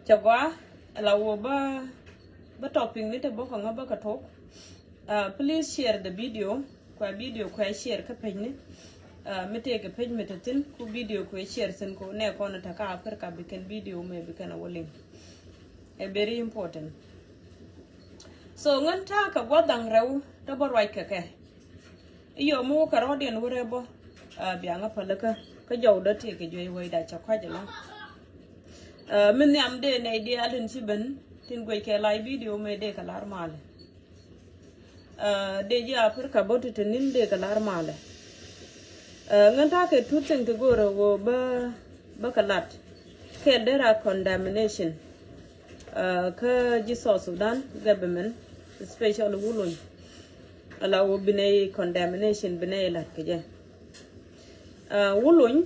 chagwa la wo ba topping ni te bo ko ngaba ka talk. Please share the video kwa share ka page ni mete ka page metatin ku video kwa share sen ko ne ko na taka afrika bikin video me bikin awolin very important. So ngan ta ka gwadang rew to bo right ka ke iyo mu ka rodien wore bo bianga palaka ka jawda te ke joy way da chakwa jala min yam de ne de alin siben tin goy ke live video me de ka lar male de ji afrika botu tenin de ka lar male ngan ta ke tutin ke goro wo ba kalat ke dera condemnation ka ji so Sudan government especially wulun ala wo bine condemnation bine lat ke je wulun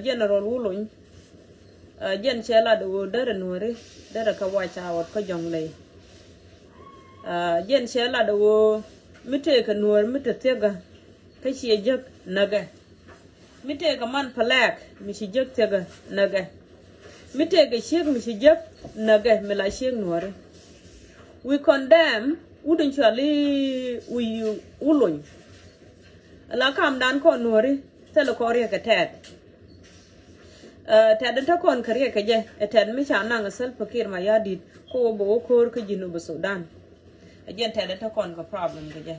general wulun jen chela do dara Nuer dara ka wacha wat ko jongle jen chela do mite ka Nuer mite tega ka chi je naga mite ka man palak mi chi je tega naga mite ka shek mi chi je naga mila shek Nuer. We condemn wouldn't surely we ulun la kam dan ko Nuer tele ko re ka ted ted ta kon kare ka je ted mi cha nang sel pakir ma yadit ko bo ko ka jinu bu Sudan ajen ted ta kon ka problem ka je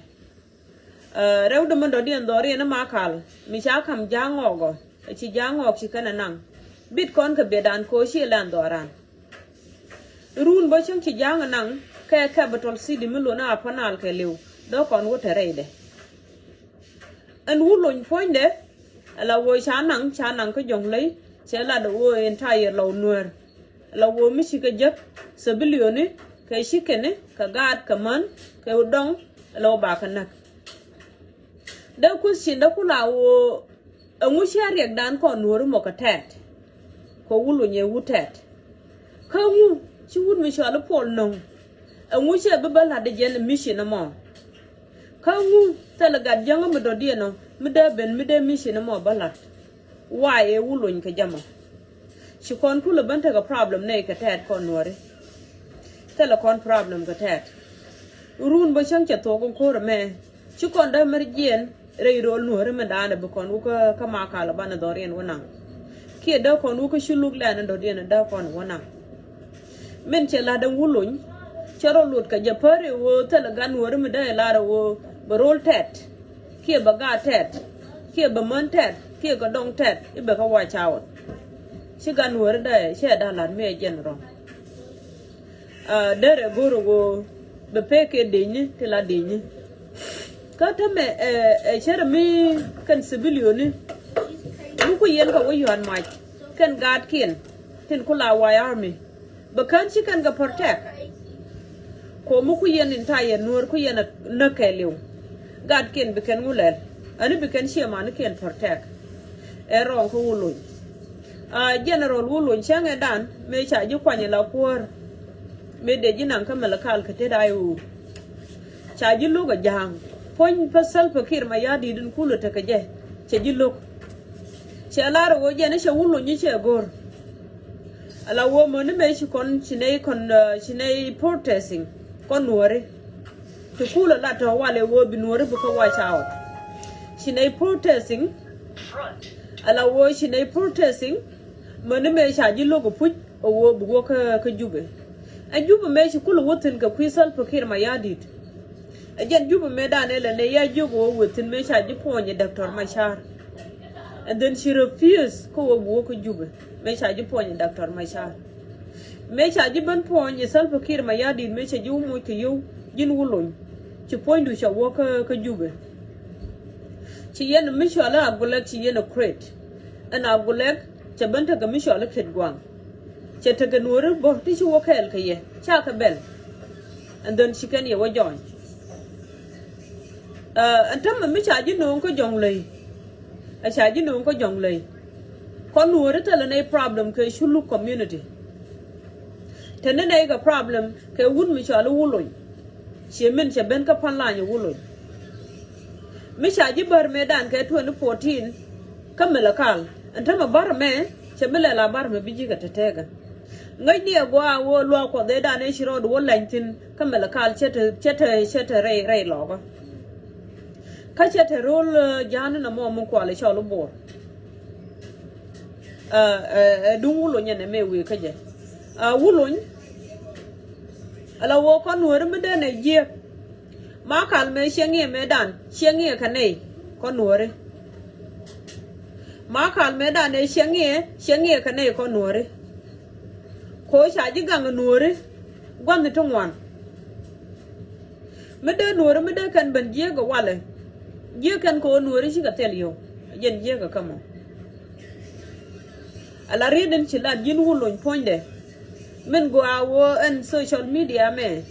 rew de mondo dien dori na makal mi cha kam jangogo chi jangok chi kana nang bit kon ka bedan ko shi lan doran run bo chang chi jang nang ka batol sidi mi lona apanal ke lew do kon wo terede an wulon poinde ala wo cha nang ko jong lei che la do wo entire law Nuer la wo mi shi ka jek sabilioni ka shi kene ka gad ka man ka udong law ba ka nak da ku shin da kula wo ngu shariak dan ko Nuer mo ka tet ko wulon ye wutet ka ngu chi wud mi shala pol nong ngu she bebala de jen mission mo ka ngu talaga janga mo do dieno mide ben mide mission mo balat why e wulun ka jama shi kon kula banta ga problem ne ka tet kon Nuer tele kon problem ka tet run bo chang cha to ko me shi kon da mer jen re rol Nuer me dana be kon ka ma kala bana do ren wona ke da kon ko shuluk la na do dieno da kon wona men che la da wulun charo lut ka japare wo talaga Nuer me da la wo barol tet ke baga tet ke ba man tet ke ga dong tet ibe ka wa chawot shiga Nuer da she da la me general dere goro go be peke de ni te la de ni ka ta me chere mi kan civilian ni ku yen ka wo yuan mai kan gad kin tin kula wa army ba kan shi kan ga protect ko mu ku yen entire Nuer ku yen na kelew gad kin be kan wulel ani be kan shi ma ni ken protect ron ko wulun general wulun change dan me cha ji kwanye la por me de ji nan kamala kal ka te dayu cha ji lu ga jang pon pasal pakir ma yadi din kulu ta kaje cha ji lu cha la ro je ne cha wulun ni che gor ala wo mo ne me shi kon chinei protesting kon Nuer to kula la to wale wo bi Nuer bu ka wa chao chinei protesting ala wo chinei protesting mo ne me cha ji lu go puj o wo bu ka jube a jube me shi kula wotin ka kwisal pakir ma yadit a jen jube me da ne le ne ya jube wo wotin me cha ji ponye Dr. Machar and then she refused ko wo ko jube me cha ji ponye Dr. Machar me cha ji ban ponye sal pakir ma yadit me cha ji mo ke yo jin wulun ci pondu cha wo ka jube ci yen mi shala agulek ci yen crate an agulek ca banta ga mi shala khet gwang ca ta ga Nuer bo ti ci wo kel ka ye cha ka bel and then she can ye wo join antam mi cha ji no ko jonglei a cha ji no ko jonglei ko Nuer ta le ne problem ke shulu community tene ne ga problem ke wun mi shala wulun she men cha ben ka panlanya wulun mi cha ji bar medan ke 2014 kamela kal antama bar me che bele la bar me biji ga tetega ngai dia gwa wo lo ko de da ne shiro do lantin kamela kal chete re lo ba ka chete rol jana na mo ko le chalo bor dungulo nyane me we kaje wulon ala wo ko nuor me de ne je ma kal me shenge me dan shenge kane ko nuore ma kal me dan ne shenge kane ko nuore ko shaji gang nuore gwan to ngwan me de nuore me de kan ban je ga wale je kan ko nuore shi ga telio yen je ga kamo ala reden chila jin wulon poinde men go awo en social media me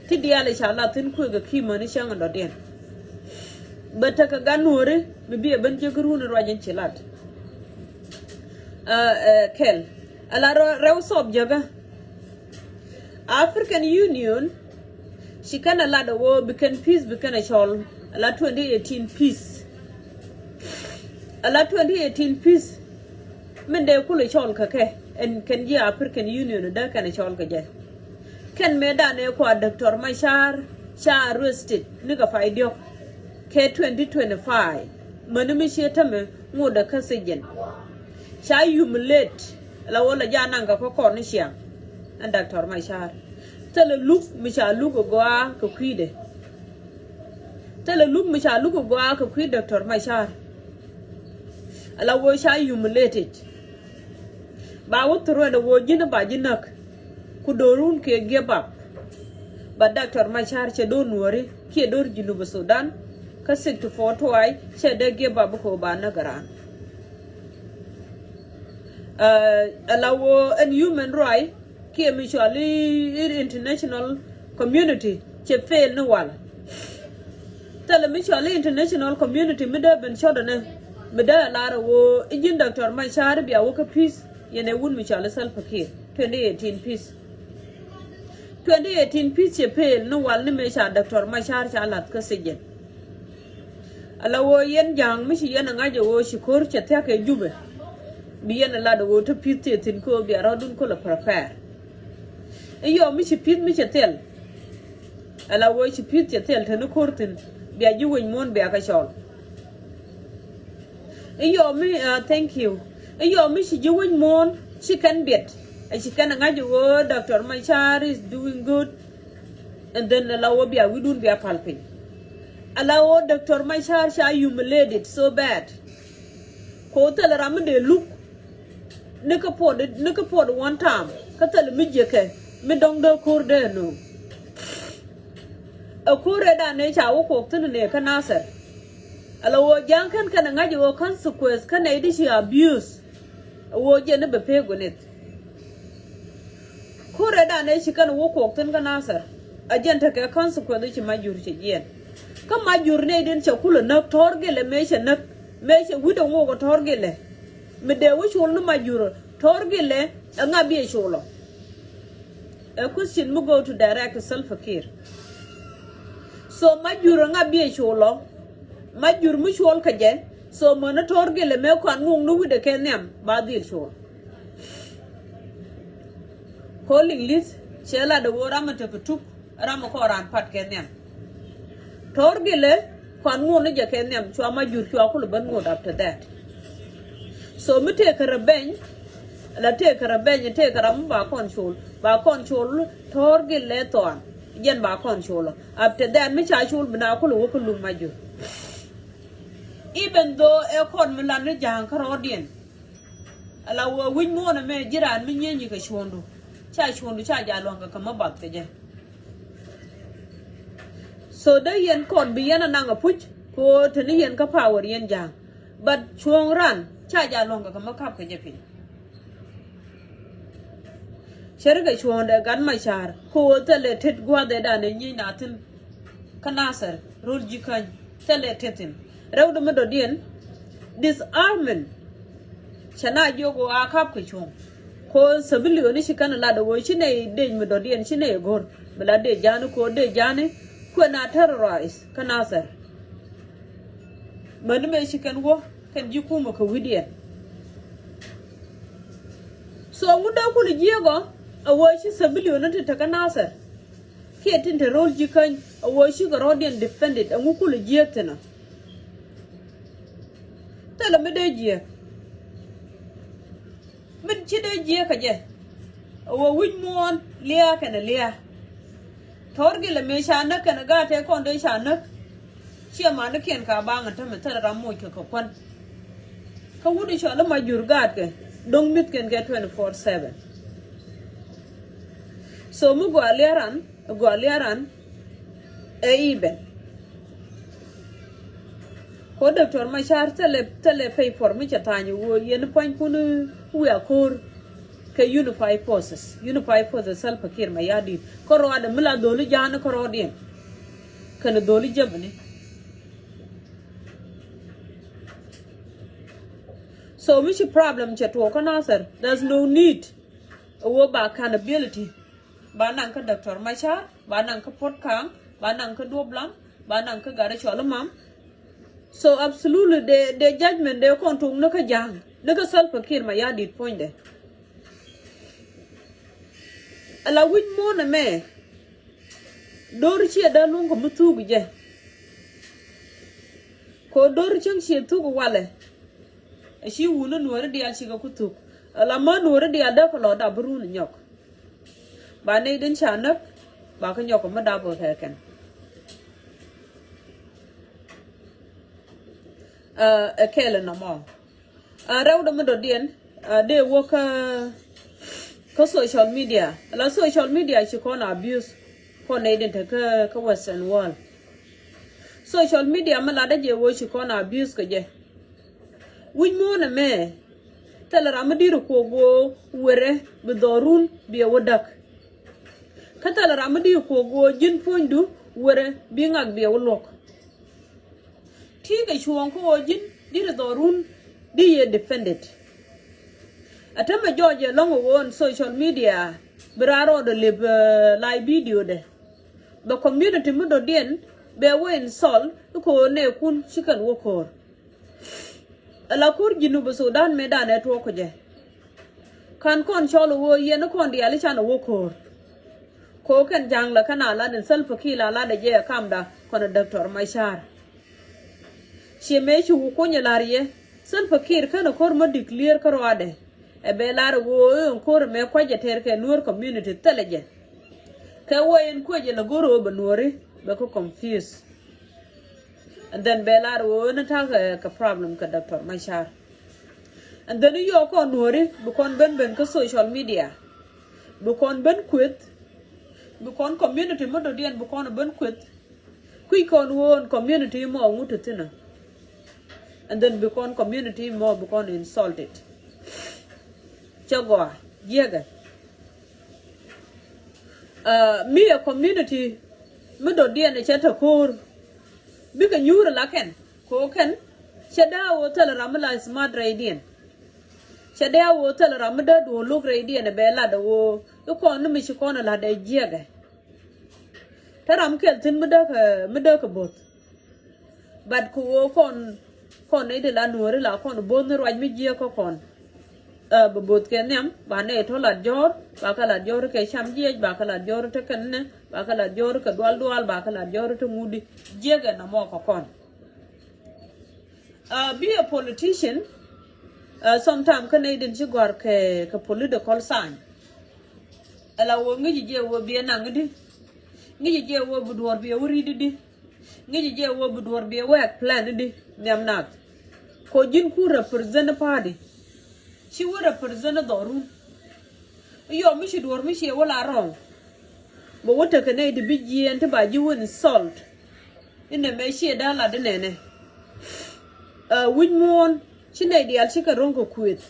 ti dia le chala tin ku ga kimo ni shanga do den bata ka ganore bi bi ban je gru ni rajin chilat kel ala rew sob jaga African Union she kana la do wo biken peace biken chol ala 2018 peace ala 2018 peace men de kule chol ka ke en ken ji African Union da kana chol ka je ken me da ne ko Dr. Mashar sha arrested ni ga faidio ke 2025 mani mi sheta me ngo da kasejen sha humiliate la wala jana ga ko ni sha and Dr. Mashar tele look mi sha look go a ko kwide tele look mi sha look go a ko kwide Dr. Mashar ala wo sha humiliated ba wutro da wo jina ba jinak ku dorun ke geba ba Dr. Mashar che do nuore ke dor Junuba Sudan ka 64 toy che da geba ba ko ba na garan alawo and human right ke mutually international community che fail no wala tele mutually international community mi da ben chodane mi da lara wo ijin Dr. Mashar biya wo ka peace yene wun mutually self care 2018 peace 2018 peace che fail no wal ni me sha Dr. Mashar cha lat ka sejen alawo yen jang mi shi yana ngaje wo shikor che ta ke jube bi yana la do to peace tin ko bi aradun ko la prepare iyo mi shi peace mi che tel alawo shi peace che tel tan kortin bi aji won mon bi aka shol iyo mi thank you iyo mi shi ji won mon she can bet she can ngaje wo Dr. Mashar is doing good and then alawo bi we don't be a palping alawo Dr. Mashar sha humiliated so bad ko tel ram de look nika pod one time ka tel mi je ke mi dong do kur de no a kure da ne cha wo ko tin ne ka nasar alawo jan kan ngaje wo consequence kan ai dishi abuse wo je ne be pe gonet kure da ne shi kan wo ko tin ka nasar agenta ke consequence shi majur shi yen ka majur ne din cha kula na torgele me she wudo wo ko torgele me de wo shul no majur torgele nga bi shulo a question mu go to direct self care so majur nga bi shulo majur mu shul ka je so mo na torgele me ko ngung no wude ke nem ba dil shul calling list shela de wo ramata futuk rama ko ran pat ke nem torgele kwan ngun ne je ke nem chwa majur chwa ko ban ngun after that so mi take revenge la take revenge take ram ba control torgele ton yen ba control after that mi cha shul bina ko lo ko lu majur even though e kon mi lan ne jang karodien ala wo win mo na me jiran mi nyenyi ka shondu cha ja longa kama batte je so da yen kon bi yen na nga puch ko tani yen ka power yen jang but chuong ran cha ja longa kama kap ka je pin sherga chuong da gan ma shar ko tele tet gwa de da ne nyi na tin kanasar rul jikan tele tetin rewdo me do dien disarmament chana jogo a kap ka chuong ko sabilio ni shikana la do wo shine de me do dien shine gor bala de janu ko de jane ko na terrorize kanasar man me shikan wo kan jikuma ka widiyen so nguda ko ni jego a wo shi sabilio na ta kana sar ke tin ta role jikan a wo shi ga rodian defended an ku le jiyatana tala me de jiya min ci de jiya ka je wo win mon liya kana liya torgi le me shana kana ga te kon de shana ci ma na ken ka ba ngata me tara ramo ke ko kon ka wudi sho la ma jurgat ke dong mit ken get 24/7 so mu go aliaran e iben ko doctor Machar tele pay for mi chatani wo yen point kunu we akor ke unify forces self fakir ma yadi ko ro ada mila dolu jana ko ro dien kana dolu jabni so which problem chatwo kana sir there's no need wo ba accountability ba nan ka doctor Machar ba nan ka potkang ba nan ka doblam ba nan ka gare cholamam so absolutely the judgment they kontung no ka jang no ka self fakir ma yadi point de ala win mo na me dor chi da lung ko mutu je ko dor chang chi tu ko wale shi wuna nuwar da shi ga kutu ala ma nuwar da da fa da buru ni nyok ba ne din chanak ba ka nyok ma da bo ka kan akela na mo raw da do dien de wo ka social media la social media shi ko na abuse ko ne din ta ka western world social media mala da je wo shi ko na abuse ka je win mo na me tala ramadiru ko go were be dorun be wodak ka tala ramadiru ko go jin pondu were bi ngak be wolok tiga chuon ko jin dire dorun di ye defended atama George longo on social media braro de live video de the community mudo dien be wen sol ko ne kun chikan wokor ala kur jinu bo Sudan medan e to ko je kan kon cholo wo ye no kon di ali chana wokor ko kan jang la kana la den self kila la de je kamda kon doctor Machar she me chu ko nyalariye self kir kana kor mo declare karo ade e be lar wo kor me ko je ter ke Nuer community teleje ke wo en ko je la goro be Nuori be ko confuse and then belar wo na ta ka problem ka Dr. Machar and then you ko Nuori bu kon ben ka social media bu kon ben quit bu kon community mo do dien bu kon ben quit kui kon won community mo ngututina and then bu kon community mo bu kon insulted chago yega me a community mo do dien e chata kur bika nyura laken ko ken shada wo tala ramala smart radian shada wo tala ramada do look radian be la da wo ko no mi ko na la da jiega taram kel tin meda ka bot bad ko wo kon ne de la Nuori la kon bon ro mi jie ko kon bot ken nem ba ne to la jor ba ka la jor ke cham jie ba ka la jor te ken ne ba ka la jor ka dwal ba ka la jor te ngudi jiega na mo ko kon be a politician sometimes can I didn't go ka political sign ala wo ngi je wo be na ngidi ngi je wo budwor be wuri di ngi je wo budwor be work plan di nyam nak ko jin ku represent party she will represent doru yo mi shi dor mi shi wala wrong but what can I be ji and ba ji won salt in the me shi da la de nene win shine ideal shi ka ronko quit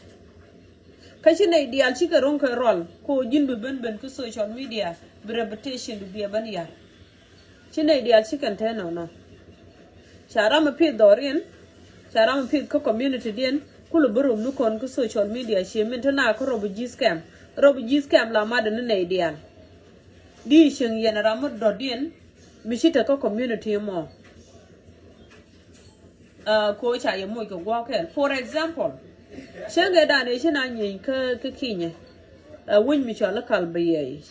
ka shine ideal shi ka ronko roll ko jin bu ben ku social media bi reputation bi ban ya shine ideal shi kan ta no shara ma pi dorin shara ma pi ko community din kulu burum nu kon ku social media shi min tana ko robu scam la ma da ne ideal di shin yana ramu dodin mi shi ta ko community mo ko cha ye mo ko gwa ken for example shenge da ne shi na yin ka kinye win mi chola kalbaye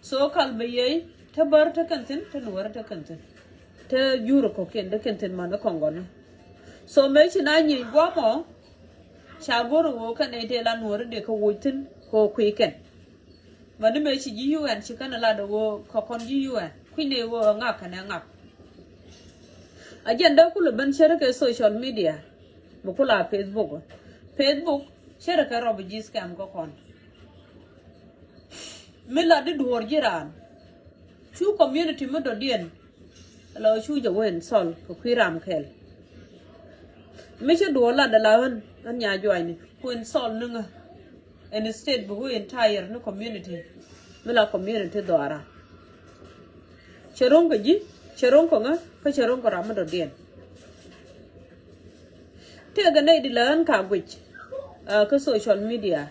so kalbaye ta bar ta kantin ta nuwar ta kantin ta yuro ko ken da kantin ma na kongon so me chi na nyi gwa mo shagoro wo kan e de la nuwar de ko wutin ko kwiken mani me chi ji UN chi kana la do wo ko kon ji UN kwine wo ngak kana ngak agenda kula ban share ke social media bukula Facebook share ka rob ji scam ko kon mila de duor jiran chu community mo do dien lo chu je wen sol ko kwiram kel me che do la da lawan an nya joy ni kun sol nunga and state bu entire no community mila community do ara cherong ji cherong ko nga ka cherong ko ram do dien te ga nei di lan ka gwich ka social media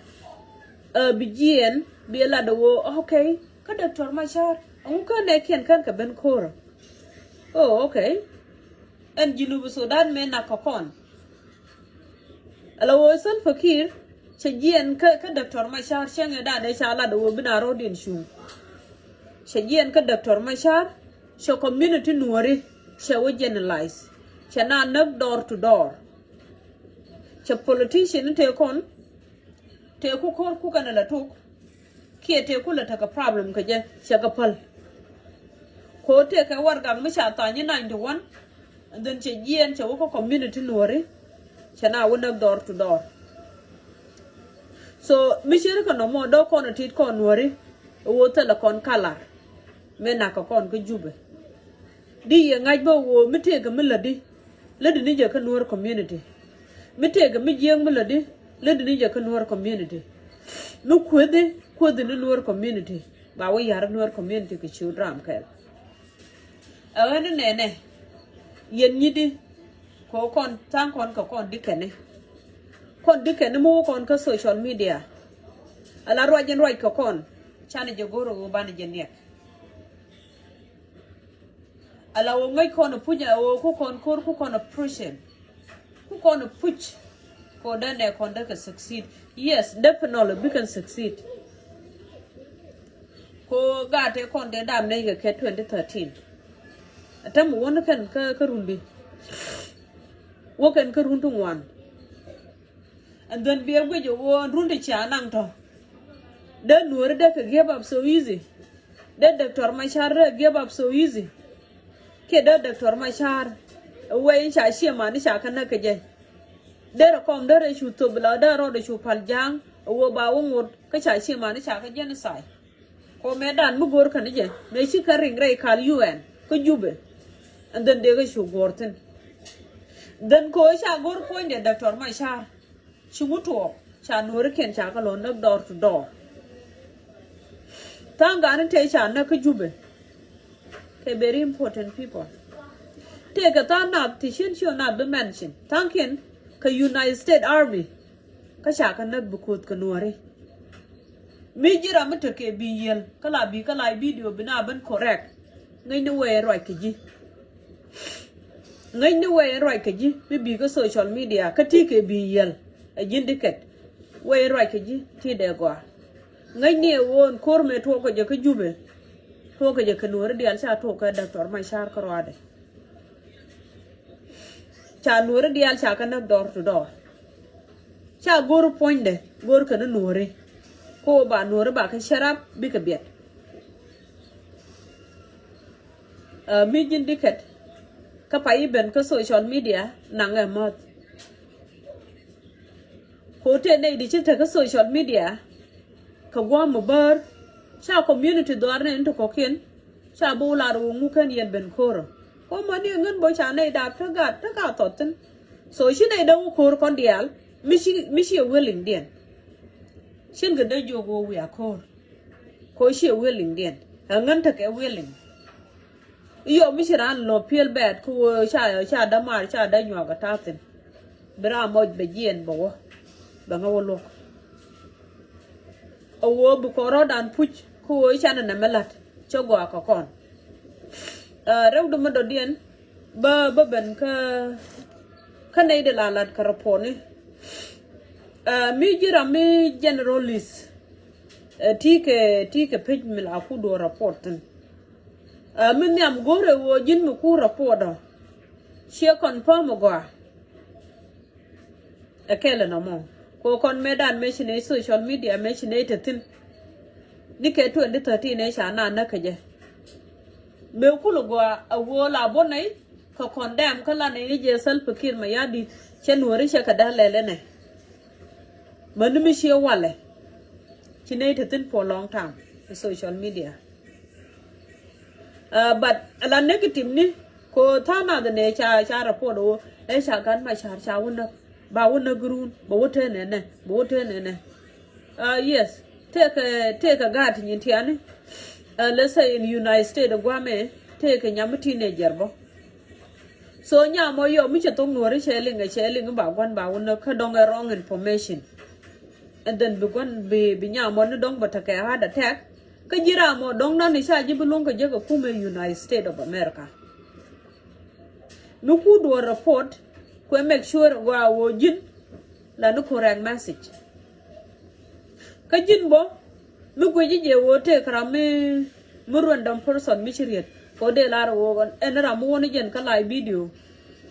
bijien bi la do okay ka doctor machar ang ka ne kien kan ka ben kor oh okay en Junub Sudan me na kokon alo san fakir chajien ka doctor machar changa da de shala do bina rodin shu chajien ka doctor machar so community nuori shall generalize chana knock door to door cha politician te kon te ku kor ku kana la tuk ke te ku la ta ka problem ka je shaga pal ko te ka war gang mi cha ta ni 91 and then che yen cha ko community nuori chana wo knock door to door so mi shere ka no mo do kon tit kon nuori wo ta la kon kala me na ka kon ko jube di ye ngaj bo wo mi te ga mi la di ni je ka nuor community mi te ga mi jeng mi la di ni je ka nuor community no kwede ni nuor community ba wo yar nuor community ke chudram ka awen ne yen nyidi ko kon tan kon ko kon dikene mo kon ka social media ala rojen roj ko kon chane je goro wo bana je nek ala wo ngai kon punya wo ko kon kor ko kon appreciate ko kon puch ko da ne kon da ka succeed yes definitely we can succeed ko gate kon de dam ne ke 2013 atam won kan ka rundi wo kan ka rundu wan and then be able to wo rundi cha nang to da nuor da ka give up so easy da doctor machar give up so easy ke da doctor machar wai sha shi ma ni sha kan ka je da kom da shu to bla da ro da shu pal jang wo ba wo ngot ka sha shi ma ni sha ka je ni sai ko me dan mu gor kan je me shi ka ring rai kal UN ko jube and then they go shu gorten then ko sha gor ko ne doctor machar shi muto sha nuor ken sha ka lo na door to door tanga ni te sha na ka jube very important people take a turn up tishin show not be mentioned thanking ka United States Army ka shaka na bukut ka nuare mi jira mata ke biyel kala video bina ban correct ngai ni way right ka ji mi bi ka social media ka ti ke biyel a jindiket way right ka ji ti de gwa ngai ni won kor me to ko je ka jube to ka je ka nuar dial sha to ka doctor mai shar karwade cha nuar dial sha ka na door to door cha gor point de gor ka nuore ko ba nuore ba ka sharap bi ka biet mi jin diket ka pai ben ka social media nang emot ko te nei di chita ka social media ka gwa mo bar cha community door ne into koken cha bu la ru ngu kan yen ben koro ko ma ni ngun bo cha nei da ta ga toten so shi nei da kor kon dial mi shi willing den shin ga da jogo wi akor ko shi willing den ngan ta ke willing iyo mi shiran lo piel bed ko cha da mar cha da nyo ga taten bra mo be yen bo ba ngawo lo owo bu ko rodan puch ko chana na melat chogo ka kon rew do do dien ba ben ka nei de la lat ka rapone mi jira mi generalist tike page mil akudo report min yam gore wo jin mu ku report she confirm go akele na mo ko kon medan mention social media mention it tin dike 2013 ne shana na kaje me kulu go awola bonai ka condemn kala ne je self kir ma yadi chen wori she ka dalele ne manumi she wale tin for long time in social media but ala negative ni ko tana da ne cha report o e sha gan ma sha wuna ba wuna grun ba wote ne yes take a gat nyin tiani let's say in United States gwame take a nyam teenager bo so nyamo yo mi chetom nuori sharing ba gwan ba wuna ka dong wrong information and then be nyamo no dong batake heart attack ka jira mo dong na ni sha jibulung ka jaga kume United States of America nuku do report ko make sure wa wo jin la no correct message ka jin bo mi ko jije wo te krami mu random person mi chiriet ko de la wo en ra mo woni jen ka live video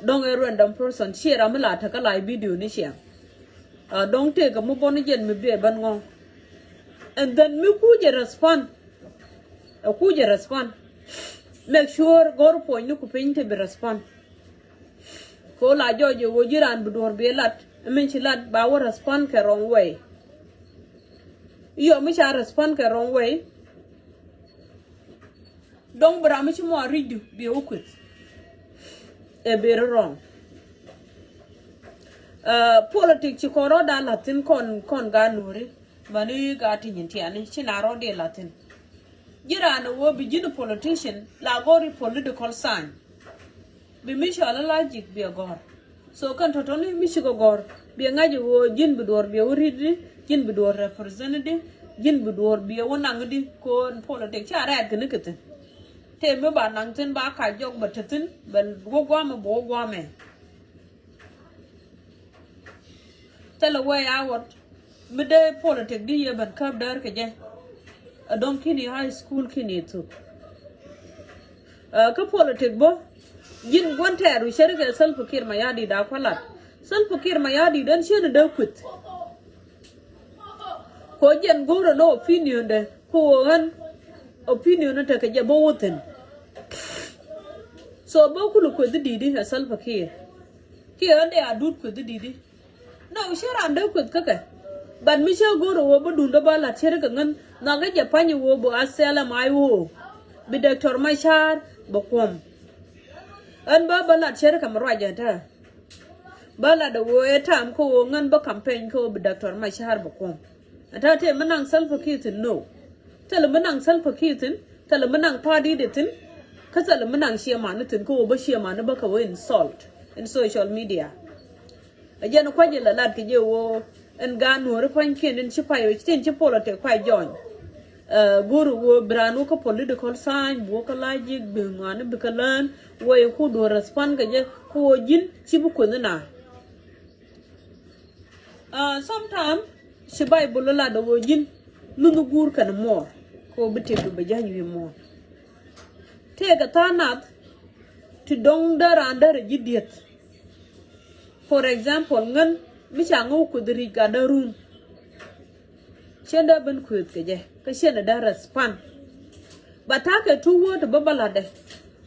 dong e random person share am la ta ka live video ni share dong te ka mo boni jen mi be ban ngo and then mi ku je respond make sure gor po ni ku pin te be respond ko la jojo wo jiran bu dor be lat min ci lat ba wo respond ka wrong way yo mi cha respond ka wrong way dong bra mi ci mo ridu be okut e be wrong politics ci ko ro da latin kon ga nuri mani ga tin tiani ci na ro de latin jiran wo bi jinu politician la gori political sign bi mishala logic bi gor so kan totoni mishigo gor bi ngaji wo jin bi dor bi uridi jin bi dor representative jin bi dor bi wonangdi ko politics ara ga nikete te me ba nang tin ba ka jog batatin ben gogwama bo gwame tell way out mide politics di ye ban kab dar ke je adon kini high school kini to ka politics bo jin gwanta ru sharga self kir ma yadi da kwalat self kir ma yadi dan shine da kut ko jen goro no opinion de ko han opinion ta ka jabo woten so ba kulu ko didi ha self kir ki ande adut ko didi no shara ande kut kaka ban mi sha goro wo budun da bala sharga ngan na ga japani wo bo asala mai wo bi doctor mashar bakom an ba bala chere kam raja ta bala da wo tam ko ngan ba campaign ko bi doctor ma shahar ba ko ata te manang self kitin no tala manang self kitin tala manang party ditin kasala manang shema nitin ko ba shema na ba ka wo insult in social media ajan ko je la lat ke je wo en ga no re kwan ken ci payo tin ci politics kwa join guru wo branu ko political sign bo ka laji be ngane be kalan way ku do respond ga je ko jin ci bu ko na sometimes ci bible la da wo jin lunu gur kan mo ko bete be janyu mo te ga tanat ti dong dara ndara jidiet for example ngan mi cha ngo ku diri ga darun chenda ben ku ke je ka shena da respond bataka tuwo to babalade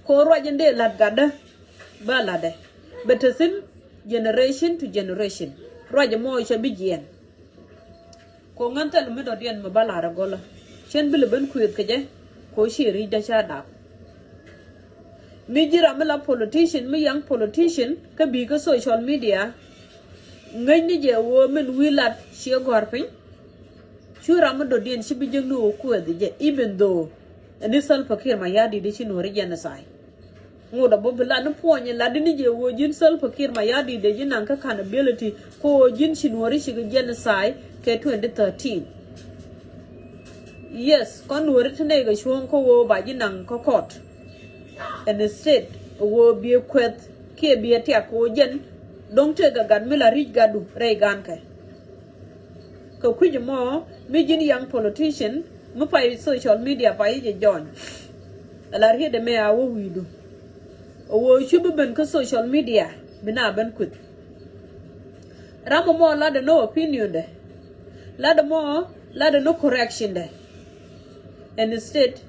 ko rojende lat gada balade betesin generation to generation roje mo che bijien ko ngantal mi do dien ma balara gola chen bil ben ku ke je ko shiri da sha da mi jira mala politician mi young politician ka bi ka social media ngay ni je wo men wilat she gorpin shura mo do dien shi bijeng no ku de even though ni sal fakir ma yadi de chin wori jana sai ngoda bobla no ponye la de ni je wo jin sal fakir ma yadi de jin an ka accountability ko jin chin wori shi jana sai ke 2013 yes kon wori tne ga shon ko wo ba jin an ko court and the state wo bi kwet ke bi ta ko jen dong te ga gad mila rich gadu rei gan kai ko kuj mo mi jin young politician mu pai social media pai je John alar he de me awo widu o chubu ben ko social media bina ben kut ramo mo la de no opinion de la de no correction de and instead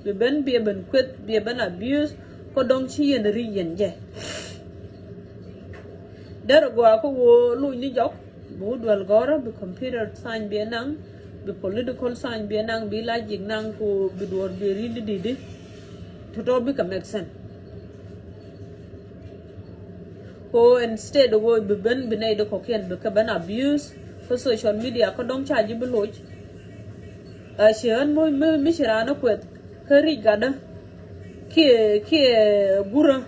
be ben quit be ben abuse ko dong chi yen ri yen je der go ko wo lu ni jok bu dwal gora be computer science be nang be political science be nang be la jig nang ko be dor be ri di to be ka make sense ko instead wo be ben be nay de ko ken be ka ben abuse ko social media ko dong charge be loj a shen mo mi shirana kwet kari gada ke gura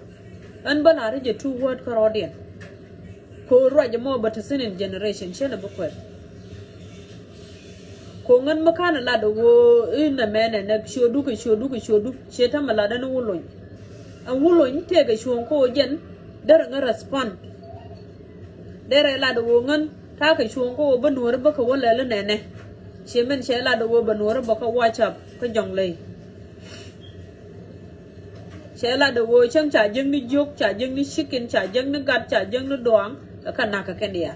an bana rije two word karodian ko roje mo bata sinin generation shena bukwet ko ngan makana la do wo ina mene na shodu sheta malada no wulon an wulon te ga shon ko jen dar nga respond dere la do ngan ta ka shon ko banwar baka wala la nene shemen shela do banwar baka whatsapp ka jonglei shela do chang cha jeng ni jok cha jeng ni chicken cha jeng ni gat cha jeng ni doang kana ka kendia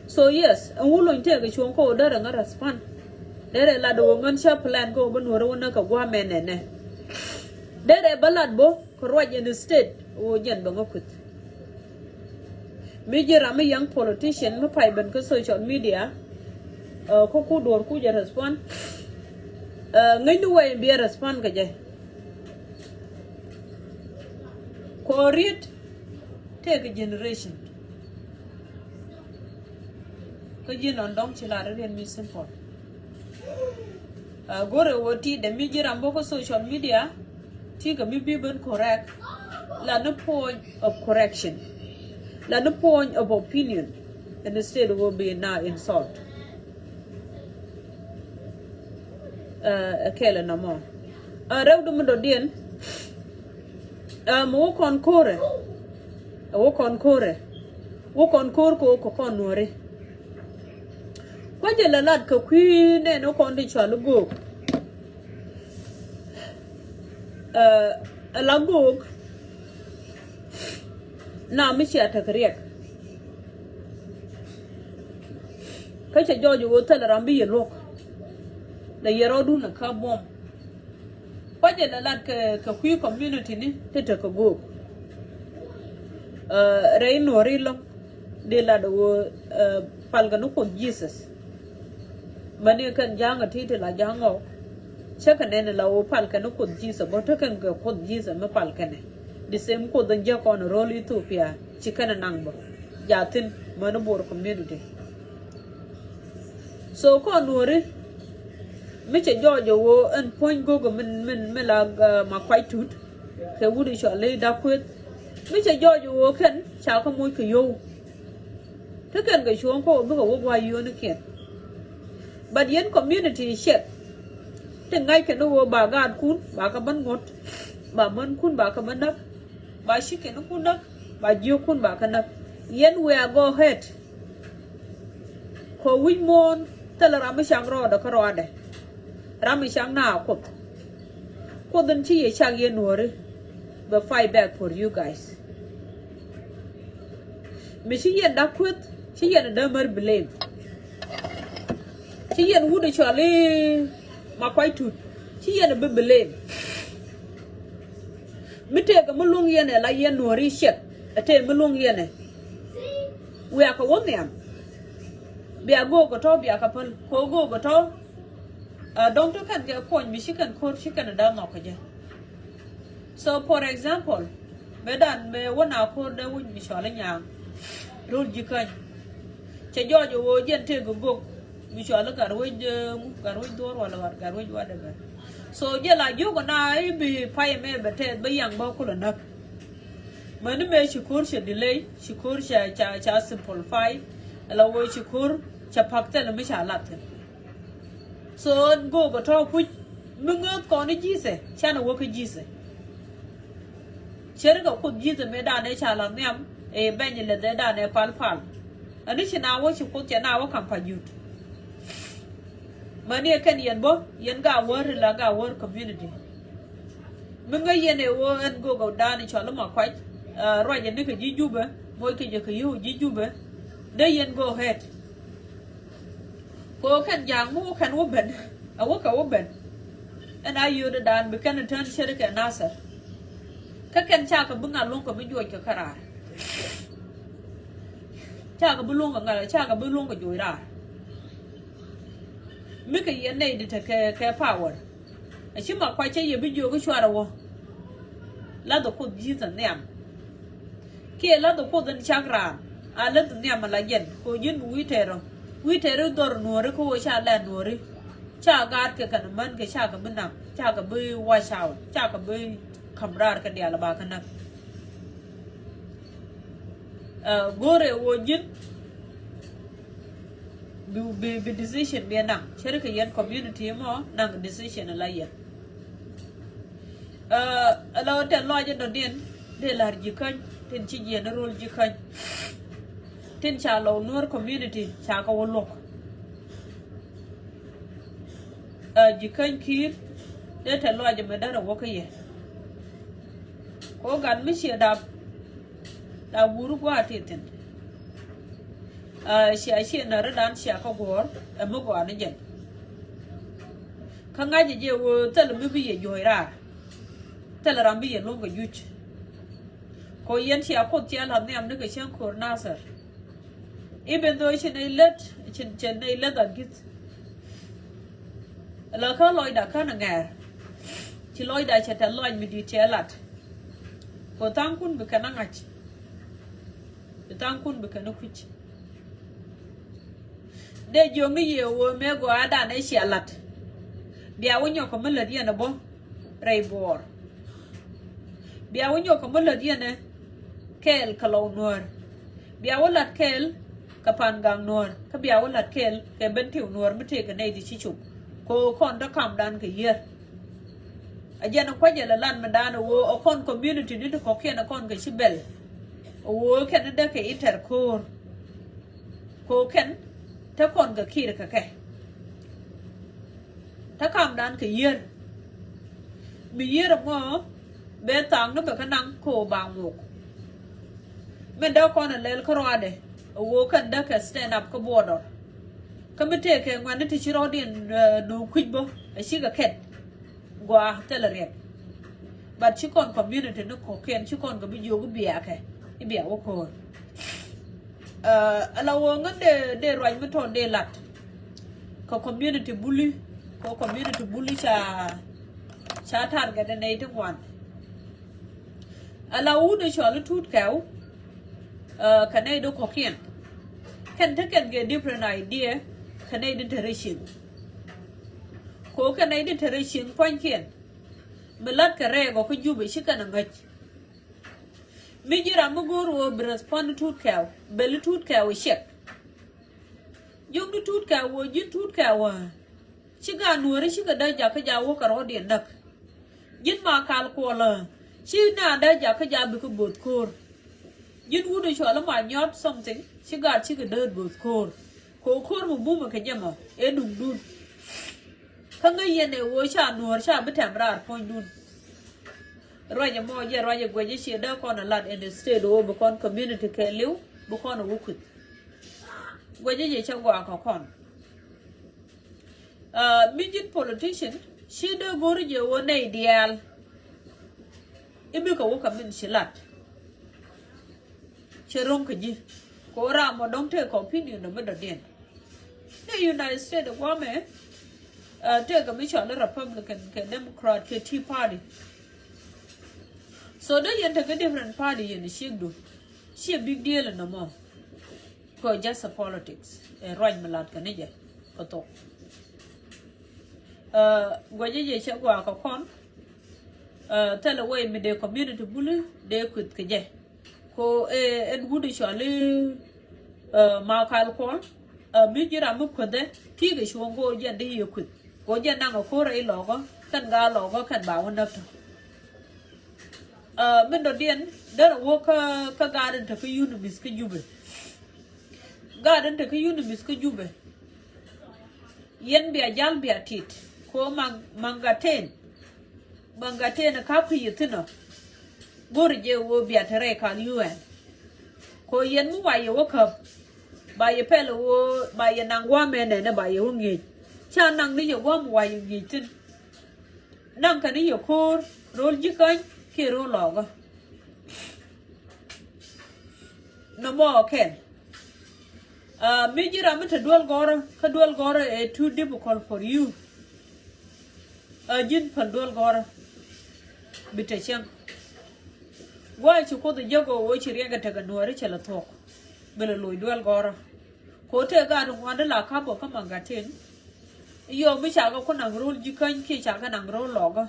so yes an wulon te ga shon ko dere nga respond dere la do ngan sha plan ko banwar wona ka gwa menene dere balad bo ko roje in the state o jen ba ngokut mi jira mi young politician mi pai ben ko social media ko ku dor ku je respond ngai nu way bi respond ka je ko read take generation ko je non dom ci la re mi simple gore woti de mi jira mboko social media ti ka mi bi ben correct la no point of correction la no point of opinion and instead will be now insult akela no more rew dum do dien mo kon kore ko kon nore kwa je la lat ko kwi ne no kon di chalu go la go na mi chia ta kriek ka che jojo wo tele rambi ye lok da yero du na ka bom kwa je la lat ka kwi community ni te ka go rei no rilo de la do palga no kon Jesus mani kan janga tite la jango chaka ne la o palka no kon Jesus bo to kan ga kon Jesus ma palka ne the same ko dan ja kon role Ethiopia chikana nangbo jatin mano bor community so ko nore me che jojo wo en point go min la ma kwai tut ke wudi sho le da kwet me che jojo wo ken cha ko moy ke yo te ken ga shuon ko bu ko wa yo ne ken but yen community shet te ngai ke no wo ba ga kun ba ka ban ngot ba man kun ba ka ban nak ba shi ke no kun nak ba jiyo kun ba ka nak yen we go ahead ko wi mon tala ram shang ro da ka ro de ram shang na ko dan chi ye shang ye nore but fight back for you guys me shi yen da kwet shi yen da mer blame shi yen wu de chale ma kwai tut shi yen be blame mi te ga mulung yen la yen nori shet ate mulung yen we aka won them be go to be aka pal ko go to don't to kan ga point mi shi kan ko shi kan da no ka je so for example be dan me wona ko da wun mi shala nya rul jikan che jojo wo jen te go mi shala garwe dor wala garwe wada ga so je la yo ko na bi pai me bete be yang ba ko na mani me shukur she delay shukur cha simplify la wo shukur cha pakta na mi shalat so go to pu munga ko ni jise cha na wo ko jise chere ga ko jise me da ne cha la nyam e benye le da ne pal ani china wo shukur cha na wo kam pa yut Mani kan yen bo yen ga war la ga war community mình ngay yen e wo en go down cho nó mà quite rồi yen cái gì juba mỗi cái yu gì juba de yen go ahead ko kan jang mu kan wo ben a wo ka wo ben and I you the dan be kan turn shirka ka nasa ka kan cha ka bunga long ka bi joy ka kara cha ka bu long ka ngala cha ka bu long ka joy ra mi ka yen nei de ka power a shi ma kwa che ye bi jo ko shwara wo la do ko ji ta nem ke la do ko den chakra a la do nem la yen ko yin wi tero dor nuore ko cha la nuore cha gar ke kan man ke cha ka binam cha ka bi wa shaw cha ka bi kamrar ka dia la ba kana gore wo jin bi decision bi na shirka yen community mo nang decision la yen alo ten lo je do den de lar ji kan ten ci yen rol ji kan ten cha lo Nuer community cha ka wolok ji kan kir de ten lo je me dara wo ka ye ko gan mi she da buru kwa teten shi na radan shi ka gor e mo go an jen kan ga je wo tel mi bi ye joira tel ram bi ye lo ga yuch ko yen shi ko ti ala ne am ne ga shen ko nasar even though she nay let chen nay let da git la ka loy da ka na nga chi loy da che ta loy mi di che lat ko tan kun bi kana ngach tan kun bi kana kuch de jongi ye wo me go ada na shi lat bia wonyo ko mala dia na bo ray bor bia wonyo ko mala dia na kel kalo Nuer bia wala kel kapan gang Nuer ka bia wala kel ke ben tiu Nuer mi te ka nei di chi chup ko kon da kam dan ke yer ajana kwa je la lan mandana wo o kon community ni ko ken kon ke sibel wo ken da ke iter ko ken ta kon ga kira ka kai ta kam dan ke yer mi yer mo be tang no be kanang ko bang mo men da kon lel ko rade wo kan da ka stand up ko border kamite ke ngwan ti chiro din du kujbo a shiga ket gwa telere but chikon community no ko ken chikon ga bi jogu biya ke biya wo ko ala wo ngande de roy meton de lat ko community bully cha target de nei twan ala u de chol tut kaw kanai do ko ken ta ken get different idea kanai de tradition ko kanai de tradition kwan ken melat kare go ko jube shikana ngach mi jira mu goro bi respond tut kaw bel tut kaw shek jog du tut kaw wo jin tut kaw shiga Nuer shiga da ja ka jawo karo de nak jin ma kal ko la shi na da ja ka ja bi ko bot kor jin wu de chola ma nyot something shiga de bot kor ko mu bu ma ka jama e dum dun kan ga yene wo sha Nuer sha bi tamrar point dun roja mo je roja gweje shi da kon lat in the state o bu kon community ke liu bu kon wukut gweje je changwa ka kon midget politician shi da gori je wona ideal ibi ka wuka min shilat cheron ka ji ko ra mo dong te opinion no bedo den the United States government te ka mi chola Republican ke Democrat ke Tea Party so da yenta ga different party yin shigdu she a big deal no more ko just a politics e roj malat ka ne ko to gwaje je chagwa ka kon tell away me the community bully de kut ke je ko en gudu shali ma kal kon mi jira mu ko de ti ge shongo je de yekut ko je nang ko re logo kan ga logo kan ba wona to men do dien da wo ka garden ta ka yunu bis ka jube garden ta ka yunu bis ka jube yen bia jal bia tit ko mangaten na kapu yitino burje wo bia tere kan UN ko yen mu wa ye wokap ba ye pele wo ba ye nangwa mene ne ba ye wongi cha nang ni ye wo mu wa ye ngitin nang kan ye ko rol jikan ki ro logo no mo ken mijira mita dual gora too difficult for you jin pan dual gora bita chang why chu ko the jago wo chiriya ga taga nuare chala tok bela loy dual gora ko te ga no wanda la ka bo ka mangaten yo mi cha ga ko nang rol jikan ki cha ga nang rol logo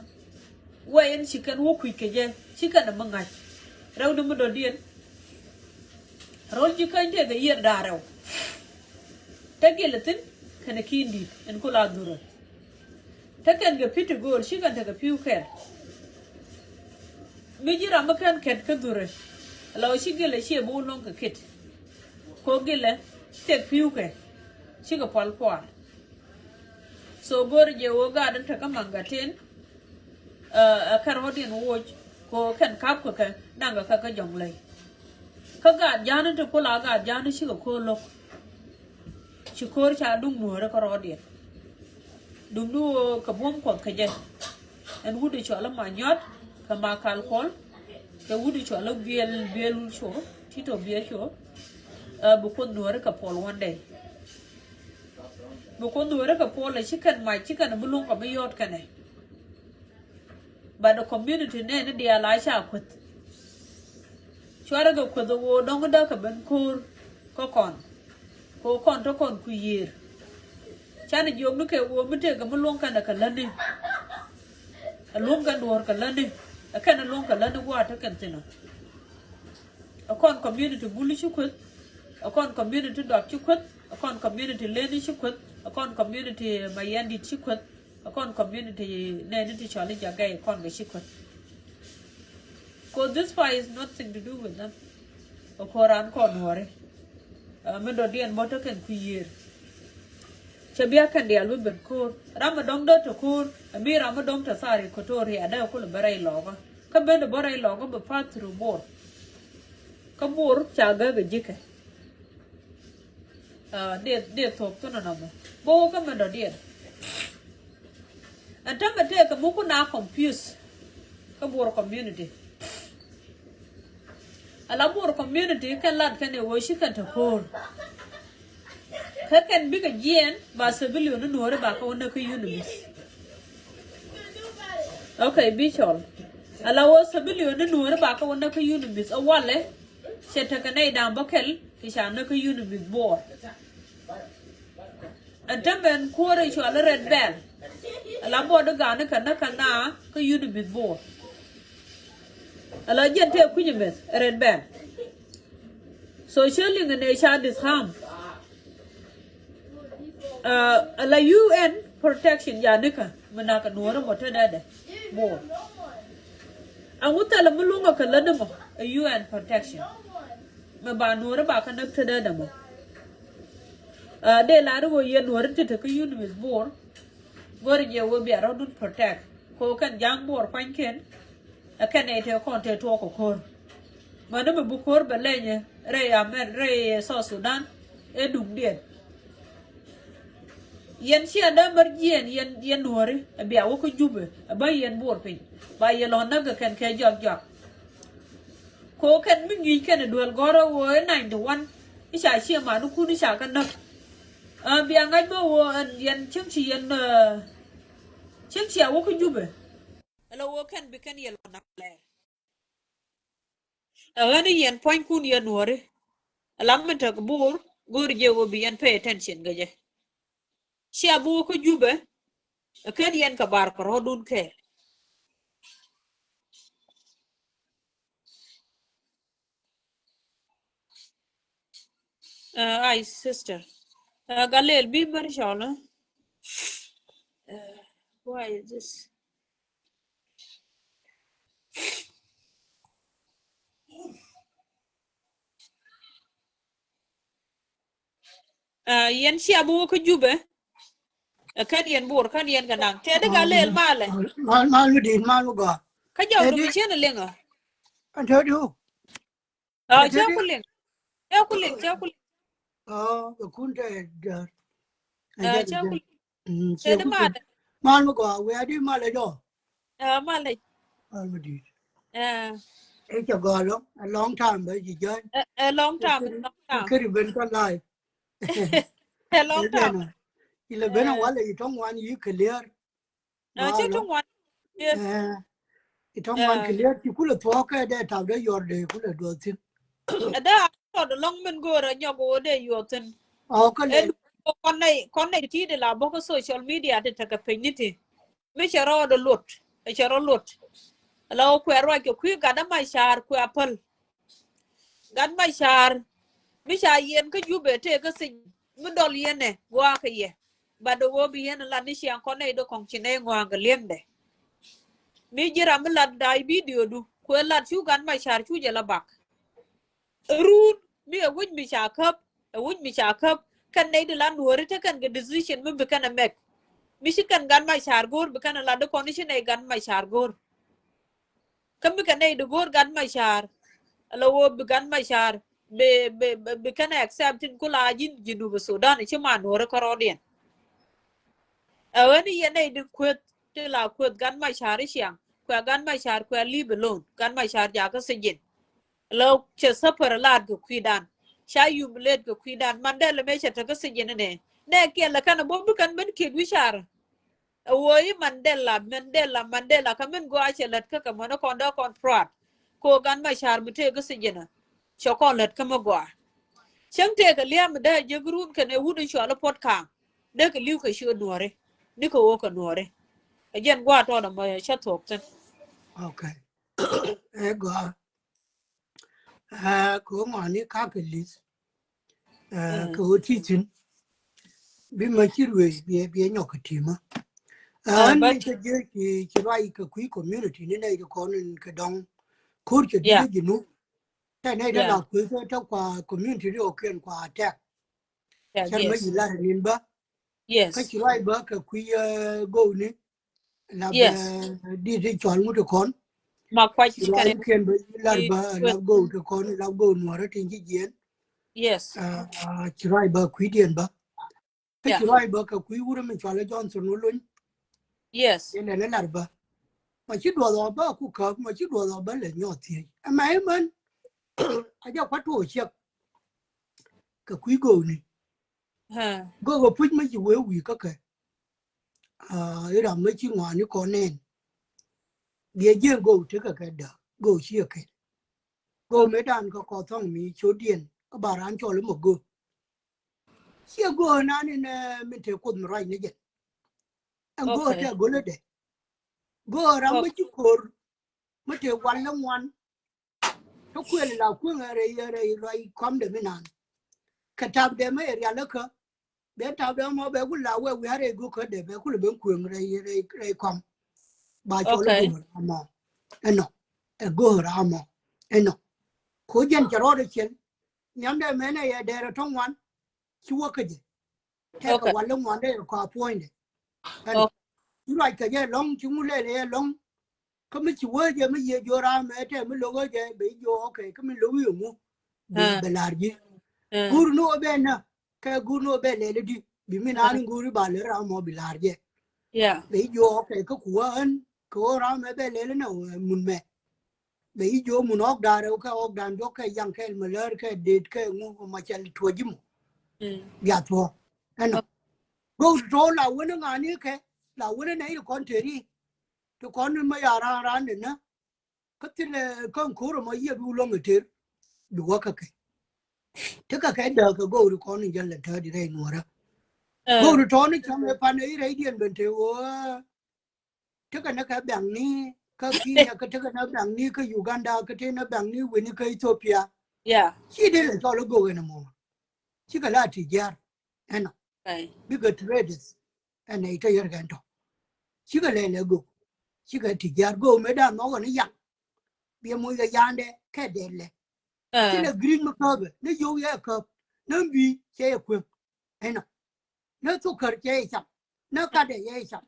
wayen chikan wo kwike je chikan na mangai raw du mo do dien rol jikan te ga yer daraw tagelatin kana kindi en kula duro takan ga piti gol shi kan taga piu ker mijira makan ket ka duro law shi gele shi bo non ka ket ko gele tek piu ke shi ga pal kwar so gor je wo ga dan taga mangaten a karodin wo ko kan kap ko ka nanga ka jonglei ka ga jana to kula ga jana shi ga ko lok chikor cha dung nuore ko rodien dung du ka bom ko ka je en wudu chola ma nyot ka ma kal kol ka wudu chola biel cho tito biel cho bu ko nuore ka pol one day bu ko nuore ka pol la chicken bulung ko mi yot kane ba the community ne dia la cha kwet chwara go ko do wo dong da ka ben kur ko kon to kon ku yir chana jom no ke wo mite ga mulong kana kalani along kan dor kalani akana long kalani wa ta kan tino akon community buli chukut akon community dot chukut akon community leni chukut akon community mayandi chukut akon community ne ni chali jagai kon ga chukut because this fire is nothing to do with them okoran kon hore mendo dien moto ken ku yir chabia kan dia lu ben kur ramadong do to kur ami ramadong ta sari kotori ada ko le barai logo ka ben barai logo be pat through bor ka bor chaga ga jike de tok to na mo bo ka mendo dien antamba te ka muku na confuse ka bor community alabor community kan lad kan wo shi kan ta kor ka kan biga jien ba sabilio no nore ba ka wona ka yunumis okay bichol alawo sabilio no nore ba ka wona ka yunumis awale seta kan ai dan bakel ki sha na ka yunumis bor antamben kore shi ala red bell alabo do ga na kan ka yunumis bor ala gente kunyimes red bell so shilling in a child is harm ala UN protection ya nika manaka nuora moto dade bo amuta la mulunga kalada mo a UN protection me ba nuora ba kan nakta dade mo de la ro ye nuora tita ka unimis bor gor je wo bi arodun protect ko kan jang bor panken akan ete konte to ko kor mana me bukor belenye re so Sudan e dum dien yen si ada marjien yen nuore bi awo ko jube ba yen bor pin ba ye lo naga kan ke jog ko kan mi ngi kan dual goro wo 91 isa si ma nu ku ni sa kan nak bi angai bo wo yen chim chi yen chim chi awo ko jube alo wo kan bi kan ye lo nak le agani yen point kun yen nuore alamta ko bor gor je wo bi yen pay attention gaje si abu ko jube kan yen ka bar ko rodun ke ai sister galel bi bar shala why is this yen si abu ko jube cái điền bùa cái điền cái nàng thế đấy cái lên mà lại mal din mal go cái dầu đồ bị chết là liền à anh thấy du chéo cô liền chéo cô liền cái cuốn đây anh thấy chéo cô thế chưa đấy cuốn mà mal go we đi mal đó mà lại mal din à ấy cho go lắm a long time bây giờ long time cái bên con lại long cái time này ile bên wala trong one you clear chứ ba lo trong ngoài trong one clear thì cũng là thoa cái để tao để your để cũng là đồ tin đó có được long mình go rồi nhau go để yêu tin cái e này con này thì để làm bốc social media để ta cái pin thì mấy chợ rồi đồ lụt chợ rồi lụt lâu quẹt rồi kiểu khuyết cả đám mai sar quẹt apple gan mai sar mi cha yen ka jube te ka sin mi dol yen ne wa ka ye ba do wo bi yen la ni sian ko ne do kong chine ngwa ga lem de mi jira mi la dai video du ko la chu gan mai char chu je la bak run mi a wun mi cha kap a wun mi cha kap kan ne de la nuore te kan ga decision mi be kan mek mi shi kan gan mai char gor be kan la do condition ne gan mai char gor kam mi kan ne do gor gan mai char ala wo be gan mai char be kana accepting kula jin Junub Sudan ci ma nore korodien awani yene de kwet te la kwet gan ma shari siang kwa gan ma shar kwa libe lon gan ma shar ja ka sejin lo che sapar lad ko kwidan sha yumlet ko kwidan mandela me che ta ka sejin ne ke la kana bo kan men ke wi shar awoyi mandela ka men go a che lat ka mo no kon do kon prat ko gan ma shar mu te ka sejin chokolat ka mo go chẳng thể cái liam đây giờ group cái này hút đi xóa là pot càng đây cái lưu cái chuyện nuore đi cái ô cái nuore cái dân qua thôi là mà chết thuộc chân okay go ko ngani ka ke list ko titin bi ma kirwe bi nyok tima but an ke je ki rai ka kui community ne nei ko nin ka dong kur ke yeah dire ginu ta nei da yeah la ku ta kwa community ro ken kwa ta yeah chan ma yes yila nin ba ka yes ki rai ba ka kui go ni la ba yes di di chol mu to kon mà quay ki cái rai này ken ba la đi ba la go to kon la go no ra tin ji jen yes ki rai ba kui dien ba ka yeah ki rai ba ka kui wura min chwala johnson no lun yes ene le la ba mà chỉ đùa đó ba cụ cờ mà chỉ đùa đó ba là nhỏ thì mà em mình ai cho phát đồ chiếc cái quý gồ này ha gồ gồ phích mấy chỉ quế quỷ các cái ấy là mấy chỉ ngoài nó có nên bia riêng gồ chứ cái đó gồ chia cái gồ mấy đàn có thằng mi số tiền các bà ăn cho lấy một gồ chia gồ na nên mình thấy quần rồi này vậy anh gồ thì okay gồ lên đấy gồ ra mấy okay chỉ cồn mấy thấy quan long quan nó quên là quên rồi com để mấy nàn cái tab để mấy area lắc bé tao đó mà bé cũng là we hare go ko de bé cũng ben ku re kom ba cho lo go okay ma eno e go ra ma eno ko jen charo de chen nyam de me ne ya de ra tong wan chu wa ke te ka okay wa lo wan de ko point eno okay you like ke ye long chu mu le long ko mi chu wa je mi ye jo ra me te mi lo go je be jo okay ko mi lo yu mu be lar ji ha gur no be na ka gur no be le di bi mi na ni gur ba le ra mo bi lar je yeah bị vô cái của anh của ra mấy bé lên nó muốn mẹ bị vô muốn ốc đà đâu cái yang cái mà lỡ cái đệt cái ngu mà chạy thua chứ mà giả thua anh nó rồi là quên nó ngàn như cái là quên này là con chơi đi tụi con mà giả ra ra nữa nè cái thứ là con cố rồi mà giờ bu lông người chơi đùa cái thế cái đời cái gấu con này dân là thơ đi đây nữa đó gấu đó nó chẳng phải pan ấy đấy điền bên theo thế cái nó cái bảng ní cái Kenya cái nó bảng ní cái Uganda cái nó bảng ní với cái Ethiopia yeah chỉ để là cho nó go cái nào chỉ cái là chỉ giá anh nó okay big traders anh ấy thấy cái đó chỉ cái là go chỉ cái chỉ giá go mấy đàn nó còn nó dặn bây mỗi cái giá đấy cái đấy là chỉ là green mà cơ nó vô cái cơ nó bị chơi quyền anh nó thuốc khởi chơi chậm nó cả để vậy sao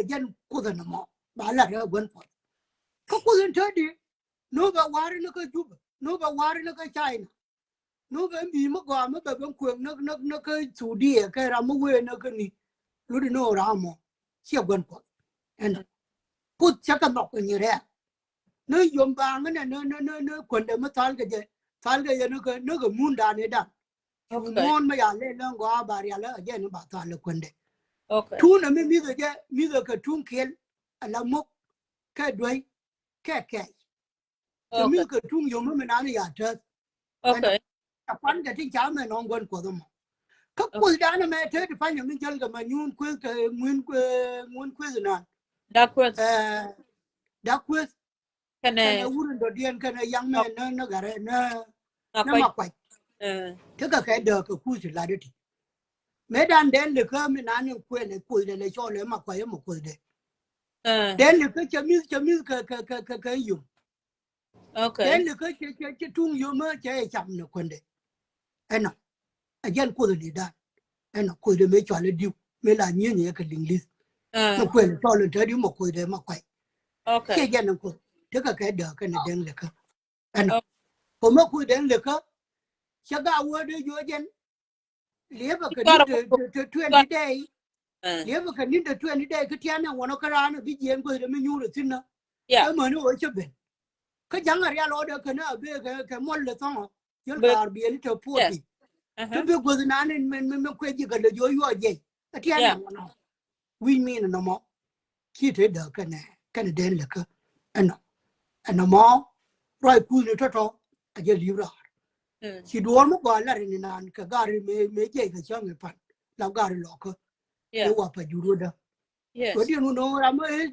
dân cô dân mà bà là ra quân phật có cô dân thế đi nó bà wari nó cái chụp nó bà wari nó cái chai nó cái bị mất qua mất bà bên quần nó cái chủ đi cái ra mất quê nó cái này lúc đi nó ra mà siêu quân phật anh cút chắc cái mọc như thế nó dùng vàng cái này nó quần để mất thal cái gì nó cái muôn đàn này đàn muôn mà lên nó qua bà ra là giờ nó bà thal là quần đấy thu nó mới bây giờ cái thun kia là mốc cái đuôi cái cái mình cái thun dùng mình ăn ya chết cái quan cái tiếng cháo mà nó quần của them các cô đã nó mẹ thế thì phải những cái cái mà nhún quê cái nguyên quê gì nào đã quê cái này uống đồ điên cái này yang mẹ nó gà nó mặc quậy thế cái đờ cái khu gì là đấy mấy đàn đến được không mình ăn những quê này quê này cho lấy mặc quậy một quê đấy đến được cái chấm cái dùng đến được cái trung dùng mà cái chậm nó quên đấy anh nào dân quê này đã anh nào quê đấy mấy cho lấy điêu mấy là như cái linh lý nó quê cho lên tới điêu một quê đấy mặc quậy cái dân nó quê thế cái đờ cái này đến được không anh nào còn mà quê đến được không chắc là ở đây vô dân live cái đi 20 day live cái đi 20 day cái thiên nào nó cái ra nó bị giết quê đấy mới nhu được tin nó cái mà nó ở chỗ bên cái chẳng là ra lo được cái nó bị cái món là xong rồi cái bị nó cho phụ đi cái việc của nó nên mình quay gì cái là vô gì cái thiên nào nó win mean nó mà khi thế được cái này đến là cái nó mà rồi cùi nó cho cái gì live ra chỉ đuổi một quả là nên ăn cái gari mấy cái cho người phản làm gari lọ cơ cái quả phải duro đó cái điều nó làm mới hết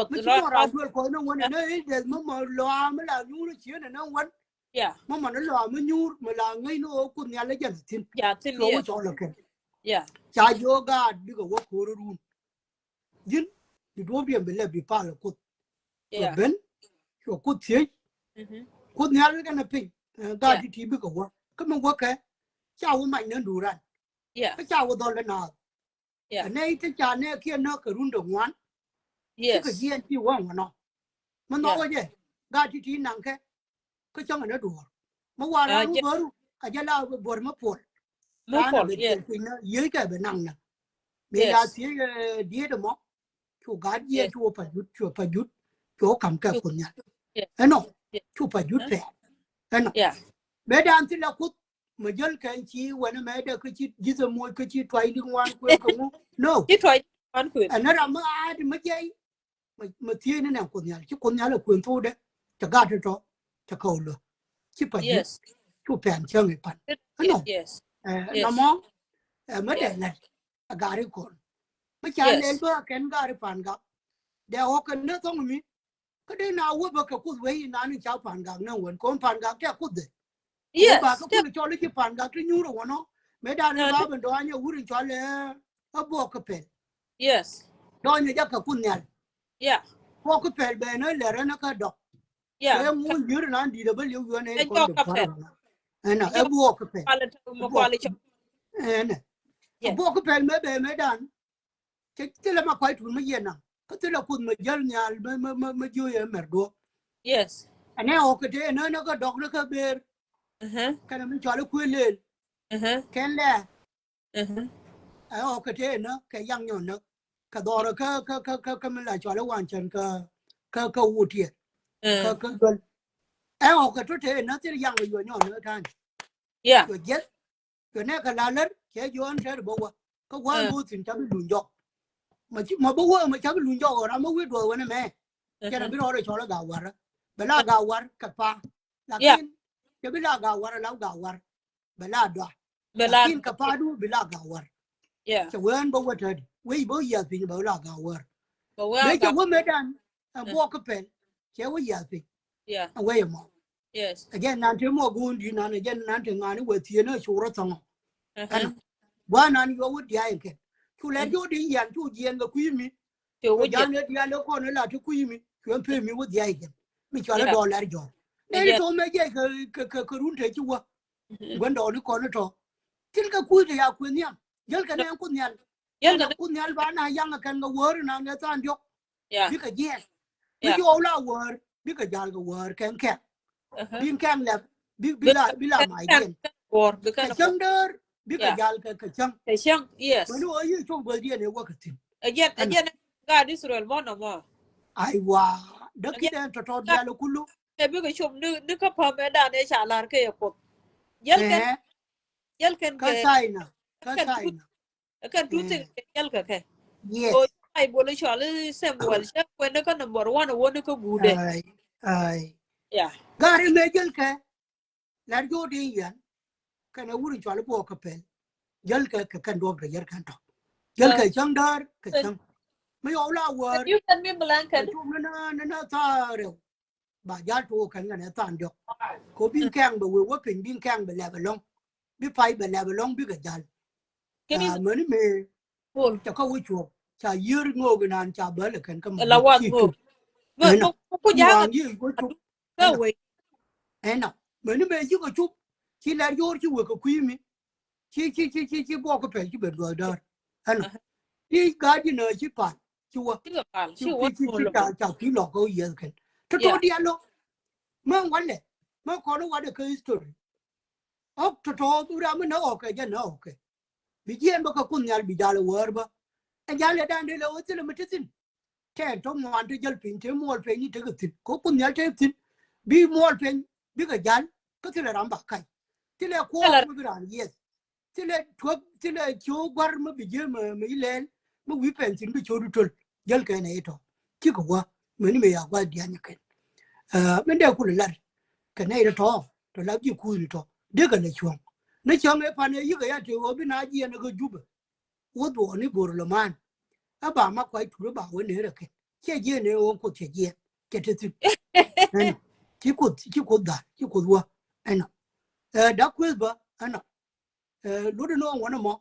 mới chỉ có ra đuổi coi nó muốn nó hết mà lọ mới là nhu nó chia này nó muốn mà nó lọ mới nhu mà là ngay nó cũng nhà lấy dân tin rồi cho là cái cha yoga đi cái work hồ luôn dính thì đuổi biển bên là bị phá là cốt bên rồi cốt thế cốt nhà lấy cái này pin ga đi thì bị cái work cái mà work cái cháu mạnh nó đủ rồi cái cháu đó là nào này cái cha này kia nó cái run đồng ngoan cái gì anh chịu không nó mà nó cái gì ga thì nặng cái trong nó đủ mà qua là nó bớt giờ là bớt mà phổi nó nó dưới cái bên nặng nè bây giờ thì đi đó mà chú gái gì chú phải rút chú cầm cái quần nhá thế nó chú phải rút về thế nó bây giờ thì là cút mà dân cái chi when nó mẹ được cái chi chỉ là mua cái chi thoại đi ngoan quên không no chi thoại ngoan quên nó làm mà ai thì mới chơi mà thiên nó nào quần nhà chứ quần nhà là quyền thu đấy chả gạt cho chả cầu luôn chứ phải chú phèn chơi người bạn thế nó nó mong mới để này gạt đi còn mới chả lên qua cái gạt đi phản gạt để họ cần nó xong rồi cái đấy nào với cái cút với nó nên cháu phản gạt nó vẫn còn phản gạt cái cút đấy bà có quyền cho lấy cái phản gạt cái nhu rồi nó mấy đàn này bà bên đó anh uống cho lấy ấp bộ cái phèn đó như chắc cái quân nhà bộ cái phèn bên nó lẻ nó cái độc cái muốn nhớ nó đi đâu bây giờ này còn được phá rồi anh nào ấp bộ cái phèn này bộ cái phèn mấy đàn cái là mà quay thun mấy yên nào cái là quân mà dân nhà mà vui em mở đồ anh ấy học cái thế nó cái độc nó cái bề cái này mình cho nó quên lên cái là học cái thế nó cái yang nhon nó cái đó là cái mình lại cho nó hoàn thành cái ưu tiên cái gần anh học cái thế nó thì yang rồi nhon nữa thanh rồi chết rồi nãy cái là lớn cái vô anh sẽ được bao cái quan vô tình chắc lùn dọc mà bố mà chắc lùn dọc rồi mới quyết rồi vậy mẹ cái này biết rồi cho nó gạo quá bây giờ gạo quá cắt pha lakin cái bây giờ gạo quá là gạo quá bây giờ đó lakin cắt pha đủ bây giờ gạo quá cho quên bố vậy vậy bố giờ thì bây giờ gạo quá bây giờ quên mấy đàn bố cái pen cái bây giờ thì vậy mà again nan thế mà gun đi nan again nan thế ngani vậy thì nó sura xong anh qua nan yo vậy ai cái chú lấy vô đi nhận chú diện cái quý mi chú nhận được nhận được con là chú quý mi chuyện phê mi vậy ai cái mình cho nó đòi lại rồi đây số mấy cái run thế chú vấn đồ nó còn nó cho chính cái quý thì à quý nhá dân cái này cũng nhận Yel na ka kun yal ba na yang kan ga wor na ne tan yok yeah bi ka je bi yeah yo la wor bi ka jal ga wor kan ka bin kan la bi la mai dien or ka because chang der bi ka yeah jal ka chang cái xong ma yes no yi chong bo dien ne wa ka tin ana again God Israel mo no mo ai wa da ki again den to God dia lo kullu e bi ko chum nu ka pa me da ne cha lar ke ko yel eh ken ka ke sai na kan tu te yel ke so yes ai bo le cha le Samuel che ko ne ka number 1 wo ne ko gude ai yeah gari me jel ke la jo di yan kana wuri chwal bo ka pel jel ka kan do ga yer kan to jel ka chang dar ka chang me yo la can war you send me ka blanket chu na ta re ba ja to kan na tan do ko bin kang ba we wa pin bin kang ba la ba long bi pai ba la ba long bi ga jal can you me ni me pull cha ka wu chu cha yir ngo ga nan cha ba le kan ka ma la wat chi mo tu na ko ja wa yi ko chu ka we na me ni me ji ko chu chi la yor chi we ko kwi mi chi bo ko pe chi be do dar ana đi cái gì nữa chứ phải chùa ka pal chùa she what mo chi lo chào kỹ lọ câu gì cái tôi yeah đi ăn luôn mà quán này mà có nó quán được cái story ốc tôi ra mới nó ok chứ nó ok bị gì mà có con nhà bị già là vợ ba anh già là đang đi là ở trên mà chết tin thế trong ngoan tôi giờ pin thế mua pin như thế cái tin có con nhà thế tin bị mua pin bị cái già có thể là làm bạc cái thế là qua mới bị làm yes thế là thuốc thế là chiếu quар mà bị gì mà mấy lên mà quý phèn xin bị chiếu được rồi giờ cái này thôi chứ có qua mấy người à qua đi ăn cái bên đây cũng là cái này là thôi rồi làm gì cũng là thôi để cái này chuông nó chuông cái phần này cái gì ở bên này gì nó cái giúp ở đó này bor là man à bà mà quay thử bà với này là cái gì này ông có thể gì cái thứ này chỉ có đã chỉ có qua anh đã quên ba anh lúc đó nó mà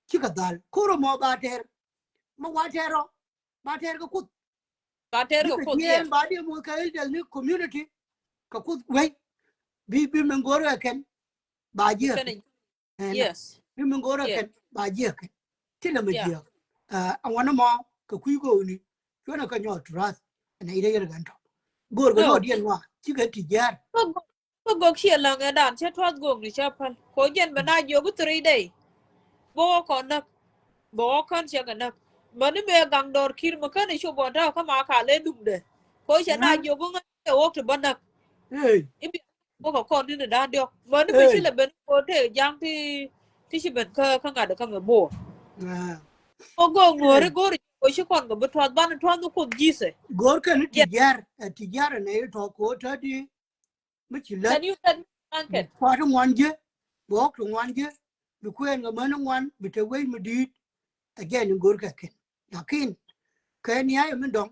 chỉ có dal cô mà mà qua ba ter có cút ka ter biết ko cái ko gì yeah ba đi mua cái del community có cút vậy bi mình gọi là cái ba gì nè yes bi mình gọi là yeah cái ba gì cái thế là mình yeah gì anh wanna mà cái quý cô này cho nó cái nhỏ trust này đây là cái đó gọi cái nó no điên hoa chỉ cái chỉ giá ko go khia la nga dan che thot go ni cha pal ko jen bana yo gu 3 day bo ko na bo kan che ga na mani me gang dor kir ma kan sho bo ta ka ma ka le dum de ko che na yo gu nga e wo to bana ê ibi ko ko ni da dio mani me chi ê le ben ko te jang ti chi ben ka nga da ka me bo ko go no re go ri ko shi kon go thot ban thot no ko ji se gọi cái nó yeah chỉ giá này thôi có thế đi mới chỉ lấy can you send me bị blanket qua trong ngoan chứ bỏ trong ngoan chứ bị quên cái mấy nó ngoan bị thế quay mà đi again ngor ka ken lakin cái này mình dong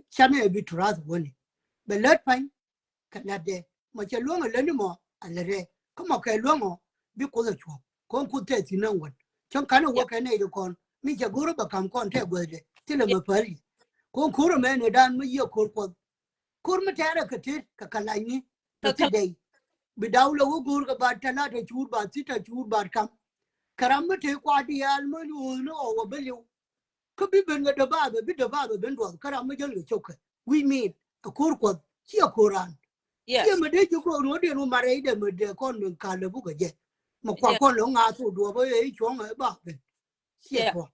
chane bị trust woni be let pan ka la de mà cha luông lên đi mà anh re có mà cái luông bị cố là chuo con cụ thể thì năng quần trong cái nào cái này được con mi cha guru ba kam con thế quên đấy thì là mà phải con khu rồi này đan mới yêu kur mà cha ra cái thế cái lại ni ka to đây bị đau lâu guru cái ba ta la de chur ba si ta chur ba kam karam te kwa di al mo lu no o be lu ko bi ben ga da ba bi da ba ben do karam me jël chok we mean a kur ko ci a quran ci yes me de ko no de no mare de me de kon men ka le bu ga je ma kwa yeah kon lo nga su do ba e chong e ba ben ci yeah to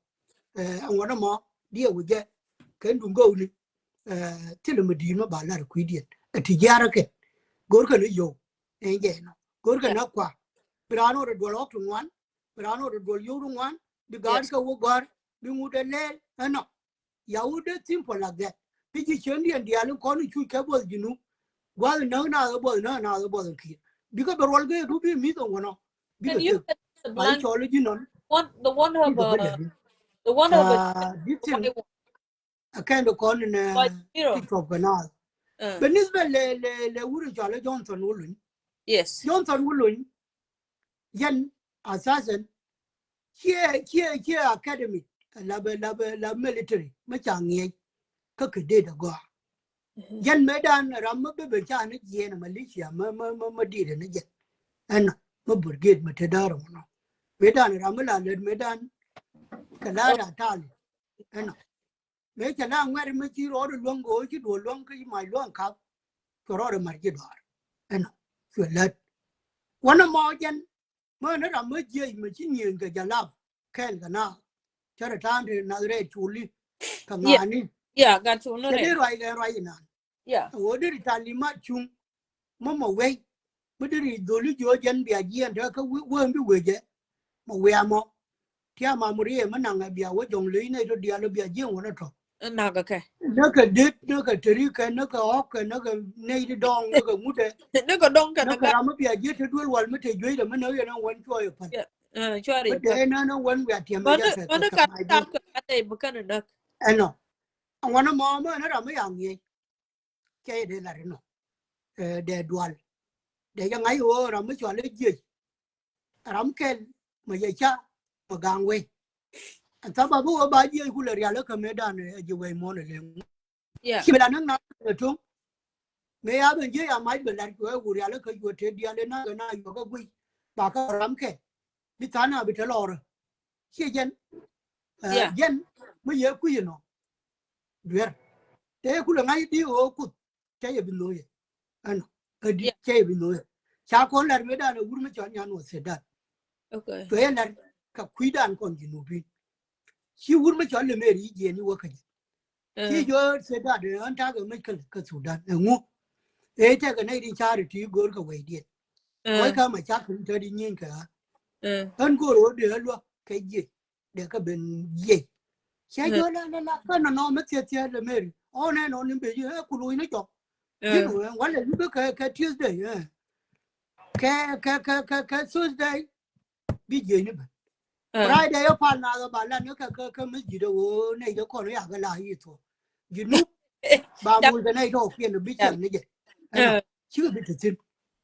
an wona mo di e je ken du go ni ti le me di ma ba la ku di ti jara ke gor ka ni yo e je no gor ka yeah na kwa brano de do lo tu wan brano de do yo wan the guard yes ka wo gar bi mu de le no ya wo de simple like that bi ji chendi and ya lu ko ni chu ka bo jinu wa no na bo ki bi ko rol ge ru bi mi to wono bi can ga you te send me the ai blanket cho le jinon the one bi of ga be le the one of a this thing a kind of con in like zero tiktok banal بالنسبه ل وري جاله جونسون ولون ين اساسا كي academy la military ma changi ka kede da go yan medan ram be be cha ne je na malaysia ma di ne je an ma brigade ma te daro no medan ram la le medan Canada Tali. And make a long where Michi or long go to do long my long cup for all the market. And so let one of Morgan, Murder a Mujay machine in the Jalab, Kelgana, Charatan, another truly, Kamani. Yeah, got to know They it. right there right now. Yeah. What did Itali Machung, Mama way, but it is Dolly Georgian be a year and Daka won't be with it. We are more. Tiama Maria Mananga be a way on Lina to the other be a year one o'clock. Naga, okay. Naka did, Naka Terika, Naka Hawk, and Naka Native Dong, Naka Mutte, Naga donka Naka naga. Ramapia, yet to do one mate, you know, one to open. Yeah. Sorry, But but then no one we are mana Tiamaja. kat tap ka ate bukan nak. I know. And one of Mamma and Ramayang, Kay de Larino, their dual. The young I or Ramacho, Ramkel, Mayacha, Magangway. And Tababu about you who are Yalaka Medan, you way more. Yeah. She will not know. May I have a might be like where would Yalaka you take the Alena and I go away. Baka Ramke, Bitana Bitalora. She again, Jen, we are Kuyano. Where they could an idea or could say a below it. And a decay below it. Charcoal and Medan, a woman was said that. Okay. To end that Kakuida and continue. She would make only marry Jenny working. She just said that the Antago Michael Katsudan and who they take a native charity go away. Why come a chap in 30 Yinka? And go the Elwa Kaji, the cabin ye. Say, you're not no Mattia the Mary. On and on in the Kuluina job. You know, one of you look at Tuesday, Tuesday, be Jenny. Friday upon another Balana comes you know, Nato Korea Gala. You know, Bamu the night off in the beach and nigger. She will be the same.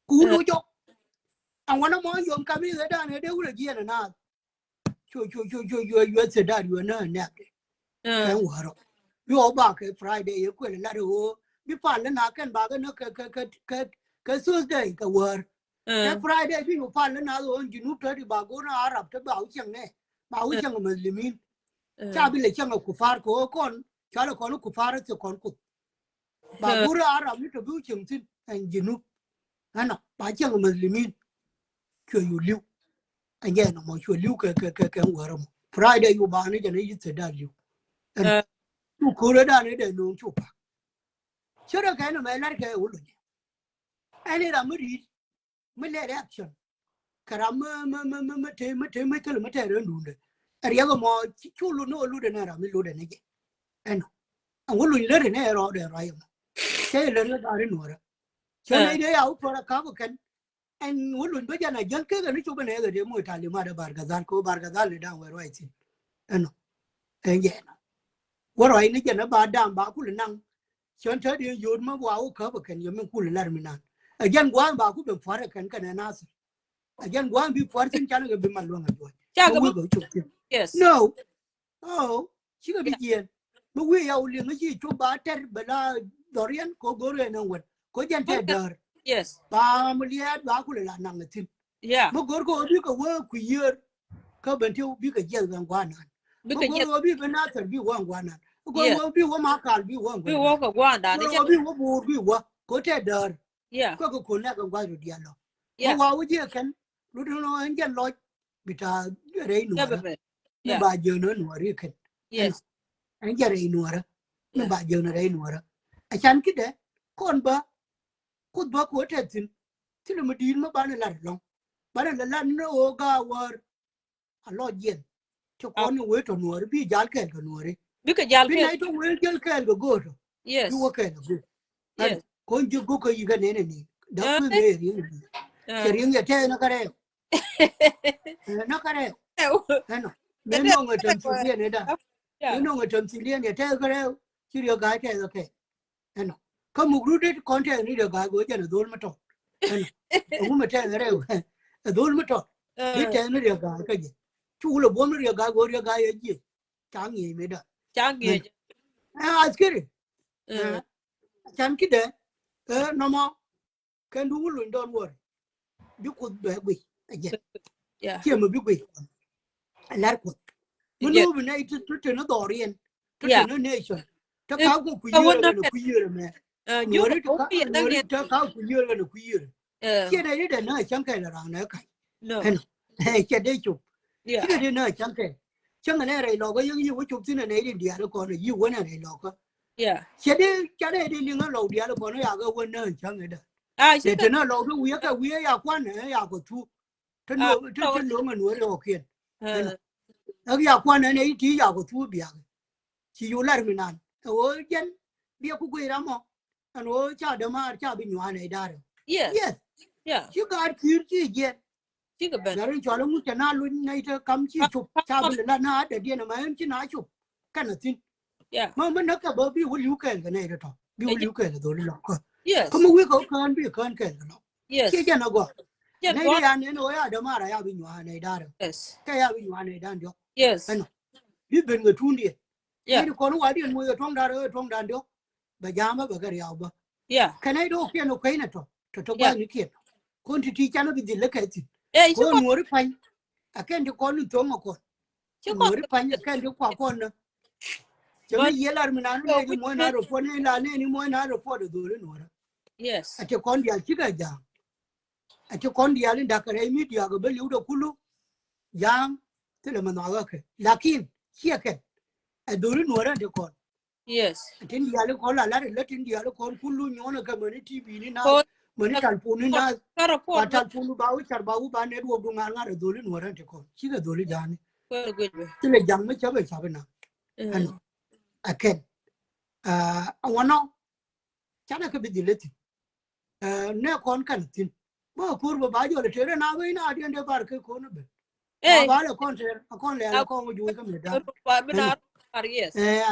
Cool job. And one of my young coming down, they would again and out. You said that you are not napped. You all back Friday, you could let go. Be fallen, I can bargain a Tuesday, a word. Friday, you fall another one, you know, 30 Bagona Arab to Bauchang, Bauchang Muslimin. Chabile Chang of Kufar Kokon, Chalakon Kufar to Conco. Bagura Arab to Buching and Jinu. Anna, Bachang Muslimin. You live again, I'm sure Luke can wear them. Friday, you ban it and you said that you. And you could have done it and no chupa. Should I kind of man like a wood? And it I'm read. Millet action. Karama, material. A young more chulu no ludenera, Miludan again. And I will let an air order. I am. Say, let it are in order. So they out for a cover can. And wouldn't be a junker and it's open other demo Italian mother Bargazal down where writing. And again. What I need about damn Bakul and Sean 30 years, my wow cover can you make cool Lerminan. Again, one Baku before I can answer. Again, one before the channel be my long ago. Yes. No. Oh, she will be here. But we are only to batter Bella Dorian, Kogoro and one. Kojan Tedder. Yes. Bamlia Bakula Nangatin. Yeah. Mogorgo, you can work with year. Come until big a jail than one. Because will be another be one. Go be one mark, be one. We walk a one down. Be what be what. Go Tedder. Yeah. Coco connect and go to Diallo. Yeah. Why would you can? Ludo and get like Bita Rain. Yeah. By Journal or you can. Yes. And get a Nora. No by Journal Nora. I can't get that. Conba. Could buck what it's in. Till the Medina Banana long. But in the land no were a lot yen. To on the way to Nora, be Jalka Nori. Because Jalka, I don't will Jalka go. yes. You work at good. Yes. Going to go, you get enemy. Don't be Sharing your tail, no care. No care. No, no, a Tamsilian. You know a Tamsilian, a tail, your guy, okay. And come rooted content, need a guy go and a dolmato. And a woman tell a dolmato. You tell me your guy. Two of woman, your guy, go your guy, a year. Changi made up. Changi. I scare it. Chanki there. No more. Can do and don't worry. You could be again. Yeah. Here, a big way. I like what. menu bên này to nó đỏ riêng to nó nation to cao của quý Kawan là na nó quý rồi mà you nó to cao quý là nó quý rồi cái này để nó chẳng cái là nó cái cái đây chụp cái này nó chẳng cái này lo cái những chụp thế này đi đi nó còn yêu cái này lo cái đây đi liên lo đi nó còn nó cái vấn nó chẳng cái đó để nó lo cái quý ya quan này ya có thu thân lúa mà nuôi được kiên nó ya quan này chỉ ya có thu bia chỉ yêu lại mình ăn ôi dân bia cũng quý lắm mà anh ơi cha đâm mà cha bị nhòa này đã rồi yes chứ cả kia chứ dân chứ cái bên nhà riêng cho nó muốn cho nó luôn này cho cắm chi chụp cha bị là nó để điên mà em chỉ nói chụp cái nào tin mà mình nó cả bờ bị hụt liu cái này rồi thôi bị hụt liu cái là rồi lo có một cái con bị con cái nó chứ dân nó gọi này đi ăn nên ôi à đâm mà ra bị nhòa này đã rồi cái bị nhòa này đã được anh biết bên người thun đi cái con nó đi mua ở trong đàn được bà già mà bà cái nào bà cái này đâu kia nó cái này thôi thôi qua những kia con thì cha nó bị gì lấy cái gì con mua được phanh cái này con nó trống mà con mua được phanh cái này quả con nữa cho nên giờ là mình ăn này đi mua nào rồi phun này là này đi mua nào rồi phun được rồi nữa cái con đi ăn chỉ cái giang cái con đi ăn đã cái mít đi ăn cái liu đâu kulu giang thế là mình nói cái lakin kia cái rồi nữa đó con tin dia lo kola la le tin dia lo kon kullu nyona ka mani tv ni na mani talpon ni na pa talpon ba u char ba u ba ne do do ngar dole no ran te kon chi ga dole jani ti le jang me chabe na an aken awano chana ka bidileti ne kon kan tin ba kur ba jo le tere na we na adi ande bar ke kon be ba le kon le kon ju ka me da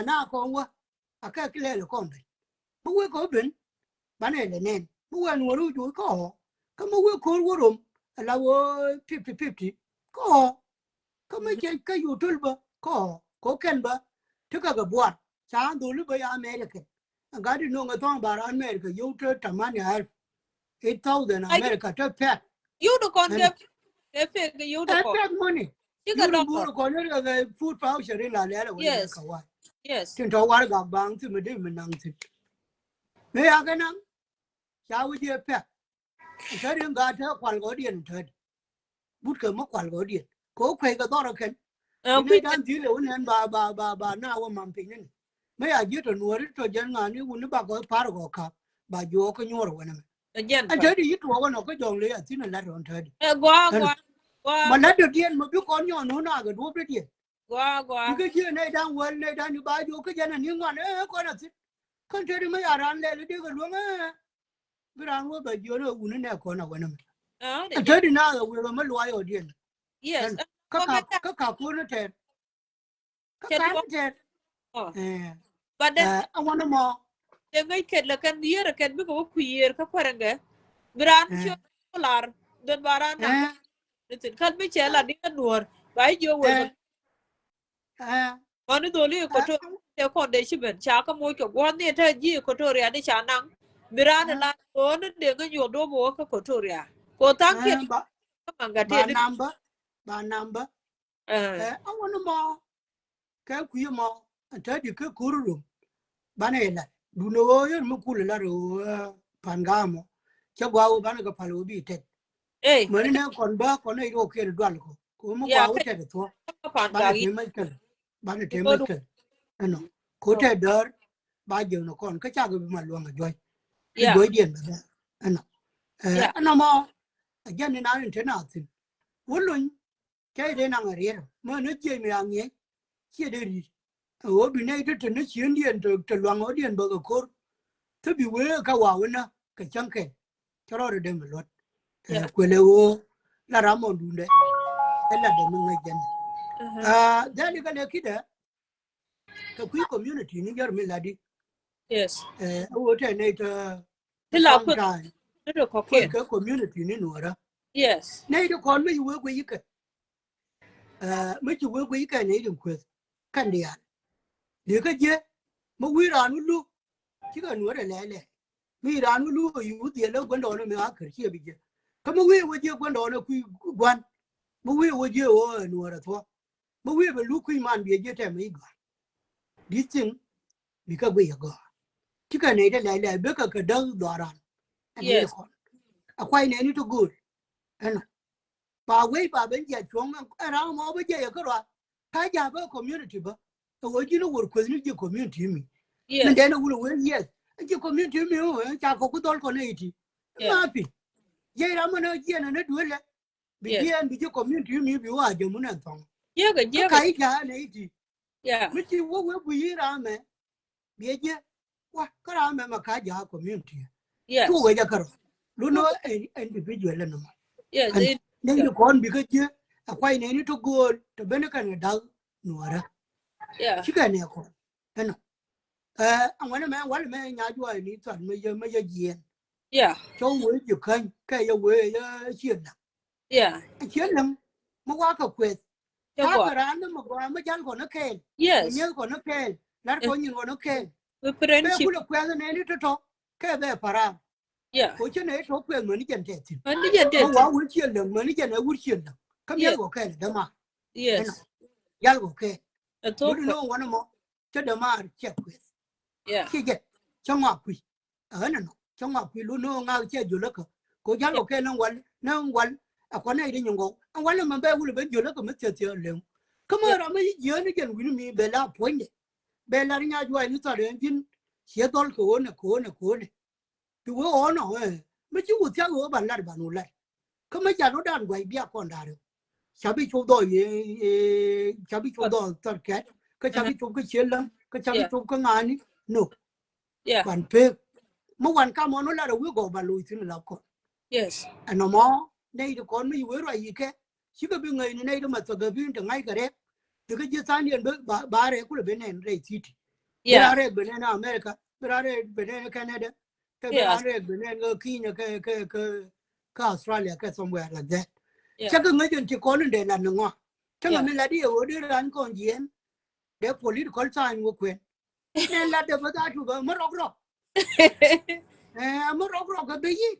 na kon wa aka kile le kon be bu ko ben bane le nen bu wa no ru ju ko ka mu ko wo rum la wo 50 ko ka me ke ka yu tul ba ko ken ba to ka ga bwa cha du lu ba ya america ga di no ga tong ba ran america yu to tamani har 8000 america to pet you do con ke you do pet money you do bu ko ne ga food voucher la le la ka wa tin to war ga bang ti me de me nang ti me ya ga nang cha wu je pe ta rin ga ta kwal go dien ta bút ke mo kwal go dien ko kwe ga do ro ken ne dan ti le un ba na wa mam pin ni me ya ji to no ri to jan nga ni un ba go par go ka ba jo ko nyor wa na again an ta di to wa no ko jong le ya ti na la ron ta di gwa ma la do dien mo bi ko nyor no na ga do be dien gwa cái chuyện này đang quên này đang như bao nhiêu cái dân là những ngoan ấy con là con chơi đi mấy à ran lên đi cái luôn á cái ran luôn bây giờ nó uống này con nào quên mà chơi đi nào rồi quên mà loài ở điện các cặp con nó chết các cặp nó chết và đây ông ăn mò em ngay kết là cái gì là cái biết có queer các bạn nghe brand chưa là đơn baran nào nên khăn mới chơi là đi ăn nuột vậy vô còn nó đi có chỗ theo con đấy chứ mình chả có môi kiểu quan niệm thế gì có chỗ ra đi chả nắng brand là có nó để cái nhiều đồ mua có chỗ ra có tăng kia các bạn gạt tiền ba number ông ăn mò cái quý mò chơi đi cái curu luôn bạn này là đủ nó rồi mà curu là rồi pangamo cho qua bạn cái palo bị chết mới nên còn ba con này ok rồi đoan có mà qua chết rồi thôi bạn này mới chết bạn này thế mới chết anh nói có thể đỡ bao giờ nó còn cái cha cái mà luôn rồi cái đối điện mà anh nói mà giờ này nào thế nào thì vốn luôn cái đấy năng ở đây mà nó chơi mình ăn nhé chơi đây đi ở bên này thì nó chuyển điện từ loang ở điện bao giờ có thế bị quên cái wow nữa cái chẳng cái cho nó được mà luôn quên lâu là làm món đúng đấy thế là để mình ngay chân đó là cái này kia đấy cái quý community này giờ mình là đi ở trên này thế là cái được có cái community này nữa đó này nó còn mấy vừa quý cái mấy chú vừa quý cái này đừng quên căn địa để cái gì mà quý ra nó lu chứ cái nữa là lẻ quý ra nó luอยู่tiền đâu quan đồ nó mới ăn cái gì bây giờ cái mà quý vừa giờ quan đồ nó quý quan mà quý vừa giờ nữa là thôi but we will look man be a jet and me. This thing, because we go. Chicken ate a lady, Becca could do Doran. And Yes. a quite any to good. And by way by Benja Chong around over Jayakara, Kajaba community, but the way you know what your community me. Yes. And then I will win, yes. And your community me, Chakokudol Conati. Happy. Jay Ramana Jan and it will begin with your community me, you are Jamunatong. Yeah, good. Yeah. Kaija 80. Yeah. Which you will be Rame. Be a what Karama Makaja community. Yes. Two way Jakaro. Luno individual. Yes. Then you can't because you are quite any to go to Benecan dog, Nuera. Yeah. Chicken echo. And when a man, one man, I need to major yen. Yeah. So will you can carry away a shield. Yeah. A shield, Mawaka quit. Yeah. Talk around them, Majan gonna cane. Yes. You're gonna cane. Not going you gonna cane. We friendship. Put a question any to talk. Care there, para. Yeah. What you need to open money can take it. When did you get What would shield them? Money can I would shield them. Come here, okay, the ma. Yes. Yell okay. At You all. don't know one more. To the mar check with. Yeah. She get some up with. I don't know. Some up with no now check you look. Go yell okay, no one. A corner in your go. And one of my bed will be you look at Mr. Lim. Come on, I'm a year again with me, Bella pointed. Bella ring out why you thought engine. She had all corner. You were on her. But you would tell her about Larbanula. Come on, you're not done by be a condado. Shabby Chodo, Shabby Chodo, third cat. Kachabi took a chillam, Kachabi took a nani. No. Yeah. One pig. No one come on a lot of will go by Louis in Lacon. Yes. And no more, they to call me where I can. She could be in a native of the being to make a rep. You could just sign and bar could have been in Ray City. Yeah. There are banana America, there are banana Canada, there are banana Kenya, Australia, somewhere like that. Check a million to call in the Lanua. Tell me, lady, order and congen. Their political sign will quit. Then let the Vada to go Morocco. Morocco, be ye.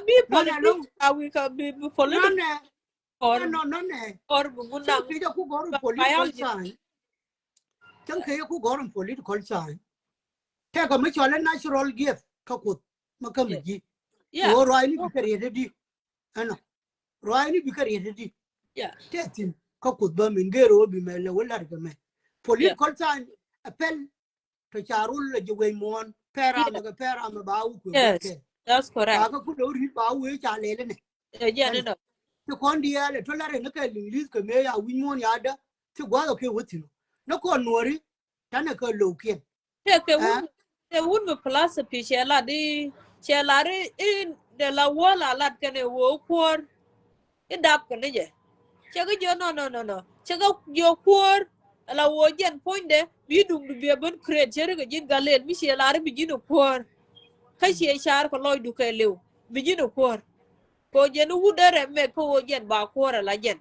Be political. We can be political. Or None. Or Peter who got a political sign. Tell you who got a political sign. Take a mutual natural gift. Kakut, Makamiji. Yeah. Or Riley be created. And Riley be created. Yeah. Testing. Kakut Burmin Gero be made well like a man. Political sign. Appel to Charul, you weigh more. Param about. Yes. That's correct. I could read Bow which I lay in it. Yeah, no. The Condia, the Toller and the Kelly, Kamea, we won yada to go okay with you. No con worry, Tanaka Lokian. Take the wood philosophy, Shella in the La Walla, like can a walk for it up. Check it, no. Check out your poor. La Wojan point there, we do be a good creature again, Galet, Michel Larry begin of poor. Kashi sharp for Lloyd Duke Liu, begin of poor. For Jen would make poor yen by quarter like yen.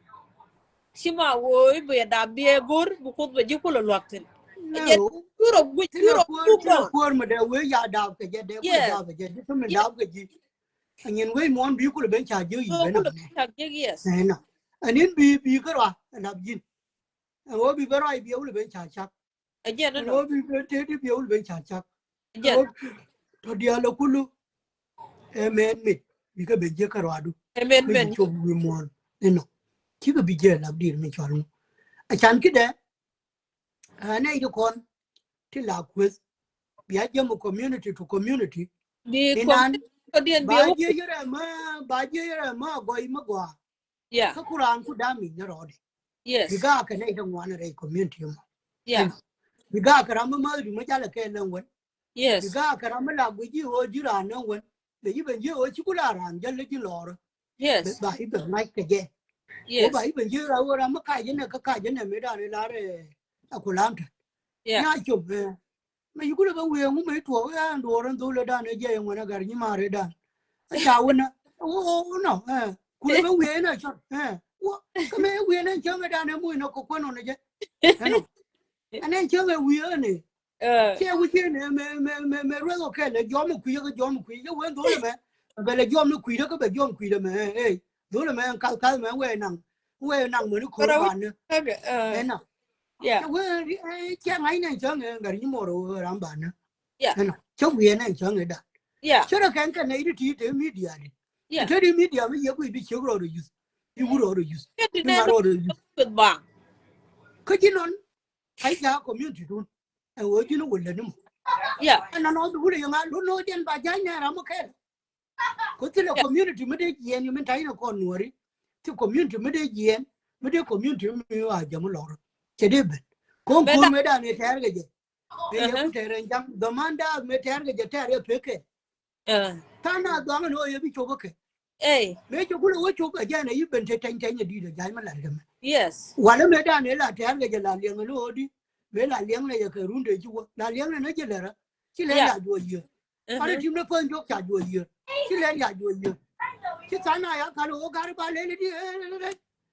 Shima would be a dabby good, because you could have locked in. No, you're a good, you're a poor mother, where you doubt to get there. And in way more you could have been charged you. Yes. And in be bigger and I've been. And what be very be able to be charged up. Again, and what be very be able to be charged up. Again, to the Alokulu, a man made because be Jacarado. A man, we more. You know, she could be jail of dear Michel. I can't get there. And I con till I with the Ajamo community to community. The Bajama, boy Magua. Yeah. Kakuran could damn the road. Yes. The Gak and I don't want a community. Yeah. The Gak Ramama, you make a no one. Yes. The Gak Ramala with you or Jura, no one. The even you or Chukularan, Jelly Laura. Yes. By even like again. Yes. By even you are a Makajan, a Kakajan, and Medar a Kulanta. Yeah. You could have a way to to and or and do done again when I got you married done. A shower. Oh, no. Could have a way in a shot. What? Come here, we and Jump down and we no cocoon on again. And then Jump we earn it. Yeah, we can okay, the John Queen, you went to the man. But a John Queen, but John Queen, hey, do the man, Kalman, way now. we nang mo ko ban na yeah we cha ngai na cho nge gar ni mo ro ram ban na yeah na cho we na cho nge da yeah cho ra kan kan nei ti te media ni yeah te di media me ye ku bi che ro use bi ro use yeah the bi nga ro use good bang ko ji non ai ja community dun e wo ji no wo le ni yeah na no du le nga lu no den ba ja nya ra mo ke ko ti le yeah community me de yen ni me tai na ko nuori ti community me de yen me de community me wa ja mo lo che de be ko but ko me da ne ter ge je e ye ku uh-huh ter jam do manda me ter ge je ter ye peke ta na do no ye bi cho ke hey me cho ku le wo cho ga ja ne yi ben te tan tan ye di de ja ma la ge me yes wala me da ne la ter ge je la le ngo di me la le ne ye ke runde ji wo la le ne je le ra chi le yeah ya do ye are uh-huh tim ne ko jo ka do ye chi le ya do ye chi ta na ya ka lo ga ba le di ne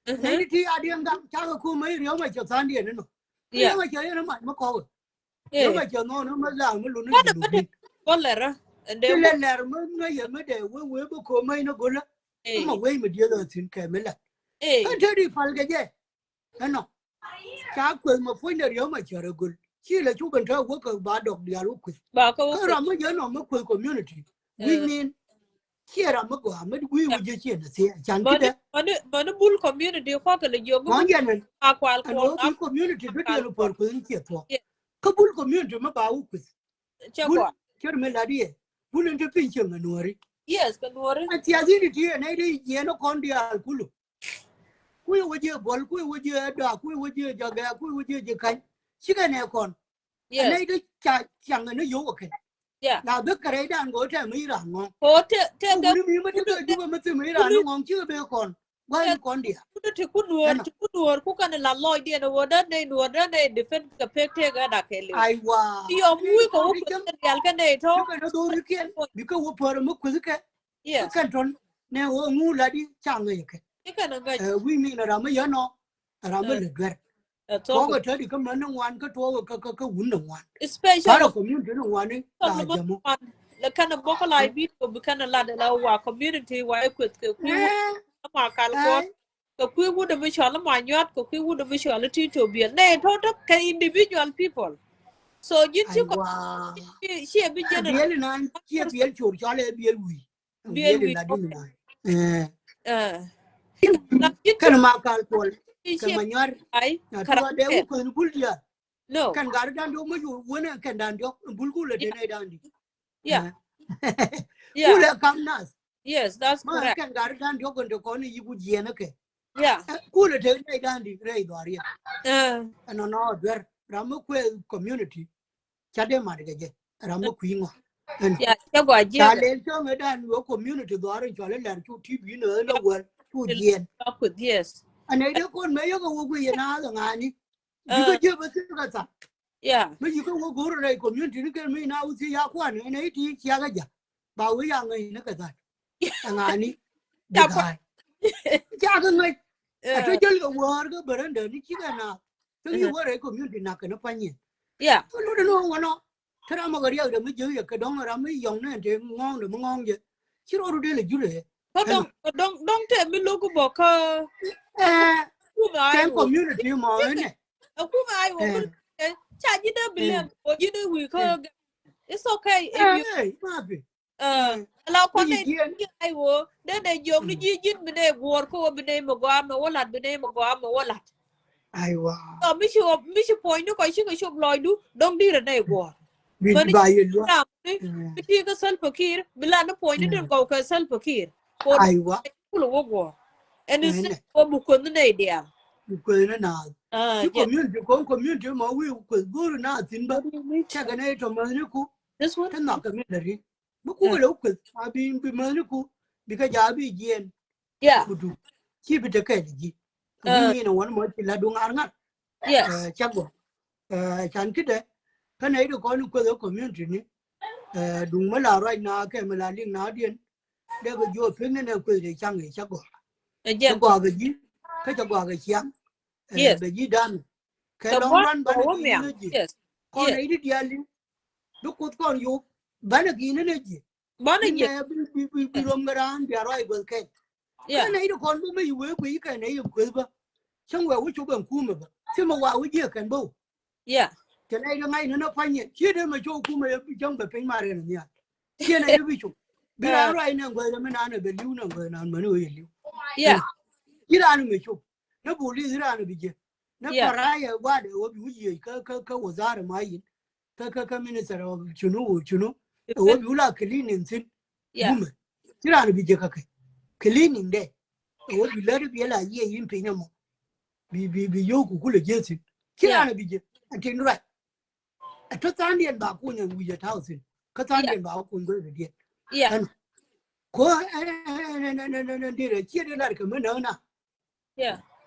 uh-huh di ti a di nga cha ko me ri ma cho san di ne no ri yeah ma cho ye ma ko yo hey ma cho no no ma la mo lu ne what ji lu about bi bolera and chi they le le mo nga ye me de we ko me no go la ma hey we me di lo tin ke me la ka hey te di fal ge je no cha ko ma fu ne ri ma cho re gul chi le chu ben ta wo ko ba dok dia lu ku ba ko ka ko ra ma ye no ma ko community we mean here am go am we je che na se chan ki de Mana bull community ko ka le yogo mo bu ye ne akwal an ko wo am bi community do de akal no ko por ko in che to ye ka bul community ma ba u ku bul chagwa ker me la die bul en te pin che nori yes ka nuore a ti azini ti ne ri ye no kon dia al kulu ku wo je bol ku wo je da ku wo je jaga ku wo je kan shi ga ne kon yes ne ri cha chang ne yo ke yeah na be kare dan go te mi ra ngo ko te ko ga wuri mi ma te ga ju ma te mi ra no ngong chi be kon wa ni kon dia te ku nuor ano ku nuor ku kan la loy dia no woda ne nuor da ne defend ka pekte ga da kele ai wa yo ne mu ko ko ri ku jam yal ka ne to bi ka no do ri ken bi ka wo por mo ku ke ka yes kan ton ne wo ngu la di chang ye ke ke kan ga we mi na ra ma ya no ra ma le dwer to to ko ga te di ka man no wan ka to ka wun no wan ba ra especially ko mi de no wan ni ra problem jamu man la kan bo ko lai bi ko bi kan la de la wa community wa ku ku ma kal ko ai ko kwi wude bi chola ma nyot ko kwi wude bi chola ti to bi ne to to ka individual people so yin ai chi ko wa she bi general biel na chi biel chur cha le biel wi biel biel wi la di na eh uh la yin chi kan ma kal pol kan she ma nyar ai na to de karakter u ko bul dia no kan gar dan do ma yu wona kan dan do bul ku le de yeah ne dan di yeah ku yeah le kam nas yes that's ma correct kan gar dan do ko ko ni yu je na ke yeah ku le de ne dan di re do ari uh no no der ram ku community cha de ma de je ram ku ngo no yeah ya gwa cha jega le cho me dan wo community do ari cho le lan chu tv no ya no wel chu je talk with yes ane de kon me yo ko wo ku ye na ga ngani bi ko uh je ba se ga ta yeah me yi ko wo go re community ni ke me na u ti ya kwa ne ti ya ga ja ba we ya ngai ne ka ta ngani de ya pa ga ja ga ngai a to uh je ga wo ga berende ni ki ga na to yi wo re community na ka na pa ni yeah to lo de no wo no tra ma ga ya de me je ya ka dong ra me yong ne de ngong de ngong je chi ro de le ju le ko ano dong te mi logo bo ka eh ku mai ken wo community mo ne Akuma I will eh charge you don't believe or you do we eh call it's okay if you eh ma bi allow me Conde yi I will then they young you jin bene war ko bene mo gwa mo wala bene mo gwa mo wala aiwa so mishi point ko shi ko shob loy du don't do the war bi man ba ye lo na mi ka sal fakir bila na point din ko ka sal fakir ko aiwa kulo wo and it's ne ko bu ko ne dia ko ne na ki yeah community ma wi ko guru na tin ba what do you need ta ga ne to ma ni ku this one ta na ka me dari bu ku lo ku ma bi ma ni ku bi ka ja bi jen yeah ku du ki bi ta kai ji wi uh mi na wani mo ti la du ngar ngar yes cha go chan ki de ka ne do ko ni ko community ni du ma la right na ke ma la ling na dien de ga jo pin ne ko de chang ge cha go cho again qua cái gì cái cho qua cái chiang yes về gì đan cái the long one run bán for cái women nó gì yes con yes ấy đi đi đi lúc cốt con yêu bán cái nó gì born bên again này bị lom cái ran bị rồi bớt cái yeah này nó con bố mấy quế quế cái này quế ba xong rồi chụp bằng cua mà thế mà vào cái cần bầu cái này là ngay nó phải nhỉ chia đây mà cho cua mà trong bề bên mà rồi nhỉ chia này nó bị chụp bị ra rồi nè người mình ăn được lưu nè người nào mà nuôi lưu chia ra nó bị chụp nó bù đi ra nó bị gì nó phải qua để ở bị gì cái wazara mai cái minister chunu ở bị là cleaning xin bùm chia ra nó bị gì cái cleaning đấy ở bị lấy bị là gì in pin mà bị vô của cái gì xin chia ra nó bị gì anh thấy rồi cái tan điện bảo cô nhận bây giờ thao xin cái tan điện bảo cô người điện anh có anh đi rồi chia đi lại cái mấy nữa nè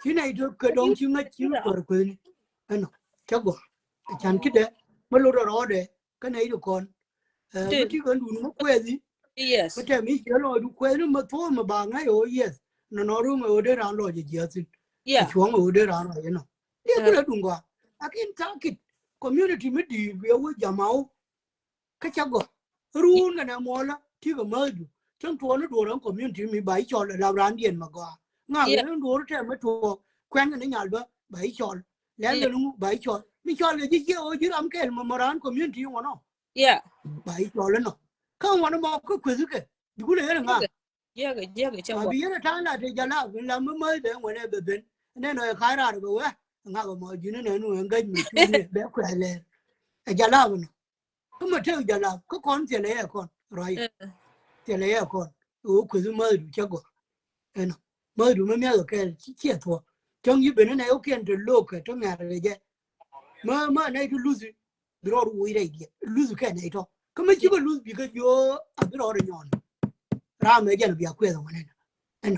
khi này tôi cái đông chim nó chim vào quên anh chắc quá chẳng kít đấy mà lâu rồi đấy cái này được còn cái chỉ cần đủ nó quên gì cái trẻ mấy trẻ rồi đủ quên nó mà thôi mà bà ngay rồi nó đúng ở đây ra rồi gì xin xuống ở đây ra rồi nó đi cái là đúng quá akin takit community mới đi về với jamau cái chắc quá run cái nào mua là thì cái mới được trong tuần nó đùa trong community mình bảy chọn là làm rán điện mà qua ngài nó đùa trẻ mới thua quen cái nhà bữa bảy chọn lẽ là nó bảy chọn mình chọn là gì ở dưới làm cái mà rán community mà nó bảy chọn lên nó không mà nó mọc cái quỷ cái đủ đấy là ngà cái trong bây giờ thằng nào thì giờ nào làm mới để ngoài này bên nên là khai ra được rồi ngà có mọi chuyện này nó ngay mình chú bé khỏe lên giờ nào mình cứ mà theo giờ nào có con thì lấy con rồi thì lấy con quỷ mới được chắc quá mới đủ mới được cái chia thua trong như bên này ok thì lô cái trong nhà rồi vậy mà này thì lose rồi uống đây lose cái này thôi cái mấy chỉ có lose bị cái vô rồi nhon ra mấy cái là bị quên rồi này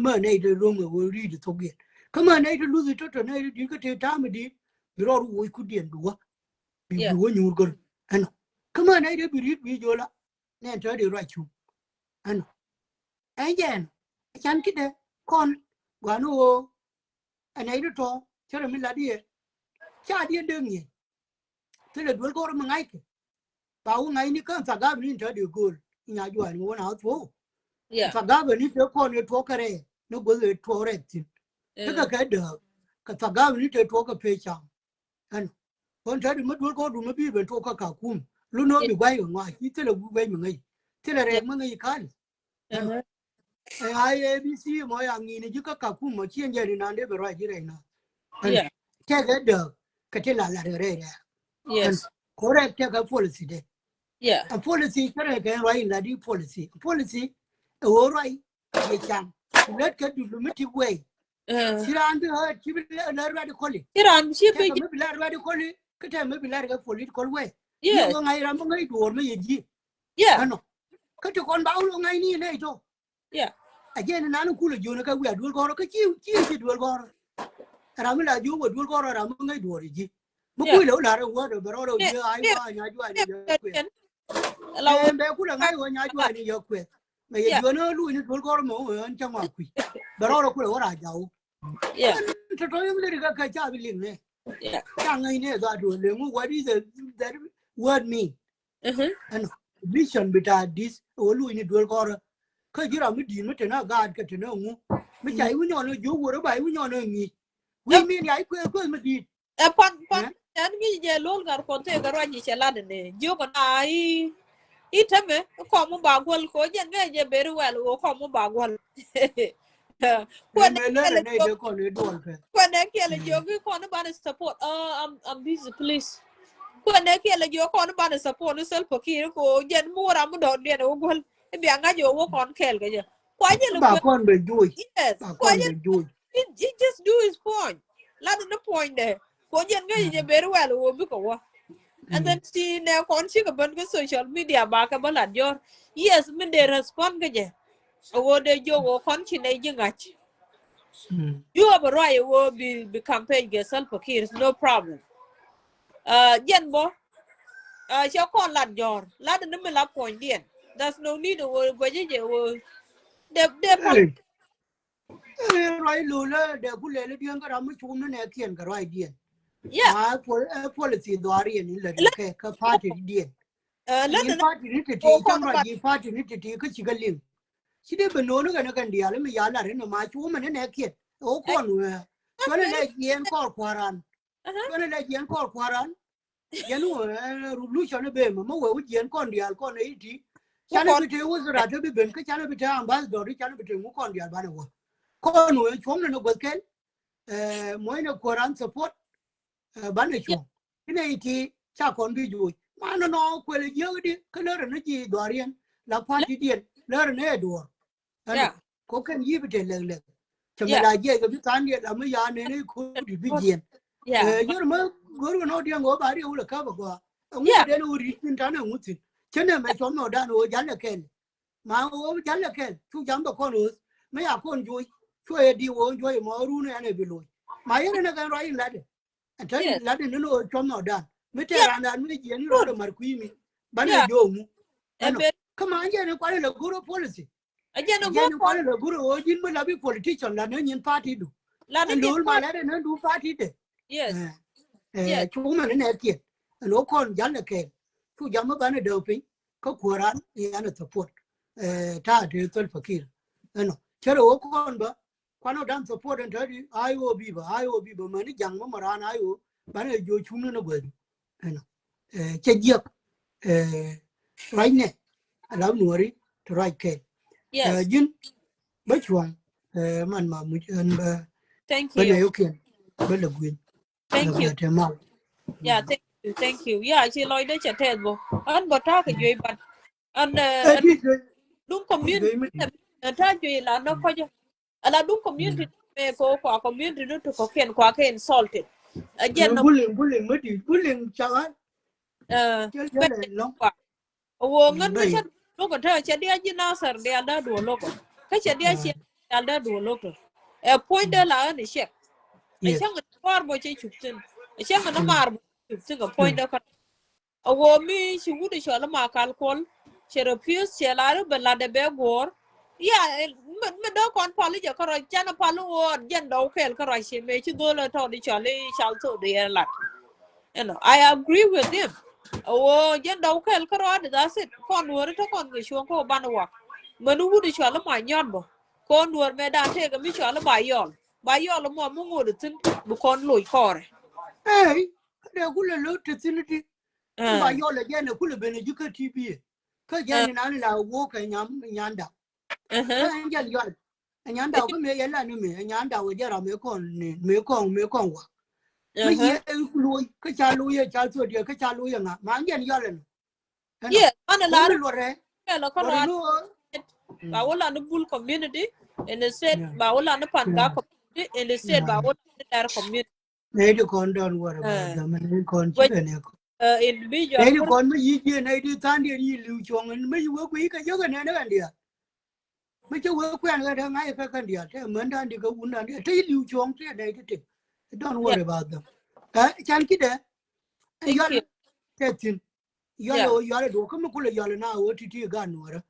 mà này thì luôn rồi đi được thôi cái mà này thì lose cho này thì cái thế ta mới đi rồi uống cứ điện đủ bị vô nhiều cái cái mà này thì bị vô là nên cho đi rồi chú anh vậy chẳng kít đấy con quả nó anh ấy đó cho nên mình là đi cha đi đơn nhỉ thế là đuổi con mà ngay kì bảo ngay ní con phải gặp mình cho được goal nhà jual muốn áo thua phải gặp mình cho con nó thua cái này nó bữa rồi thua rồi thì cái được cái phải gặp mình cho thua cái phê chăng anh con thấy được mất đuổi con rồi mất bị bên thua cái cả cung lúc nó bị quay ở ngoài thế là quay mình ngay thế là rèn mà ngay khai ai ABC mà anh nhìn chứ các cung mà chuyên gia thì nào để phải rồi chứ này nào cái được cái thế là được đấy correct cái policy đấy a policy cái này cái right là đi policy ở right cái chăng let cái diplomatic way Siran bi ha chi bi la ra de koli Iran chi bi la ra de koli cái time mới bị la cái political way yo ngai ra mo ngai đuổi mới gì ano cái con báo lo ngai ni này cho again na nó cu là vô nó cái quẹt đuổi con nó cái chi đuổi con ra mới là vô đuổi con ra mo ngai đuổi gì mo cui lỗ là đâu quá rồi bro đâu giờ ai qua nhà chú ai đi quẹt lâu em bé cu là ngai qua nhà chú ai đi quẹt mà giờ vô nó lui nó đuổi con mo ở trong ngoài quỷ bro đâu cu là ra giàu cho tôi em lấy cái cha bị liền này cha ngay này ra đuổi liền what is that word mean and vision beta this olu ni đuổi con cái gì đó mới đi mới thế nào gạt cái thế nào ngu mới chạy với nhau nó vô vừa đó bài với nhau nó nghỉ vì mình nhảy quên mà đi pan anh nghĩ về luôn cả con thấy cái rồi như thế là này vô cái này ít thế mấy con muốn bảo quân có nhận cái gì bé rồi là con muốn bảo quân quan này là này đứa con này đuổi phải quan này kia là vô cái con nó bán support I'm busy please quan này kia là vô con nó bán support nó self kia nó có nhận mua ra mua đồ điện nó quân bây giờ ngay vô con khéo cái gì quá nhiều bà con bị vui quá nhiều he just do his point là nó point đấy có nhận cái gì bé rồi là biết không and then see now con chỉ có bên cái social media ba cái bên là do yes mình để respond cái gì ở đây vô con chỉ này như ngay you have a right will be campaign yourself for kids no problem dân bo cho con là do là nó mới là point điện there's no need to với gì để rồi luôn là để phụ lệ điện cái làm chung nó này tiền cái rồi điện policy đó riêng là cái party điện party này thì trong rồi party này thì cái chỉ cái liền chỉ để bên nó cái đi là mình giá là nó mà chú mà nó này kiệt ô con cho nên là diện cỏ quaran cho nên là diện cỏ quaran diện lu cho nó bề mà mới diện con đi con ấy thì cha nó bị thiếu rồi đó bị bệnh cái cha nó bị tham bác rồi cha nó bị thiếu con đi bạn nào con chúng nó bật cái mỗi nó quaran support bạn này chung cái này thì cha con bị rồi mà nó quên là nhiều đi cái đó là nó gì đồ riêng là party điện đó là nó đồ có cái gì bị lên lên cho mình là gì cái biết tan điện là mới giờ này nó cũng bị bị điện nhưng mà người nó đi ngồi bà đi uống là cá bạc qua ông ấy đến uống rít nên ta nó uống thịt cho nên mà chọn nó đàn uống chán là kén mà uống chán là kén chú chán bà con uống mấy à con vui chơi đi uống chơi mà uống này anh bị lôi mà cái này cái rồi là đấy anh thấy là đấy nó chọn nó đàn mấy cái đàn đàn mấy cái gì nó mà quý mi bán này vô mu come on anh nó quay là guru policy anh nó quay là guru ở trên mới là bị politician là nó nhìn party đủ anh đối mà là nó đủ party đấy chúng mà nó này tiền nó còn dán là kẹt chú dám mới bán được đầu pin có Quran thì anh support ta thì tôi phải kia nó chứ đâu con ba quan nó đang support anh thấy IOB mà nó chẳng mà ran IO bán được vô chúng nó quên nó chế giặc right nè làm nuôi right kẹt nhưng bất chuang mình mà mình thank bên này you ok bên là quyền thank you yeah thank you yeah chị nói đấy chả thèm vô anh bảo tao cái gì bạn anh đúng community ta chuyện là nó coi là đúng community về qua community nó thuộc qua cái insulted again nó bullying mới đi bullying sao á cái này lắm ngân mới chắc lúc còn thời chạy đi như nào sợ đi ăn đùa lúc cái chạy đi chị ăn đùa lúc point đó là anh sẽ chắc người qua bao nhiêu chục chân chắc người nó mar chục chân cái point đó mi chỉ muốn đi chơi là mà calcul chỉ refuse chỉ là rồi bên là để bé gor mình đâu còn phải là cái rồi cha nó phải luôn dân đâu khéo cái rồi chỉ mấy chú đôi là thôi đi chơi đi chơi số đi là you know I agree with him dân đâu khéo cái rồi thì that's it con nuôi đó con người xuống có ban đầu mình muốn đi chơi là mày nhon bo con nuôi mẹ đã thế cái mi chơi là bài yon là mà muốn ngồi được tin bu con lùi kho rồi đều cũng là lớn thật sự đi bài yon là dân cũng là bên này cái TV cái dân này là vô cái nhám đạo cái anh dân yon anh đạo cái mấy là nữa mấy anh đạo cái giờ mấy con quá mấy gì lui cái cha lui cha xuôi đi cái cha lui à mà anh dân yon lên anh là là con là bảo là nó bull community and the said bảo là nó phản cả community and the said bảo là nó community này đi con don't worry about them này con chỉ là này individual này đi con mấy gì này đi tan đi lưu chuông mấy vừa quý cái giấc này nó ăn đi mấy chú vừa quen cái đó ngay cái đi thế mình đang đi cái uống đang đi thấy lưu chuông thế này thế don't worry about them chẳng cái đấy giờ cái tin giờ đồ không có là giờ nào ở thì gan nữa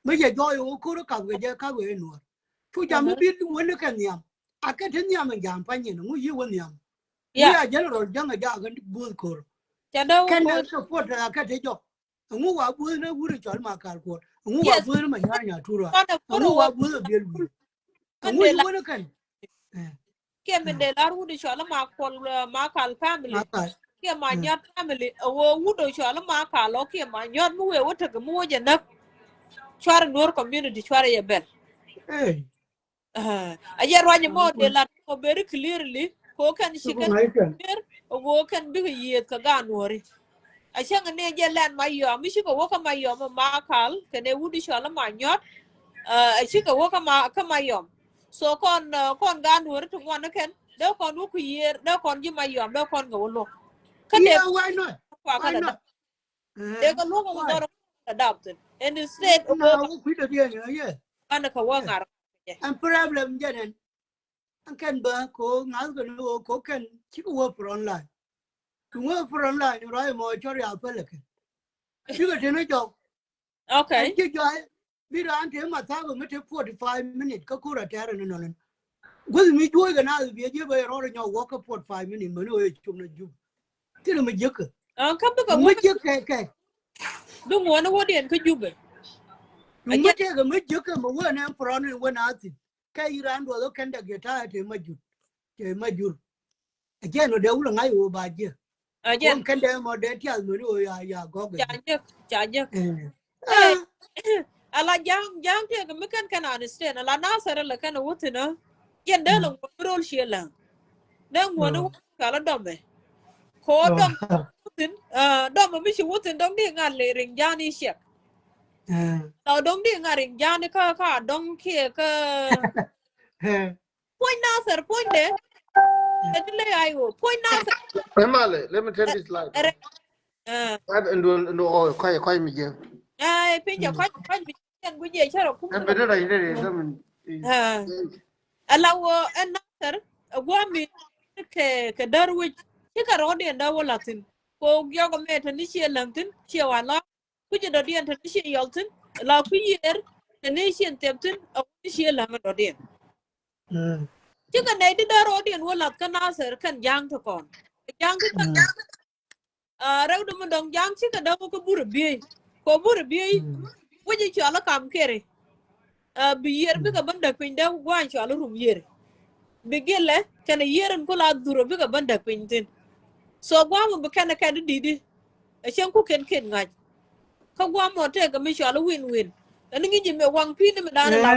bây giờ do cô nó cầm cái cái nữa chú chả mới biết uống cái niệm cái thứ niệm mình giảm phải nhiều nó ngu uống niệm giờ rồi chẳng là cái buồn cổ chả đâu cái nào support là cái thế cho ngu quá buồn nó buồn cho mà cả cổ ngu quá buồn nó mà nhà thu rồi ngu quá buồn là biếng ngu uống cái kia mình để là uống cho là mà cả family kia mà nhát family uống cho là mà cả lo kia mà nhát mua uống thật cái mua gì nữa chua Nuer community chua ya bel ayer wanya mo de la ko very clearly ko kan shikan wo kan bi yet ka ga Nuer achang ne je lan ma yo mi shi ko wo ka ma yo ma kal kene wudi shala ma nyot shi ko wo ka ma yo so kon ga Nuer to wan ken de kon wo ku yer de kon ji ma yo de kon go lo ka de why not de ko lo ko do adopted and instead no quit the yeah ana ka wa ngar and problem janen an kan ba ko ngal ko no ko kan chi ko work for online right mo chori apelek you got no job okay you joy bi ran te ma ta go mete 45 minutes ka ko ra tare no no gol mi joy ga na bi je ba ro ro walk 45 minutes mo no e chum na ju ti no me je ka ka ba ko me je ka đúng muốn nó có điện cái chụp ấy mới chơi cái mới trước cái mà vừa nè pro này vừa nào thì cái Iran đồ đó kén đặc geta thì mà jur cái nó đều là ngay ở bà chứ Again, con kén đều mà để theo người rồi ya có cái Chajak. Hey, à ala young take a mekan can understand. Ala Nasser la can what you know. Yen de lo role shela. Then one kala dome. Ko dom wutin dom mi shi wutin dom di ngal le ring jani shek. Tao dom di ngal ring jani ka dom ke ka point Nasser point de. Tadile ayo point Nasser. Emale, let me turn this light on. And do oh, quite me again. Ai pinja kwa bi kan guje charo kum And better I did it. alawo en Nasser gwami ke darwich kika rodi enda wolatin ko gyogo meta ni she lamtin she wala kuje do dien tan she yoltin la ku yer ni she temptin o she lam do dien kika ne di daro dien wolat kan Nasser kan jang to kon jang to rew dum dong jang kika dawo ko buru bi ko buru bi wuje chala kam kere bi yer bi ka banda pinda gwan chala rum yer bigile kana yeren ko la duro bi ka banda pintin so gwamu be kana ka didi e chen ku ken ngaj ka gwamu te ga mi shala win ani ngi me wang pi ni me dana la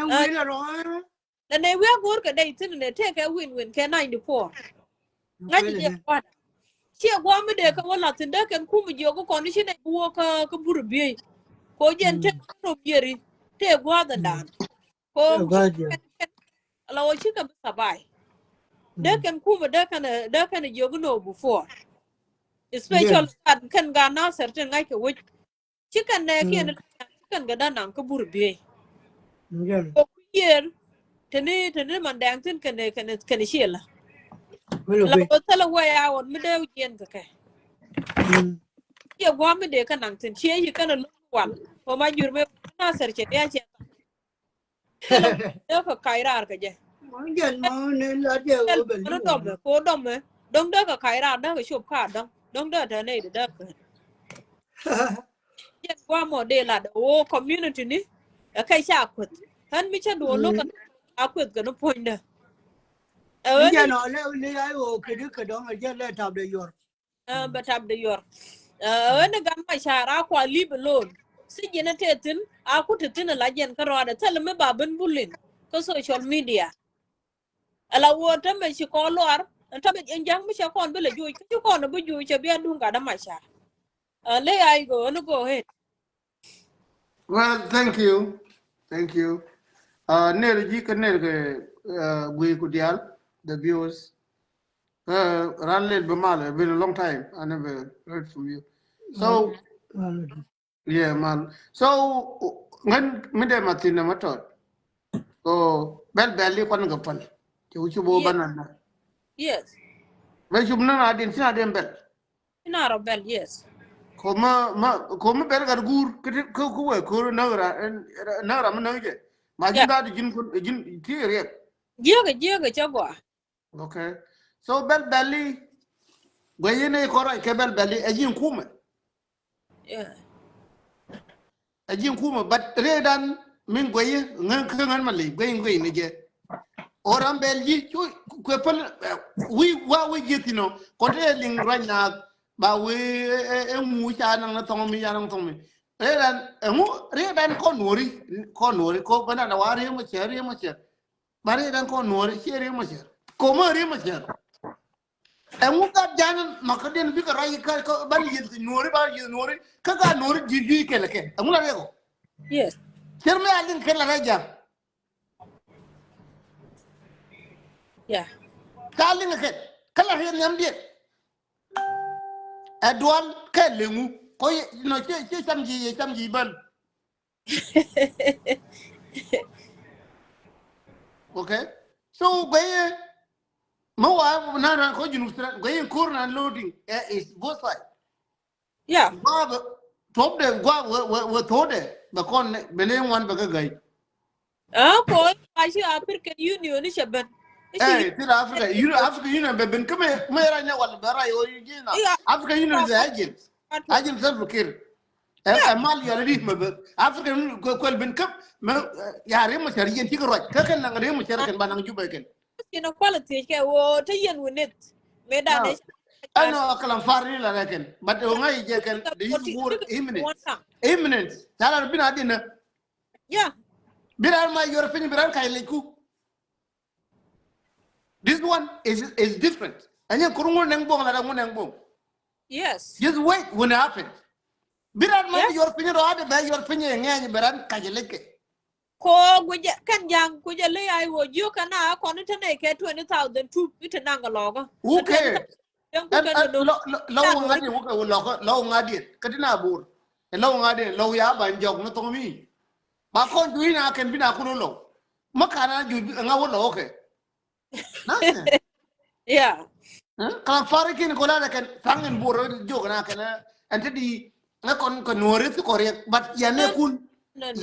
win rồi da ne we gor ka dai tin ne te ka win ke 94 ngaj je kwa che gwamu de ka wala tin da ken ku mi jogo ko ni shine wo ka buru bi ko jen te ro bieri te gwa da dan ko ala wo shi ka sabai da kan kuma da kana jogo no before special kan ga na certain ngai ke wuce chicken ne ke chicken ga dan ka burbe ko yer tene man dang tin kan shela la ko tala waya won mi de yen ka kai ye gwa mi de kan nan tin che yi kan lu wal ko ma jur me na certain ya che tala da ka kairar ka je gen mà nên là điều bên nó đom ko đom dong da ka kairar da ka shop ka dong da ta ne da ka yen gwa mo de la o community ni kai sha kwat han mi cha do lo ka akwat ga no point da giờ nó lấy ai ô cái đó mà giờ lấy thảo để yor but ab de yor wani ga ma shara kwa libe loan si gina tetin aku tetin la jen ka roda tell me babin bulin ko social media ala wota me shi ko lor ta be jang mi sha kon bele juy ki ko no bu juy che be dun ga da ma sha le ai go no go ahead Well, thank you. Thank you. Near you can near we could yell the viewers. Rally Bamala, been a long time. I never heard from you. So yeah, man. So when midday Martina Matot. Oh, belly one gapal. Chubo banana. yes But you know, I didn't see them bell. in arabel yes Koma bergar gur ko nara manage yeah majinda jin tiere. jega chagwa Okay, so belly gwayene kora ke belly yeah ajin kuma but redan min gwaye ngan mali gwayin ne je oran belgi ko pal we getino ko ling ranya ba we mu cha nang na tong mi ya nang tong mi redan ko nori ko bana na wari mo che ba redan ko nori che mo che ko mo mo che ga jan makaden bi ka rai ka ban yi nori ba yi nori ka ga nori ji ke leke la rego yes cherme alin ke la raja yeah kalin ke kala he nyam die adwal ke lengu ko no che samji ban okay so baye mo wa na ko jinu stra baye kurna loading is both side yeah gwa top de gwa we tode ba kon bele wan ba ga gai ko ashi African Union ni shaban shi tira Africa Union be ben kame me ra nya wal bara yo yina yeah Africa Union is agent self care mal ya ri ma African ko ben kap ma ya re ma shari yen ti ko ka kan na re ma shari kan ba na juba kan inequality ke wo ta yen winit me da now ne ano akalam farni la kan but o ngai je kan the is more imminent tala bin adina yeah biran ma yor fini biran kay leku this one is different anya kurungu nang bong la nang bong yes just wait when it happens biran ma yeah yor fini ro ade ba yor fini ngani biran kay leke ko guje kan jang guje le ai wo yo kana ko ni tane ke 20,000 tu ita nanga logo okay yang ku kan do lo ngadi wo lo ngadi kadina bur lo ngadi lo ya ban jog no to mi ba kon duina ken bina kuno lo makana ju ngawo lo okay nonsense yeah kan farikin ko la kan fangen bur jog na kan ante di na kon ko nori to korek but ya ne kun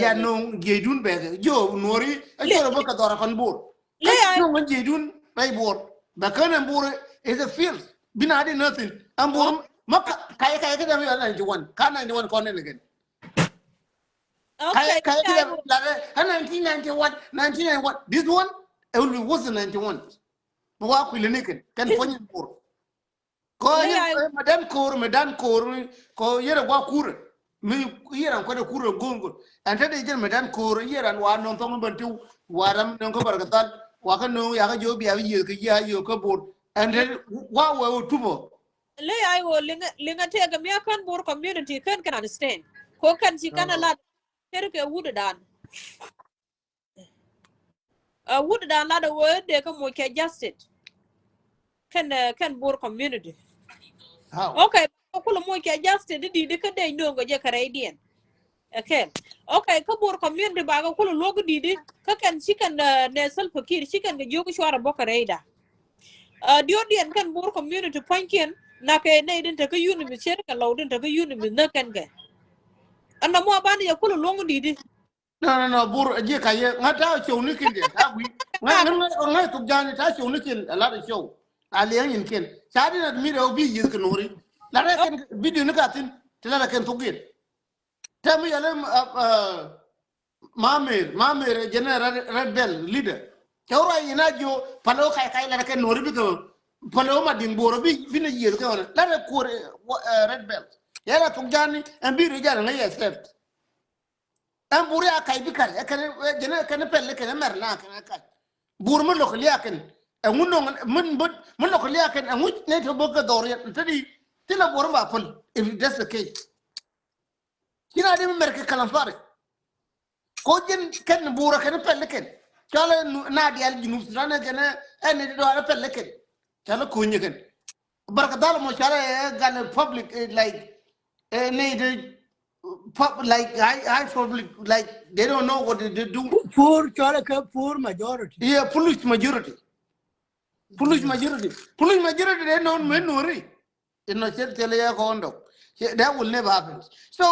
ya no jedun be jo nori a jo ba ka dora kon bur le ka ai no jedun bay bur ba kan bur is a field bina di nothing ambur maka kay ka da mi 91 ka 91 kon ne again okay kay ka da 1991 this one it will be worse than 91 wa ku le ne kan fonyi bur ko le yin ai medan kor ko yera gwa kur mi yera ko de kur gongo ante de jen medan kor yera wa non to bantu waram non ko barkatal wa ka no ya ka jo bi abi ke ya yo ko bur ante wa tubo le ai wo linga te ga me kan bor community kan understand ko kan si kana la ter ke wuda dan wuda dan la da wo de ko mo ke justice kan bor community how okay ko lo mo ke justice di ka de ndo go je kare dien okay okay ka bor community ba ga ko lo go di ka kan si kan ne sal fakir si kan ga jogo shwara bokare da dio dien kan bor community panken na ke ne din ta ka yuni mi cher ka lo din ta ka yuni mi na kan ga anna mo bani ya kulu longu didi no bur je ka ye ngata show ni kin de ta wi ngai tu jani ta show ni kin la de show ale yin kin sa di na mi do bi yi kin nori la re ken video ni ka tin tela la ken tu gin tell me Mamir general rebel leader chawra ina jo palo kai la ken nori bi ko palo ma ding boro bi na yel ko la re ko red belt yala tu jani en bi rijal ngai accept en buri akai bi kar ken jena ken pelle ken mer la ken akai bur mo lo khliya ken en munno mun lo khliya ken en wut ne to boga doriya tadi tila bor ma pol if that's the case kina de mer ke kalam fare ko jen ken bura ken pelle ken chala na dial junub sana ken en do ala pelle ken chala ko nyen barka dal mo chala gal public like need like I public like they don't know what they do for chola ka for majority yeah police majority they know men nori in no chel tele ya kondo that will never happen so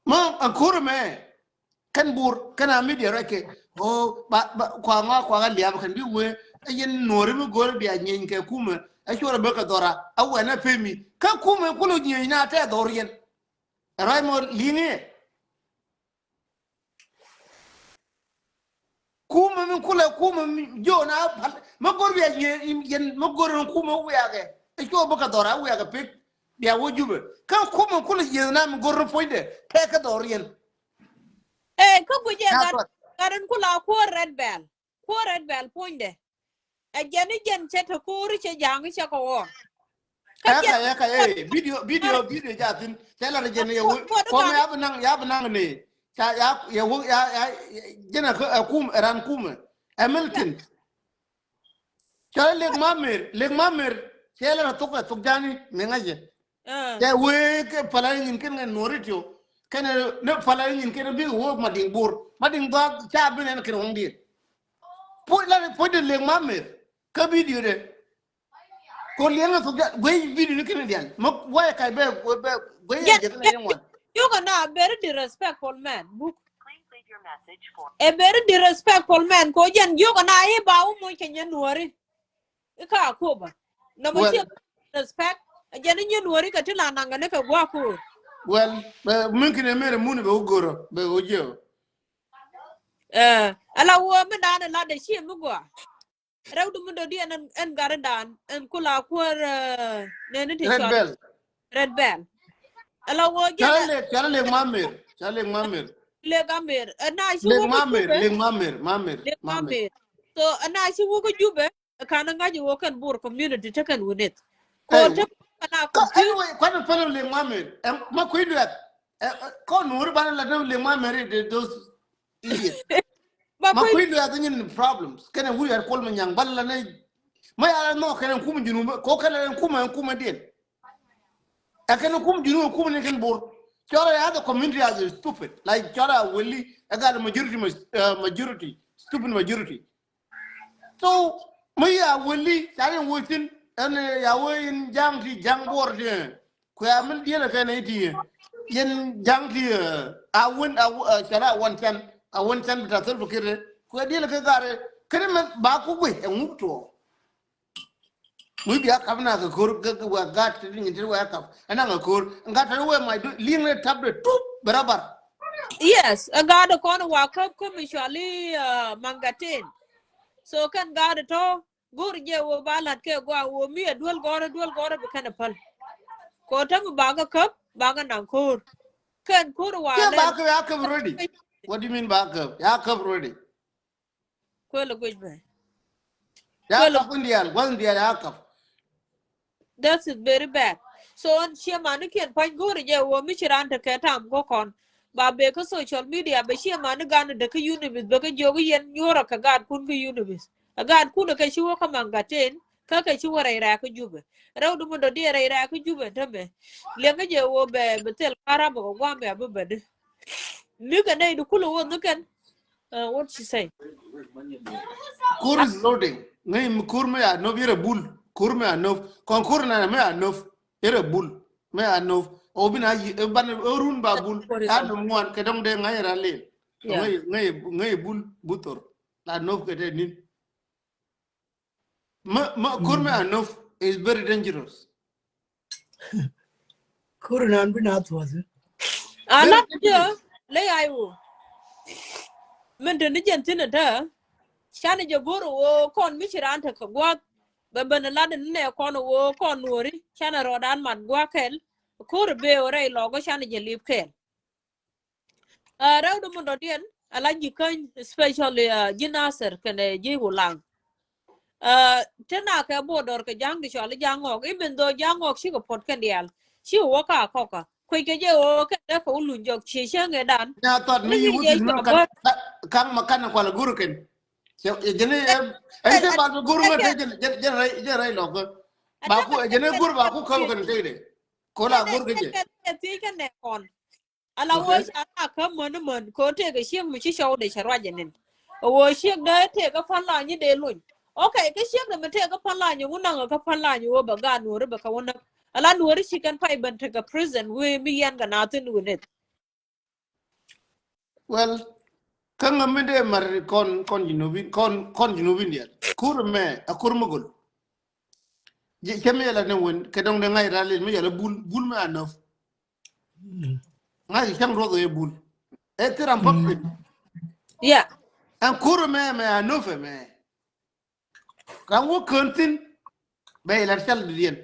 ma akuru me kan bur kana media rake o kwa nga liab kan bi we yen nori mi gor bi anyen ke kuma a chora be ka dora awe na pemi ka kuma kulo nyen na ta dorien raimo linie kuma min kula kuma jo na ma gor bi yen ma gor kuma we age e cho be ka dora we age pik ya wojube ka kuma kula yen na mi gor foide te ka dorien ka guje garan kula ko red bell poinde a jeni jen cheta ko ri che jang che ko aka video jatin tela re jene ko me yab nang ne ya jena ko akum ran kuma Hamilton tela leg mamer tela to ka to jani me ngaje ya we ke pala nin ken noritio ken ne pala nin ken bi wo mading bur mading ba cha bi ne ken hondir po de leg mamer ka video de ko lianga to gwe video ni ken dian mo why kai be ya je na yengwan you gonna very disrespectful man book a very disrespectful man ko jen you gonna e ba mo kenya nuori ka ko ba na mo che respect jen nyen nuori ka tila nanga ne ka gwa ko Well, mungkin emere muni be ugoro be ojo. Ala wo me dan la de shi mu gwa. Rew du mundo di en garadan en kula kwar ne ne te Red shot bell. red bell. Ala wo jada Chala le mamir. Chala le mamir. le gamer na shi Le wo ko mamir, jube le mamir. le gamer. So na shi wo ko jube kana ngaji wo kan bur community ta kan wunet. Ko Hey, ta kana confuse anyway, kwani pano le mamir. Ma kuidu at. Ko nur bana la no le mamir those idiots. ba Ma ko kuidu at nyin problems. Kana we are call manyang bala na ma ya no kana kuma junu ko kana kuma dien. Akana kuma junu kuma ne kan bor. Chora ya the community as stupid. Like chora willy I got a majority stupid majority. So me ya willy tare wutin an ya wayin jang bor de. Ko ya min dia la kana iti. Yen jang ti a win a chara one chan ta sul fikire. Ko dia la ka gare kare ba ku gwe en mupto. We be a cabana ka kur ga wa gat tin tin wa ka ana ga kur ngata we my ling le tablet tup barabar. yes a gada kono wa kap ko mishali mangatin. So kan gada to gur je wo balat ke gwa wo mi dual gore be kana pal. Ko ta mu baga kap baga nan kur. Kan kur wa Yeah, len back ya ka ready. What do you mean back up? Ya ka ready. ko lo gujbe. Ya ka pundial, wan dia ya ka. That's very bad. So on share man can point go je wo mi chiran ta ke tam go kon. Ba be ko social media be share man gan de ka univis be ka jogo yen nyora ka gad kun ka univis. A gad kun ka shi wo ka mangaten ka shi wo ra ka jube. Raw du mo do di ra ka jube tambe. Le nga je wo be tel para bo gwa me abu bede. Mi ka nei du kulu wo nuken. What she say? Kur is loading. Ngai kur me ya no vira bull. Kur me ya no. Kon kur na me ya no. Ere bull. Me ya no. Obina yi ban orun ba bull. Ya no muan ke dong de ngai ra le. Yeah. Ngai bull butor. La no ke de nin. Ma kur me ya no is very dangerous. Kurunan binat was it? Very Ala dangerous. je le ayu. Men de ni jentina ta. Shani jaburu wo kon michiranta ka gwa beben laden ne kon wo kon wori shana rodan man gwa kel kur be ore logo shani jelip kel rew do mundo dien ala jikan especially jinaser kene ji hulang tena ka bodor ka jang di shali jangok even though jangok shi ko pot kan dial shi wo ka koka ko ke je o ka da ko lunjok chi shenge dan Ya thought me you ngi would je no shwa kan makan ko la guruken. Jene ente ba guru ngate jene loko. Ba ku jene guru ba ku ko kan tede. Ko la gur ke. ti kan ne kon ala wo Okay. sha ka mon ko te ga shi mu shi shawo da sharwa janin wo shi da te ga falla ni de lun okay ka shi da mu te ga falla ni wunan ga falla ni wo ba ga nuri ba ka wannan ala nuri shi kan fai ban ta ga prison we mi yan ga na tun ne Well, kan ngamide mar kon jinubin dia. Kur me akur mugul. Je keme la ne won ke dong de ngai rale me yala bul me anof. Ngai kam rodo e bul. E tiram pap. yeah An kur me anof me. Kan wo kontin be la sal dien.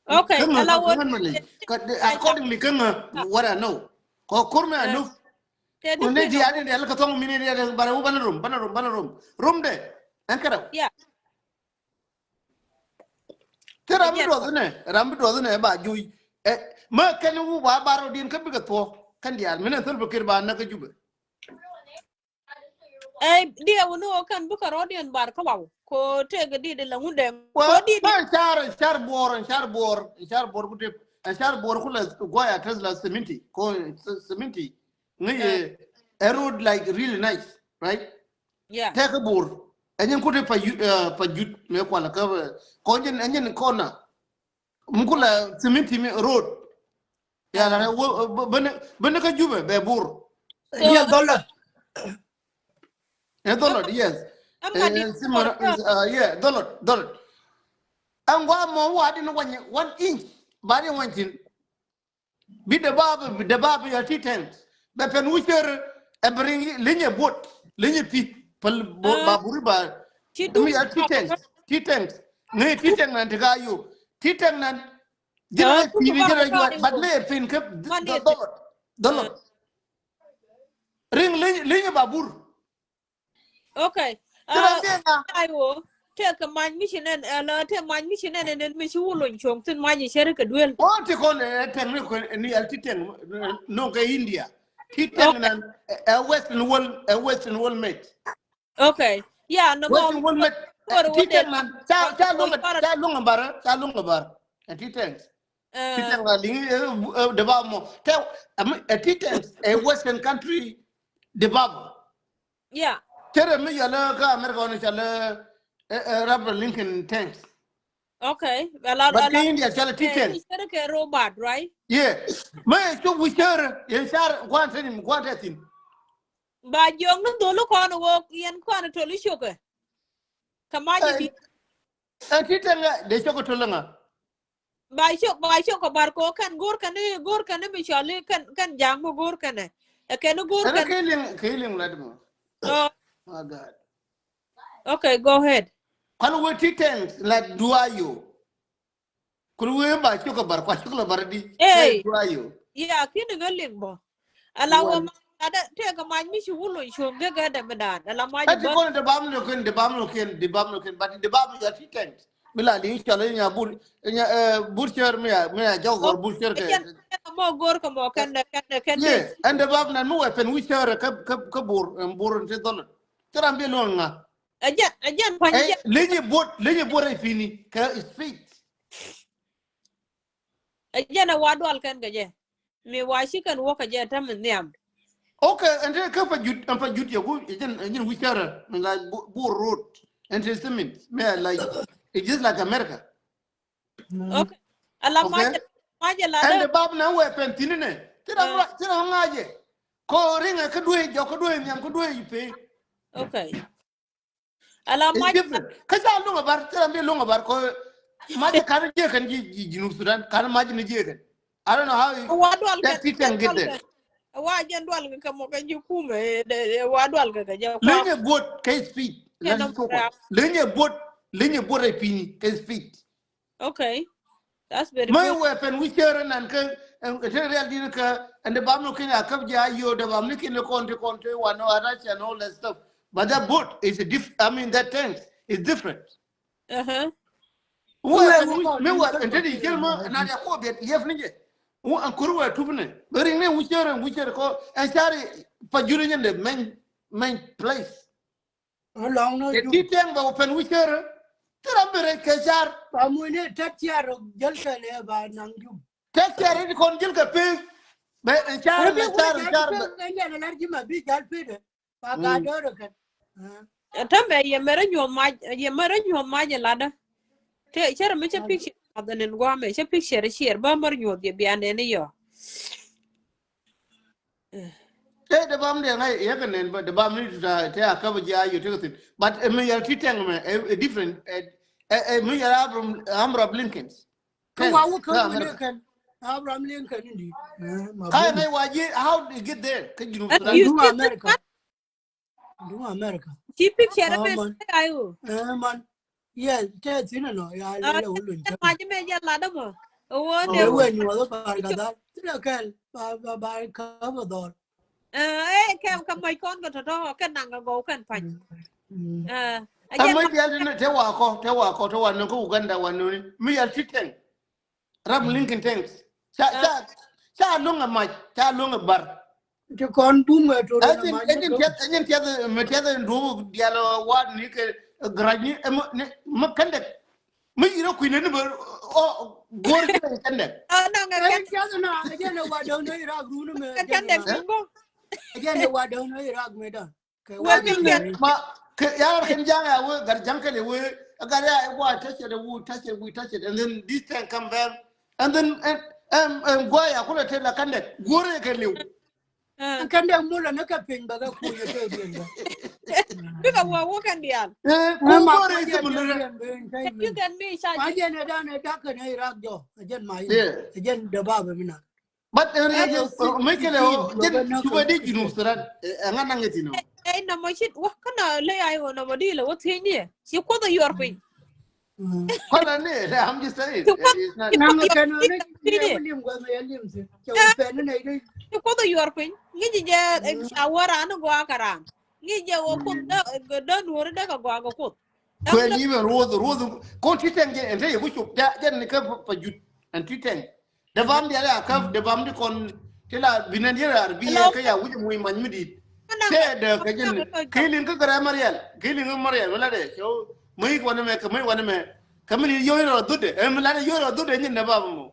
okay ala wo Accordingly, what I know, Kurma enough. te When they di added the Alcaton minute, Banarum, room there, and cut out. yeah Ramit wasn't about you. Merkan who are borrowed in Capital, Candia, Minnesota Kirba, Nakajuba. dia wono kan buka rodian bar ka waw ko te ga di de la hunde ko Well, di Charbor, and Charbor, Goya Tesla Ceminti, Ceminti. A road like really nice, right? yeah Take a board. And then could pa jut me kwala ka ko nyen corner mukula cement road ya la ben ka jube be bur Yeah, dollar. a dollar yes am nga di yeah dollar and one more what in 1 inch bari wantin bi de bab ya titens be pen wucher e bring ligne bot ligne pi pal baburi ba She do mi ya titens ne titeng nan tiga yu titeng nan jina to pi ni ba jina ka yu ni but wo. le pin ke Money. dollar ring ligne babur Okay. tira ndenga Ayo. Take a man mission and take my mission and then Miss Woolen chong to my share a duel. o ti kon ten ni al titeng no ke India titeng nan a western world mate Okay. Yeah, no more. western world mate What they titeng nan cha lunga bar titeng titeng la lingi de ba mo te titeng a western country de ba yeah. tere mi yala ka America on chala Abraham Lincoln tanks Okay. but ke India chala titeng He's a robot, right? yeah may so we share in share quantity But young no look on walk in quite a sugar. Come on, you titeng de choko tolanga by shock of barco can go can be surely can jam go can a can go ana can. killing ladmo Oh, my god okay, go ahead. kan we titeng la duayo kurwe ba choko bar kwa choko bar di la Hey, duayo yeah, can a limbo. Allow well take a mind, Miss Woolly, she'll get them done. Allow my ati kon de bam no ken but de bam ya titeng bila li chala nya burcher me jogor burcher ke more gorka more can yeah and the bab na no weapon we share ka bur te dollar tara be lon nga again, when you lenye bot ay fini ka speed again a wadwal can get me why she can walk a jet and them. okay and then ka pa jut ya go jen we share like bur road and testament me like it's just like America Okay. Allow okay my and ladder. the bab na weapon tinine tira ngaje ko ringa ka duwe nyam ko duwe pe Okay. Allow it's my different kasa lunga bar tira be lunga bar ko maji kan je kan ji Junub Sudan kan maji ni je kan I don't know how wadwal that people can get there wa jandwal ka mo kan ju kume wadwal ka ja kwa lenye bot kai speed let's no. go on lenye bot ai pini kai speed Okay. That's very my good. weapon we share and kan real din ka and the bam no kin akab ja yo the bam kin konte one and all that stuff but that boat is a I mean that tank is different Uh-huh. weapon me weapon tadi kelma na ya ko bet yef nije wo an kurwa tubne bari ne wucere ko en sari pa jure nyande main place Long no e do. titeng ba open wucere trambere ke jar Pamune tatiaro jalsa le ba nang ju. tek tere kon jil ka pe be en char Ebe la wala char jal char pe nganya na larji ma bi jal pe de. Pa ga do kan. Tambe ye mere nyo ma je lada. Te chere me che picture of the ngwame che picture share ba mar nyo de biane ne yo. te de bam de ngai ye kan ba de bam ni ta te akaba ja yo te tin but me ya titeng me a different me ya Amra Blinkens Ka wa thanks wo to ka mo ne America kan. Abraham Lincoln ndi. Ma kaya bo. ngai waje how did you get there ka Junub And Sudan you Do see America. Do America. she picture me Man. ayo. Man. Yeah, te tina no ya le le ulun cha. Ma je me je lada mo. O Le ne we ni wa ba ga da. Tina kan ba ka ba do. kem ka mai kon ko to kan nang go kan pa. Again amma ya ne te wa ko to wannan ko Uganda wannan mi ya titeng Ram Lincoln thanks cha lunga ma cha lunga bar Te kon bu me to na ma je ko. ajin tiya me tiya ndu dialo wad ni ke grani ma kande mi yiro ku ne ba o gor ki kande no nga Ai cha na je ne wa do no ira gru ne me je kan de na. mingo. Je ne wa do no ira me da. Ke wa Well, je we ne. ma ke ya kan janga we gar jankale we gar ya wa touch it and then this thing come back and then go ya kula te la kande gore ke lew Kan da mu la na ka pin ba ga ku ye to bi Because we're walking down. Ma Kumbore ko is je mun den ben kai You ben. can be Ma charging. je ne da ne da ka ne Iraq jo. Ajen ma yin. Yeah. Ajen da ba ba mina. But Yo Michael 16 lo ga jen na ka juba di ka junub je. sudan ngana ngetino. Hey, no, my shit. What kind of lay I on a model? What's in here? You call the your thing. Kola ne I'm just saying You call it's not Na nga your ka no ne ye thing. William go me lim se. Che u pe ne ne You call the your thing. You just shower and go around. You just open the don't worry, they go go. kwen even road ko titeng je ente ku chup ja jen ka pa jut an titeng de bam dia la ka de bam di kon tela binan dia ar biye Hello, ka ya wuji muy man midi Anang, te de ka jen kilin ka gara marial kilin ka marial wala de so muy ko ne me ka muy wane me ka min yo ro dude e mi la yo ro dude nyin de bam mo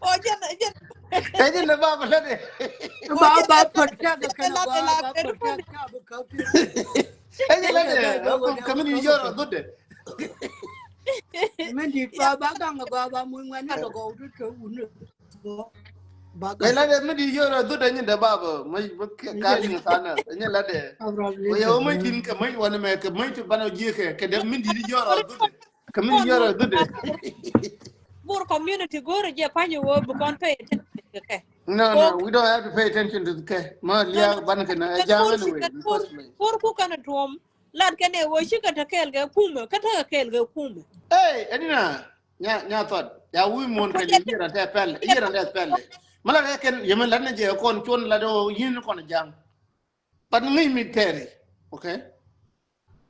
oh, Jen, e nyin de bam la de oh, ba Jen, ba parta ga kana la ba ba de parta ka ba ka ti e nyin o la da ba ba wa de da ka wa min ka yo ba ro ka dude men di ba ba ga ga ba mu ngani da go du to un ba ga la de mi di yo ro dude nyin de bam mai ni ka je li sana nyin la de abra o le ya to o mai tin ka mai wani mai ka mai to bana je ka da min di yoro dude ka min con yoro dude more community go to Japan, you will become pay attention. no Go, no we don't have to pay attention to the ke ma no, no, liya bana kana a can jam poor she anyway can in the poor first place who can at home. Lad can a wash you got a kelga puma, cut a kelga puma. hey adina nya thought ya wi mon ka ni yira ta pelle mala ka ken yemen lan je kon chon la do yin kon jam pan ngi mi teri okay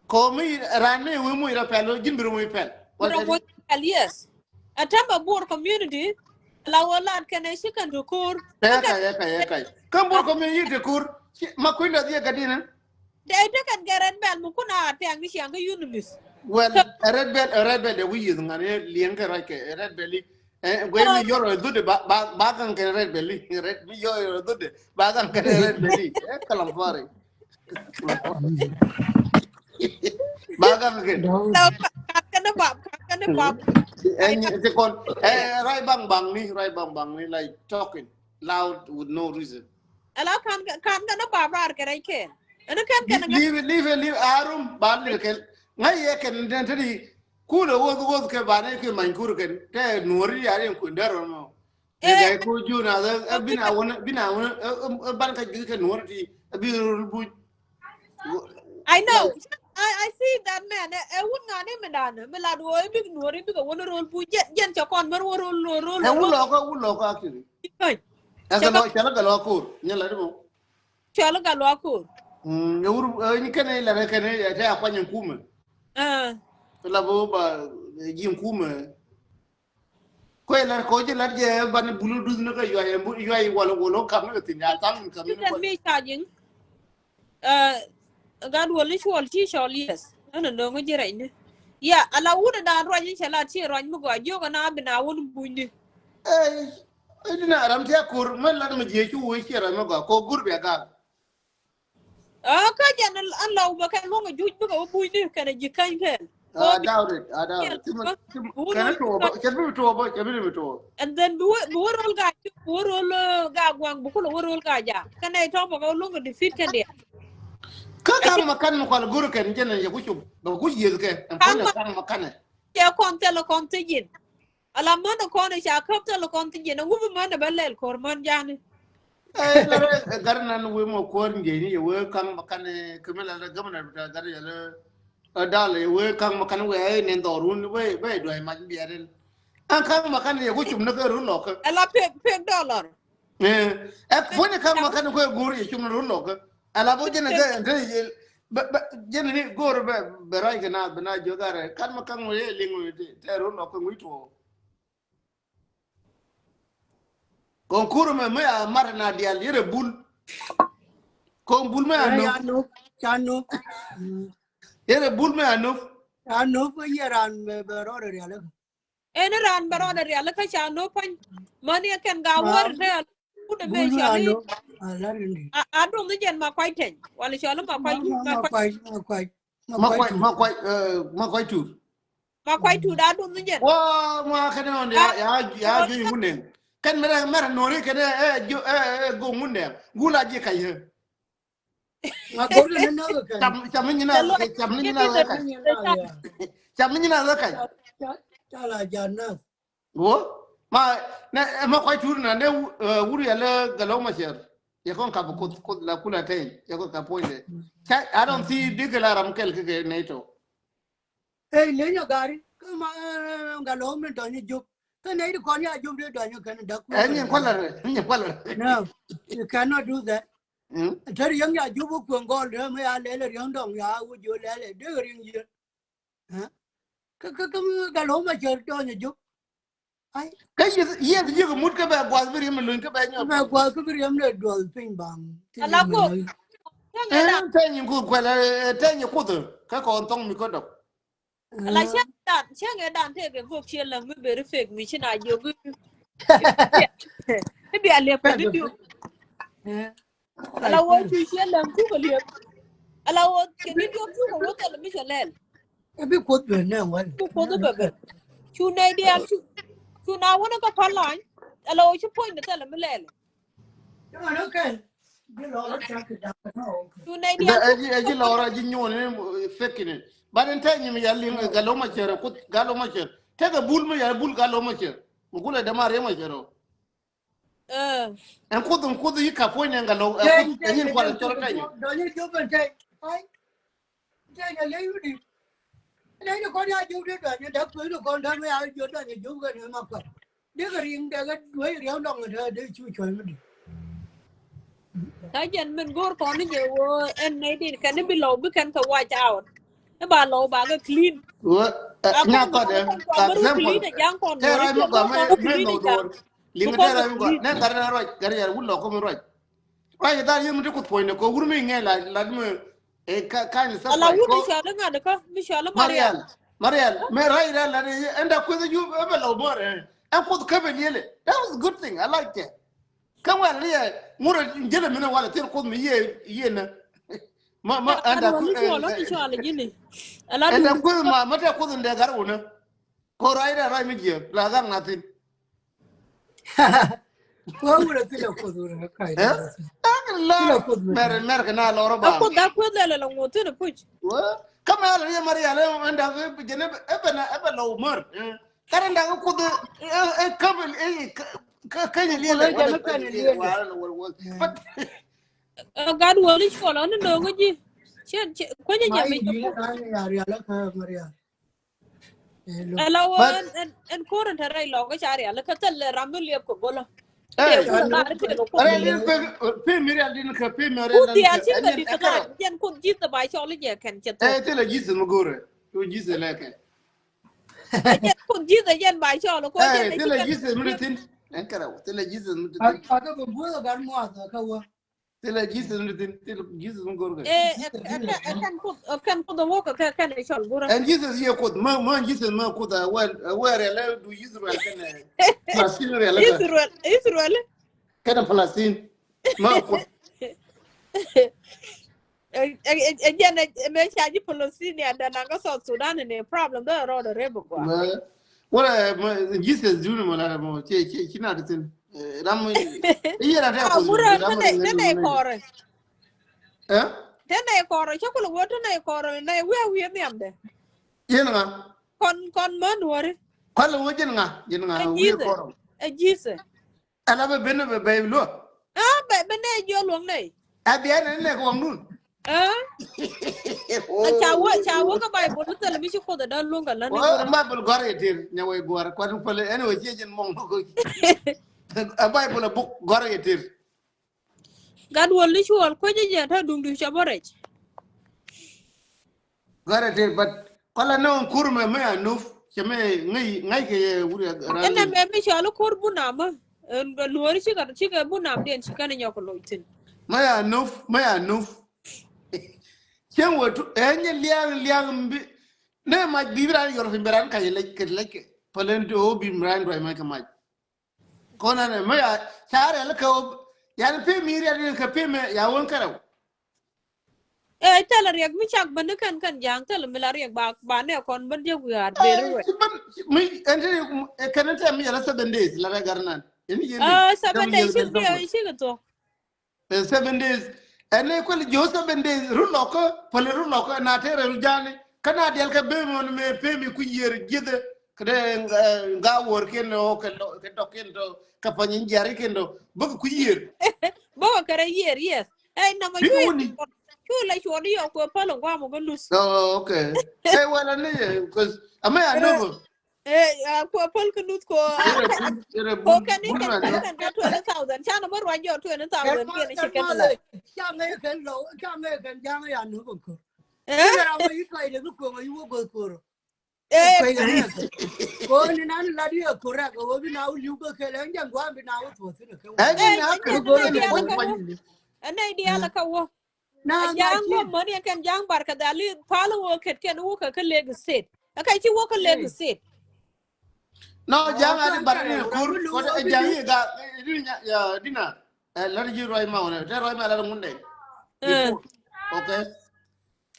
ko mi ran mi wi mu ira pelle jimbiru mu pelle But wal yes. A time of board community, allow a lad can a chicken to cour. ya kai kan bor ko mi yite kur ma ko inda dia gadina They can get red bell, Mukuna, Tangish younger universe. well a red bell we use ngane lien ka right red belly we mi So, yoro dude ba kan ke red belly red mi yoro dude ba kan ke red belly kalam fare ba kan ke can a bab, can a bab. en te kon right bang ni like talking loud with no reason Allow can't get a barbar, can I can. And I can't get leave arum ba le ken ngai ye ken den tadi kulo wo ke ba ne ke man kur ken te nuri ya ren ku ndaro no e a ga ko juna da bina wona ban ka ju ke nuri bi bu I know. like I see that man. I wouldn't got him and done. But I big no big one roll put yen chakon, but roll. e ulo ko actually asa Chaka lo chala ga lo kur nyala mo chalaga loco. e uru ni ken la ken ya ta kwa nyen kuma Uh, la bo ba jin kuma ko la ko je la je ban bulu duz na ka yo ay wala kam na tin ya tam kam you ni can be charging. God will literally teach all yes. I don't know what you're right. Yeah, ala would da rajin chala chi raj mu go joga na bina won bundi. ina ram te kur man la ma je chu we chera ma ga ko gurbe ga Ah, ka jan an law ba kan mo juj bu go bundi kan ji kan kan. Ko bi I doubt kel it tim ba kana burul to ba ke bi to ba ke bi to and then burul ga burul ga gwang bu ko burul ga ja. Kan ai to mo go lungo defeat kan dia. ka I kan makan mo kwal gur ken jenen je ku chu ba ku ye ke en ko le think kan makan ya kontelo kontigin ala mono kono cha kaptelo kontigin ngubu mana balel korman jani la gar nan we mo ko nge ni we kan makan ke me la ga na da gar ya le dale we kan makan we ai nen dorun we do ma bi aren an kan makan ye ku chu na ga ru lo ka ala pe dollar fone kan makan ko guri chum ru lo ka ala bo jena ga entre jena ni gor be rai ga na bana jogare kan makan mo ye lingu te ru lo ko ngito kon kuru me a mar na dial yere bul kon bul me ya anu ya no cha no yere bul me anu ya no ko yeran me be ro re ala ene ran baroda ri ala ka cha no pan mani ken ga ma wor de kude me bulu chali ano ala rendi adu mi jen ma kwai ten wala chalo ma kwai du ma kwai ma kwai tu ma kwai tu da du mi jen wa ma kana on a ya ju ngunen kan mera nori kan go munde gula je kai he ma ko ne na ka cham ni na cham ni na kai cham ni na kai ta la jana wo ma ko tur na ne wuri ala galo ma sher ya kon ka ko la kula tay ya kon ka point I don't see digala ram kel ke neto le nya gari ma ngalo me to ni juk ta nei ko nya juk de do nya kan da ku ni kwala no you cannot do that thar yang ya juk ku ngol de me ya le yang dong ya u ju le de ring ji ha ka ngalo ma cher to nya juk ai cái gì gì cái mút cái bé quạt với riêng mình luyện cái bé nhau ma kwa ku bi yam le do pin bang ala ko thế nhưng cô quay lại thế nhưng cô tử cái con tông mi có độc ala chen dan te ke gok chen lang me be fake mi china yo gu e bi ale pa bi ala wo chi chen lang ku ko le ala wo ke ni yo ku ko to le mi chelen e bi ko be ne wa ko do be chu nei dia chu na wona ka palan ala wo chi point de tele mi lele no okay bi lo la cha ke da no chu nei da dia aji laura aji ñone fekkine baden tay ñi ya li galo ma cere kut galo ma cere te ga bul ma ya bul galo ma cere mu kula da mare ma cere en kudu yi ka fo ne galo kut ñin ko la cere tay do ni jo ben tay ai tay ya le yu di le ko ya ju de da ni da ku do kon da me ya ju da ni ju ga ni ma ko de ga ring de ga doi riao dong de chu choi ma di ta jen men gor ko ni je wo en nei din kan bi lo bi kan ka watch out e ba lo ba ga clean nya ko de example yang kon te ra mi ko me no dor li nga te ra mi ko ne gar na roj gar ya wulo ko mi roj ay da yim di ko point ko wurmi nge la me e ka ni sa ala wuti shala nga de ka mi shala Marial me right la and I could you ever low more and put cover nearly that was a good thing I liked it come on here more gentlemen while I called me ye na ma and I could my mother couldn't the garuna ko right me here la gang nothing wa wala ti la ko do na kai America na loro ba ko da ko da la ngoto de puch come on here Marial and I gene ebe low more karanda ko de cover kan ni le but God will is for on no ngoji ko nya me ya la ka Maria ala wo en ko ran tare lo ko chari ala ka tel ramul le ko golo pe Marial din ka pe Marial ku ti al chi ka di ka jen ku ji ta bai cho le je kan che to te le jisu mo gore to jisu le ke jen ku ji ta jen bai cho lo ko jen te le jisu mo tin en kara te le jisu mo tin a da ko bu ga mo ta ka wa te le jisu mo tin te le jisu mo gore kan ku do wo ka kan e cho gura en jisu ye ko ma jisu ma ko da wa le du Israel kan Palestine le Israel kan Palestine ma ko again me charge Palestine and na ga South Sudan ne problem da ro da rebo kwa wala jisu junu mo la mo che kina da tin ram ira ta ko gura ne kore eh tene kore cha ko wo tene kore ne we mi amde yen nga kon man wore kwala wo jen nga wi ko jise ala be ben be lo be ne jo long nei abia ne ko nun cha wo ka bai bo tele mi ko da long ka lan ma bul gore dir nyawe gore ko dum fele ene wo jejen mong ko abai bul bu gore dir gad wol ni chwol ko je ta dum du chaborech gore dir but kala no kurme me anuf cheme ngai ke wuri ene me mi chalo kor bunama luori chi ga bunam den chi kan nyoko loitin maya nuf chen wo enye liang mbi ne ma bibran yor fimberan ka lek palen do bimran do ma ka ma kona ne maya chare le ko yan pe miri ya ka pe me ya won karaw tele riek mi chak ban kan jang tele mi la riek ba ne kon ban je wi ar be re mi ente kan ta mi la 7 days la garnan Ini yende. 7 days should be a sugar. 7 days. And they call it 7 days. Ruloka, Palaruloka, and Atera Rujani. Kana del Cabemon may pay me ku year gither. Ga working or can talk into Kapanin Jarikendo. Book ku year. Book a year, yes. Hey, no, you like you only of Palo Guamo lose. Oh, okay. Hey, well, I know because I may I know. Poor Polka lose go. Can you get 20,000? China, what are you 20,000? Cha nghe cái lỗ cha nghe cái giang ấy ăn nữa còn cười cái nào mà ít quay được cười mà yêu cười cười quay cái này cô nên ăn là đi ở cười ra cô bên nào yêu cười lớn chẳng qua bên nào thôi thế được không anh này đi là câu na giang có mới đi cái giang bảo cái đó li follow work cái nó cái leg set cái chỉ work cái leg set No, jangan ada barang kur. Kau jangan ya, ini ya dina. Lari ji roi mau ne, roi mau lari munde. Okay.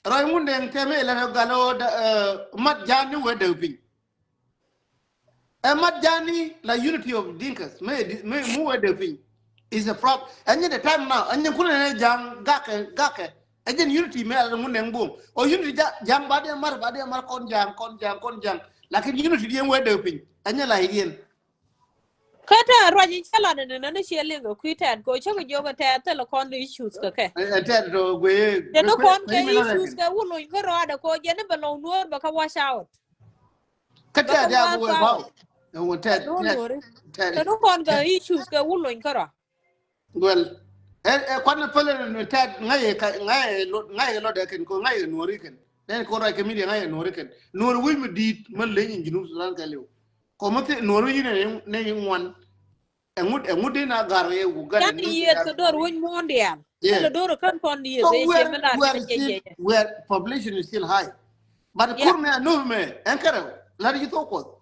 Roi munde yang teme lari galo mat jani wede ping. Mat jani la unity of Dinkas. Me mu wede ping. Is a problem. Anya the time now. Anya kuna ne jang gake. Anya unity me lari munde yang boom. O unity jang bade mar kon jang. Lakin unity dia wede ping. Anya lah igen. Kata Roger Chalana and the shilling of Quitan, go check with yoga telecon issues. Okay. Attend to we. The no con issues go on go on a co Jennifer no but wash out. Kata dia buat bau. Yang ted. The no con issues go on Kara. Well, kwana pala no ted ngai lo da kan ko ngai noriken. Dan ko ra kemi ngai noriken. Nor wi mi dit man le ngi nu sulan kaleu. Komate Nuer yine ne ngwan engud na garwe ugal Can you to door win mondial? The door can pon the where population is still high. But kurme no me enkara la di toko.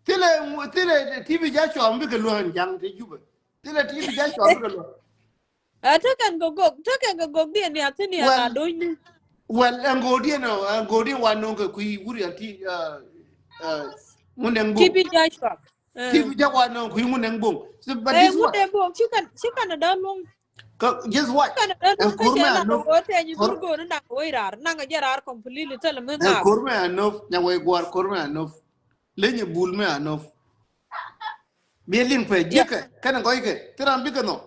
Tile TV ja show ambe ke lohan jang te juba. Tile TV ja show ambe ke lo. Takan go dia ni atini ala doin. Well, ngodi wano ke kui wuri ati muneng bung. TV Joshua. TV Joshua no kui muneng bung. So but this one. Muneng bung chikan ada long. Just what? Kurma no. You go na oirar nanga jarar completely tell me na. Kurma no nyawe gwar kurma no. Lenye bulme no. Bielin pe jeka kana goike. Tiram bikano.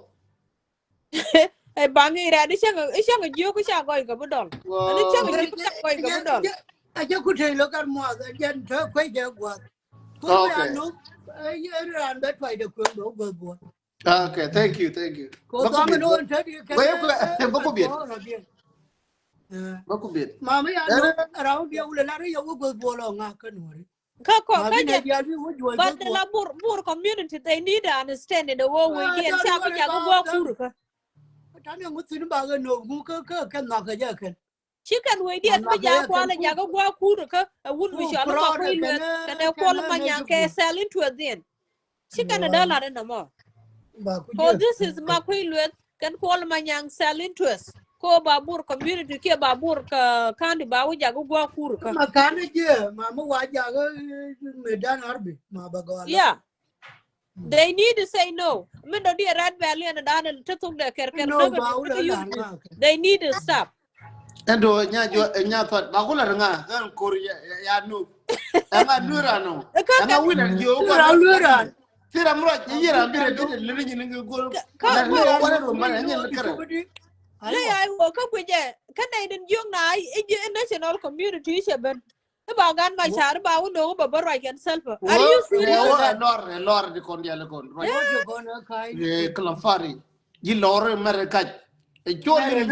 Eh bangi ra di siang jo ko siya goy ka budol. Ani siang jo ko siya goy ka budol. Aja ku thei lo kan mo jan thơ quay je gwa ko ya no ran bet fai de ko do go. Okay, thank you. Ko to me no thơ di ka. Baku bit. Mama ya no ra dia ule la yo go lo nga ka no. Ka but the labor community they need to understand the way we get siya ko ja go kuru ka. Ta ne mutun ba ga no mu ka na ka ja kan. Chicken we did but ya kwala ya go kuru ka wun we shala ma ko ilwe kana kwala manyang ke sell into it then. Chicken a dollar na mo. Oh, this is ma ko ilwe kan kwala manyang sell into us. Ko babur community ke babur ka kandi ba we ya go kuru ka. Ma kan je ma mo wa ja ga medan arbi ma ba ga. Yeah. They need to say no. I mean, the Red Valley and the they need to stop. Endo nya thot ba kula nga kan korea ya no. Nga nura no. Nga wina jo ko nura. Tira mro yira bire de le ni ngi gol. Na ni wala ro man nya le kara. Lay I woke up with ya. Can I didn't young national community ben. About gan my child about no but I can self. Are you serious? Lord di kon dia le kon. Right. Kalamfari. Ji lor mereka. Jolly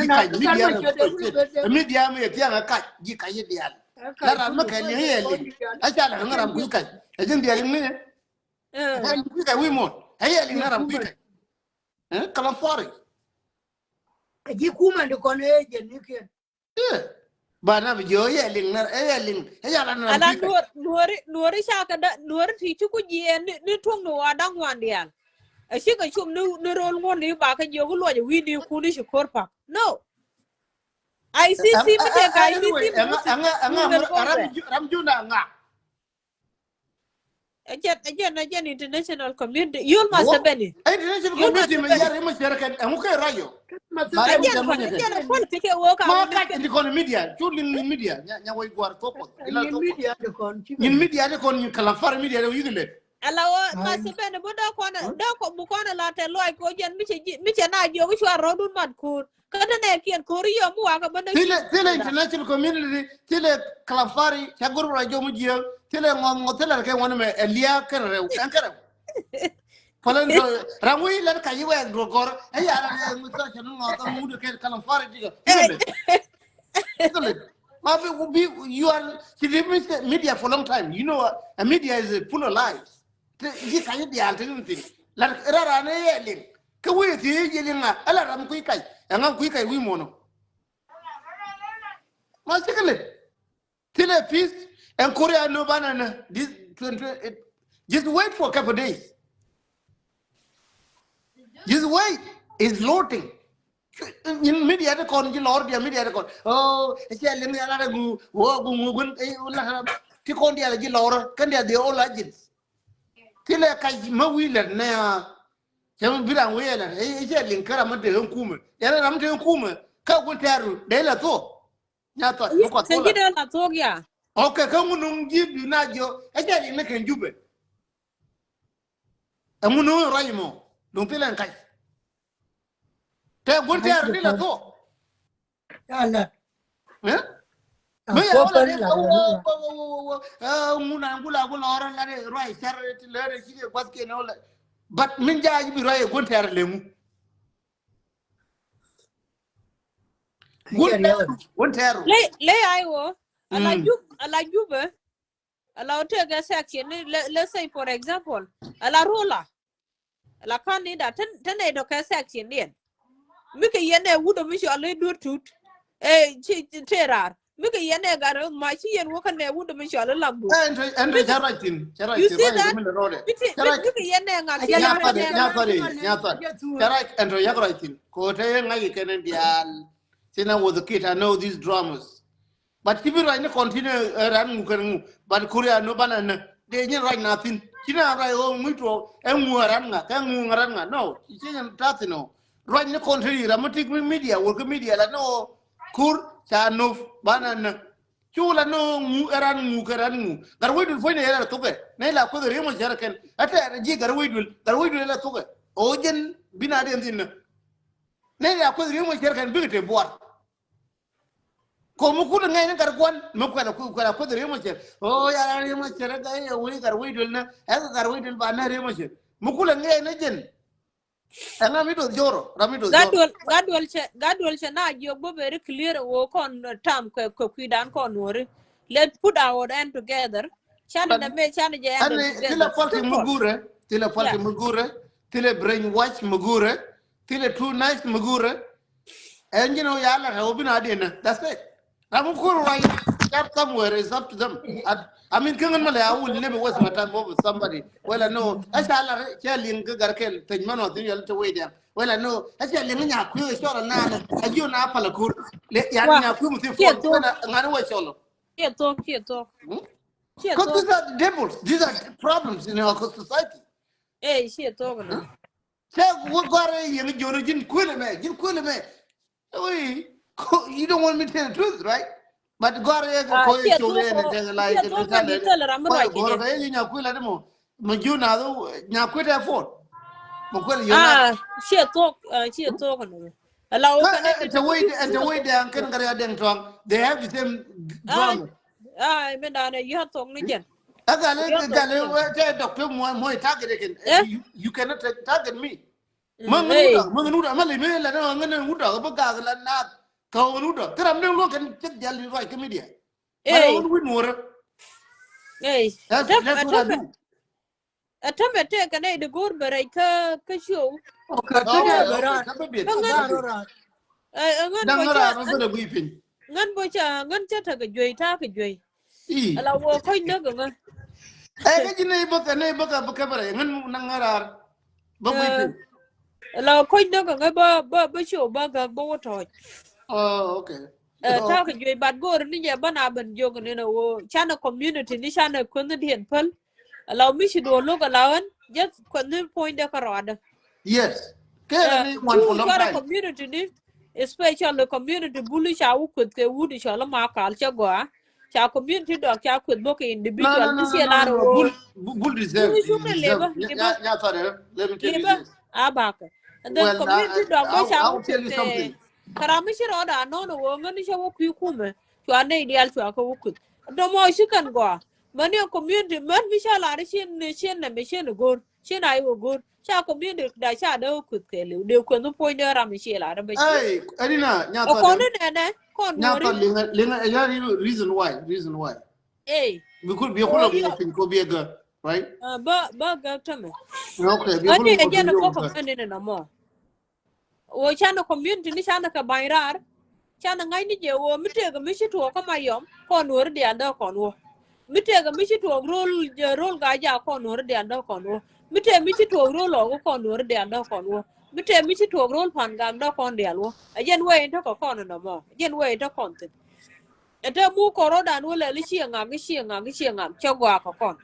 media me tianga kat ji kay dial la ran ma kay yeli acha la ngaram ku kay ajin dial ni ku kay wi mo ayeli ngaram ku kay kala fari ji kuma de kon e je ni ke ba na bi jo yeli ngar ayeli ayala na ala nuori shaka da nuori ti ku ji ni tung no adang wan dial I think I should no roll one new back and you will we do coolish corpa. No. I see Ramjuna nga. Again, international community. You must have Wo. been it. International You must community have me been yar it. mo share kan amu kai rayo. Mare mu Again, jamanya kan. again, politics work Ma out. ka ndi kon media, chulin media, nya way gwar topot. Ila yin topot. media de kon ci Yin media de kon yin kala far media de yigile. Alawa ay must have been a buddha corner. Don't come Bukana latte like Ojan Michana, you wish you are Rodun Madkur. Kadanaki and Korea Muaka, but Tile international community, tile kalafari, chaguru rajo mujio, tile ngotela ke wana me elia kere kankere. Falan ramui lan kayi wa grogor, ay ara musa chanu ngota mudu ke kalafari diga. Yigale. You are media for a long time. You know, a media is full of lies. You can't be alternative. Like Rara Nayelin. Can we see Yelina? Alarm quick. And I'm quick. We mono. Masically. Till a peace and Korea no banana. This 20. Just wait for a couple of days. Just wait. It's loading. In media the con lord dia media the con oh sia lim ya la gu wo gu gun e la ti con dia ji lor kan dia de all agents ti le ka ma wi le na jam bi ran we la e sia lin kara ma de kuma ya la ram de kuma ka gun taru de la to nya to mo ko to la Sajida Togia. okay ka mun ji bi na jo e sia lin ne kan jube amu no raymo don pilan kai te gun ay taru de de la kon to ala eh a me ya ko wala pen de la la muna ngula ngula oran la de roi sar ti le re ci ko ke no la but min ja bi roi gon ter le mu yer yawa gon ter Lay Iowa. A la Juba. Allow take a section. Let's say, for example, a la Rola. A la Canida, 10 education section. Mika Yene would have wished a little tooth. Terrar. Mika Yene got a my she and work on there would have wished a lambu. and charatin You see roi that? min rode charat Mika Yene, I see aja la nya your pade aja name. nya la pade ma le nya pade aja tu charat and ya raitin ko te ngai kenen dial sina was a kid I know these dramas but kibi right na continue ran mu kan but korea no banana de nyen right nothing kina right o muito en ran nga kan ran nga no kina tatino right na continue ramatic media work media la no kur cha no banana chula no mu karan mu garwidul foi ne era toke ne la ko re mo jaraken ata ji garwidul la toke o jen bina de ndin ne la ko re mo jaraken bi te boat ko mu kudu ngai ne gargwan mu ko re mo cer o ya re mo cer ga ya wuri garwidul na garwidul ba na re mo cer mu kudu ngai ne jen ana mi do joro rami do joro God will na you go very clear work on time kwidan kon wori. Let's put our end together. Chana na me chana je end ane together. tila falti Simple. Yeah. mugure tila brainwash mugure tila too nice mugure and you know yalla obina adena that's it I'm cool right that somewhere is up to them I mean kangan male I will never waste my time over somebody well I know asala chalin ga garkel penmano tin yalla to wait well I know asala nya ku shora nana ajo na pala kur ya Wow. nya ku muti Here phone talk. ngana wa sholo Here talk. Here talk. Here because talk. these are the devils these are problems in our society. Hey, here talk no. Say what got you jin kwele me. Oi, you don't want me to tell the truth, right? But got a ko Here chole talk. and thing like Here the talk and you chale. tell her I'm Ko right goro again. ga nya kwele demo. Mo juna do nya kwele phone. Mo kwele yona. Here talk. Here talk no. Allow connected And the to way do. they are can gare den tong. They have the same drama. Medana, you have talk again. You have Agale talk again. gale doctor mo target again. Eh? You cannot target me. Manganuda, Hey. mali me la no nganuda ba ga la na ka nganuda. Kram ne lo kan check jali right media. But I Hey. want win more. Hey. That's what I do. Atame take an the good but I ka show. o ka to Okay, ja okay. bara Kabe bit, Ngan kabe agaro bit. ra ngan Dangara bocha no bada guipin. ngan chata ka joy ta ka joy. E. Ala wo ko na ga. Ga jine ba kabare ngan nangara ba guipin. Ala ko na ga ba show ba ga bo to. Oh, okay. Ta ka Okay. joy bad go ni ya bana ban jogo ne no chana community ni chana kun dien pal. allow me to do look allowance just couldn't point the carod. Yes. Any one for Two long chara time. community ni especially community bully cha could ke wood shala ma culture go cha community dog cha could book No, individual no, no, this no, year no, no, lot no. of Bull deserve. you He should deserve. labor labor Let me tell you labor this. abaka and then Well, community dog ba cha I'll tell could you something. karamishi roda no no woman is a ku kume to an ideal to a cook no more she can go many community man we shall are shin na mission go shin I will go cha community da cha do could tell you they couldn't point there a michelle ba Hey, Edina, o nyata kono dem. nene kon Nyata wori linga. Reason why? Reason why? eh We could be a o kulo yo mo fin ko be a girl, right? ba ga tame Okay, be a ani kulo mo eje fin na yo. boko ngene na mo o chana community ni chana ka bayrar chana ngai ni je wo mitega mishi to ko mayom kon wori de anda kon wo mitega mishi to rol ga ja kon wori de anda kon wo mishi to rol o kon wori de anda kon wo mishi to rol pan ga anda kon de alwo ajen we to ko kon no mo ajen we to kon ete mu koro dan wala li chiengam chagwa ko kon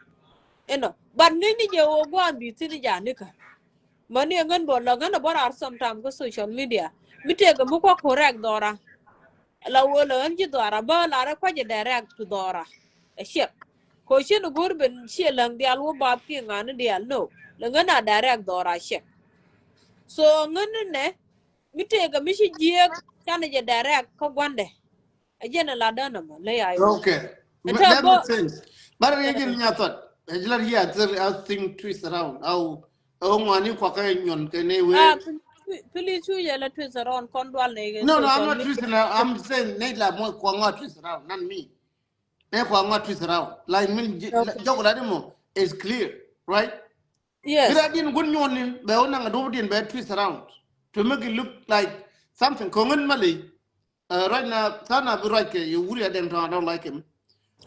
eno ban ni je wo gwan bi tini janika mani ngan bo la ngan bo ar sometime go social media mitega mu ko correct dora la wala an ji dora ba la ra ko je direct to dora e shep ko shin gurben shi lang dial wo ba pi ngan dial no la ngan direct dora shep so ngan ne mitega mi shi je kana je direct ko gwande ajena la dana ma le ayo Okay, ete that bo makes sense. But again, nyata. Ejla here, I think twist around. How money kwa kaya nyon kene we. Ah, please you yell twist around condwal in No, no, I'm social not media. twisting around. I'm saying need la mo kwa nga twist around, not me. Me kwa nga twist around. Like me, Okay. jogo la demo is clear, right? Yes. Mira din gun nyon be ona nga do din be twist around to make it look like something. Kongen mali. Right now, Sana be right. You worry them. I don't like him.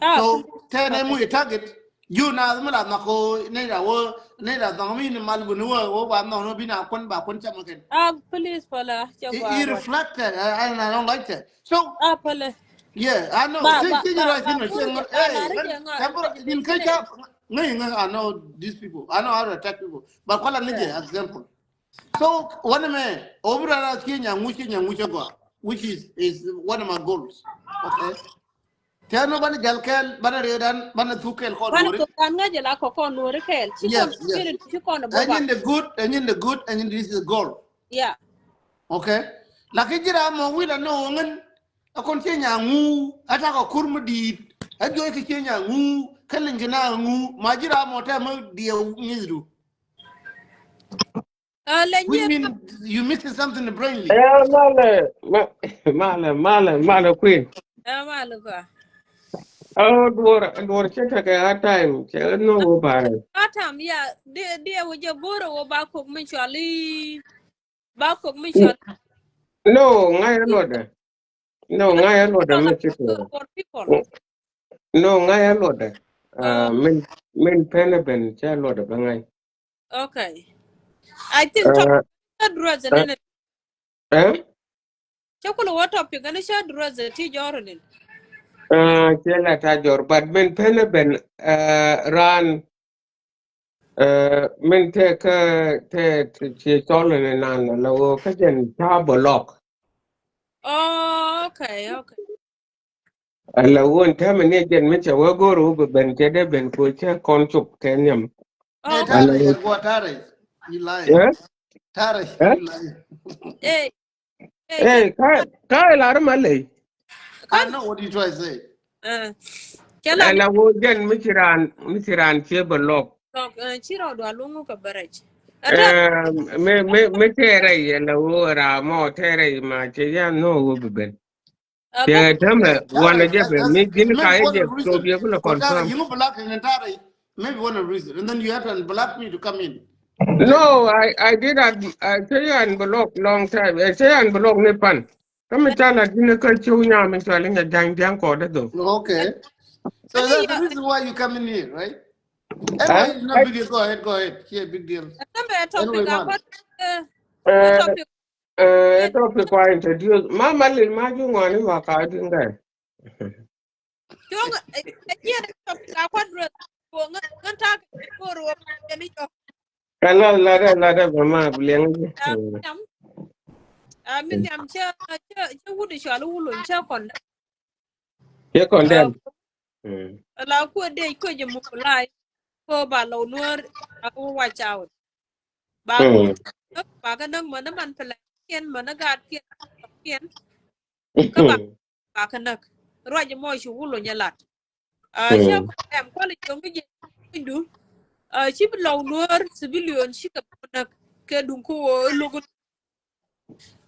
Ah, please. So ten Okay. mu target. You na mala na ko ne da wo ne da dang mi ni mal bu wo wa no bi na kon ba kon chama ken. Ah, please, Paula. It Chagwa. reflected, and I don't like that. So Ah, Paula. yeah, I know. See, you right in the hey, Lari but janga temper imagine in kene. Kacha, I know these people. I know how to attack people. But call an example. So one man over at Kenya, which is one of my goals. Okay. Tell nobody jalkel, banadan, banatukel Pan konwori. to kanga jela ko kon wori kel. Chikon Yes, yes. community chikon And boba. in the good, and this is the goal. Yeah. Okay. Lakijira mo wila no ngan akon kenya ngu ataka kurmu di ajoy ke kenya ngu kalin gina ngu majira mo ta mo dia ngiru. Ah, Which lenye mean you missing something brainly. Yeah, male, queen. maluka. Oh, dwar chete ke a time, che no go pare. Atam ya dia wuje goro wo ba ko min No, ngai lode. No, ngai lode because me of chete. for people. No, ngai lode. Uh, Min pene ben che lode bangai. okay. I think top Uh, dress and uh, then eh? chocolate what topic and share dress the tea jordan. Che la ta jor, but min pene ben ran min te che tolen nan la wo ka jen ta bolok. Oh, okay. La won ta mene jen me che wo goro be ben che de ben ko che kon chup kenyam. Hey Oh, okay. Tare, you go Tare. You lying. Eh? Tare, Eh? you lying. Hey, Eh, ka la male. I can know what you try to say. Kela La wo jen mitiran che bolok. talk chiro do alungu ka baraj. Ata Eh, me tere ye la wo ra mo tere ma che ya no wo be ben. book Che tama Tare, wana je be mi din ka maybe ye one je of the so reason. bi ko Because Tare, confirm. you know black and Tare, maybe one of the reason. And then you have to unblock me to come in. Okay? No, I did say an block long time. I say an block ne pan. Kami chala dine ka chunya mi chali nga jang jang ko de do. Okay. So ani that's the ya reason why you come in here, right? Eh? Anyway, no big deal. Go ahead, go ahead. Yeah, big deal. ata me topic Anyway, man. akwa what Eh, topic ito pi kwa introduce. Mama lil ma ju ngani wa ka dinga. Yung topic akwa dress ko nganta la mama bliang. Min yam cha wudu shalu wulun cha kon Ye condemn. la ku de ko je mu lai ko ba lo nuor aku watch out ba ku ba ka nang mana man pele kien mana gat kien ka ba ka nak ro je mo shu wulun ya lat cha ko em ko le jong je du chi bi lo nuor civilian chi ka nak ke dun ko logo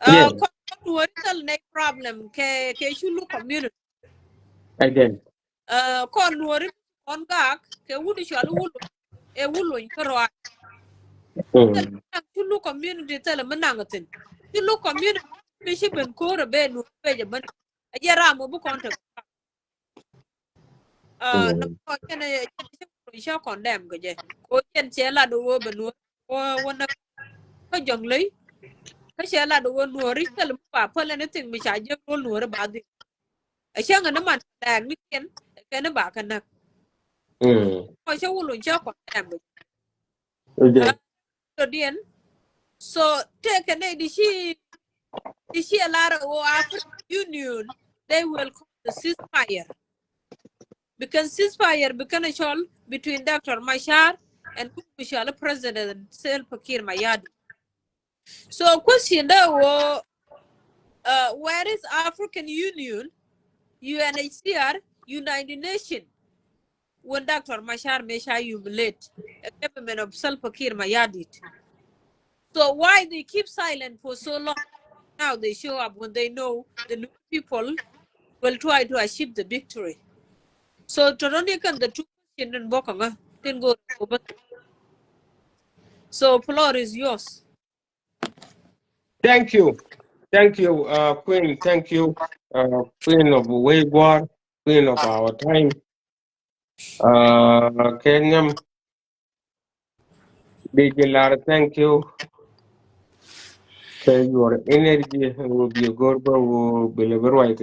Yeah, ko nuor tal ne problem ke shulu community again. kon nuori kon gak ke wudu shal wulu e wulu karo chulu community tele manangatin chulu community be shi ben ko be nu be je ban ajera mo bu konta no ko kene shi sha condemn go je ko chen che la do wo benu ko wona ko jong lei ko che la do wo nuori tele pa pele ne ting mi cha je ro nuori ba di a shanga na man da mi ken ke ba kana ko shi wulu sha condemn Again. Dien. So take an she a lot of African Union, they will call the ceasefire. Because ceasefire become a shoal between Dr. Mashar and Michelle President Salva Kiir Mayadi. So question though, where is African Union, UNHCR, United Nations, when Dr. Mashar Mesha humiliate a government of Salva Kiir Mayadi? So why they keep silent for so long? Now they show up when they know the new people will try to achieve the victory. So Toroni can the two in Bokanga then go over. So floor is yours. Thank you. Thank you, Queen. Thank you, Queen of Wayward, Queen of our time. Kenyam, Digilar, thank you. Your energy will be a good, will be a very white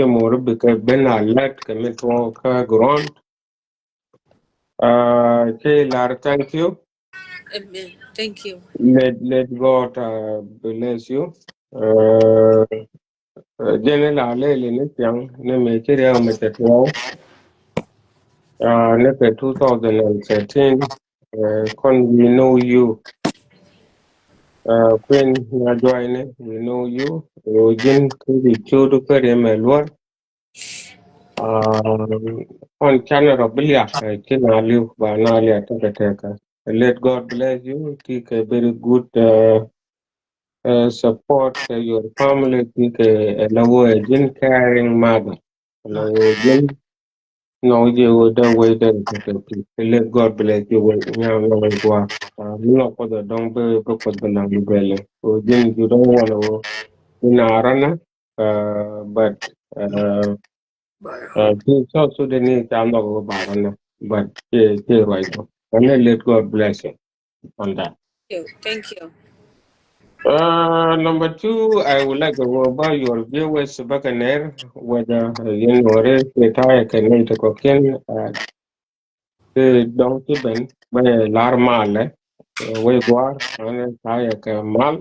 more, because Ben alert, commit walk ground. Lar, thank you. Amen. Thank you. Let God bless you. General Lele Yang, Name Material, Neke 2013, we know you. Queen Najoine, we know you. Rojin Kiri Chudu Kari Melwar. On channel of Bilia, Kina Liu Banalia Takateka. Let God bless you. Take a very good support your family. Take a lower gin carrying mother. Lower gin. No, you would wait and let God bless you. Will go. Not for the don't be book for the Nambele. You don't want to in Arana, but South Sudanese, I'm not about Arana, but right now. And then let God bless you on that. Thank you. Number two, I would like to go about your viewers, Bakaner, whether you know, retire can make a cocaine, don't even by Larmale, we go and tire mal.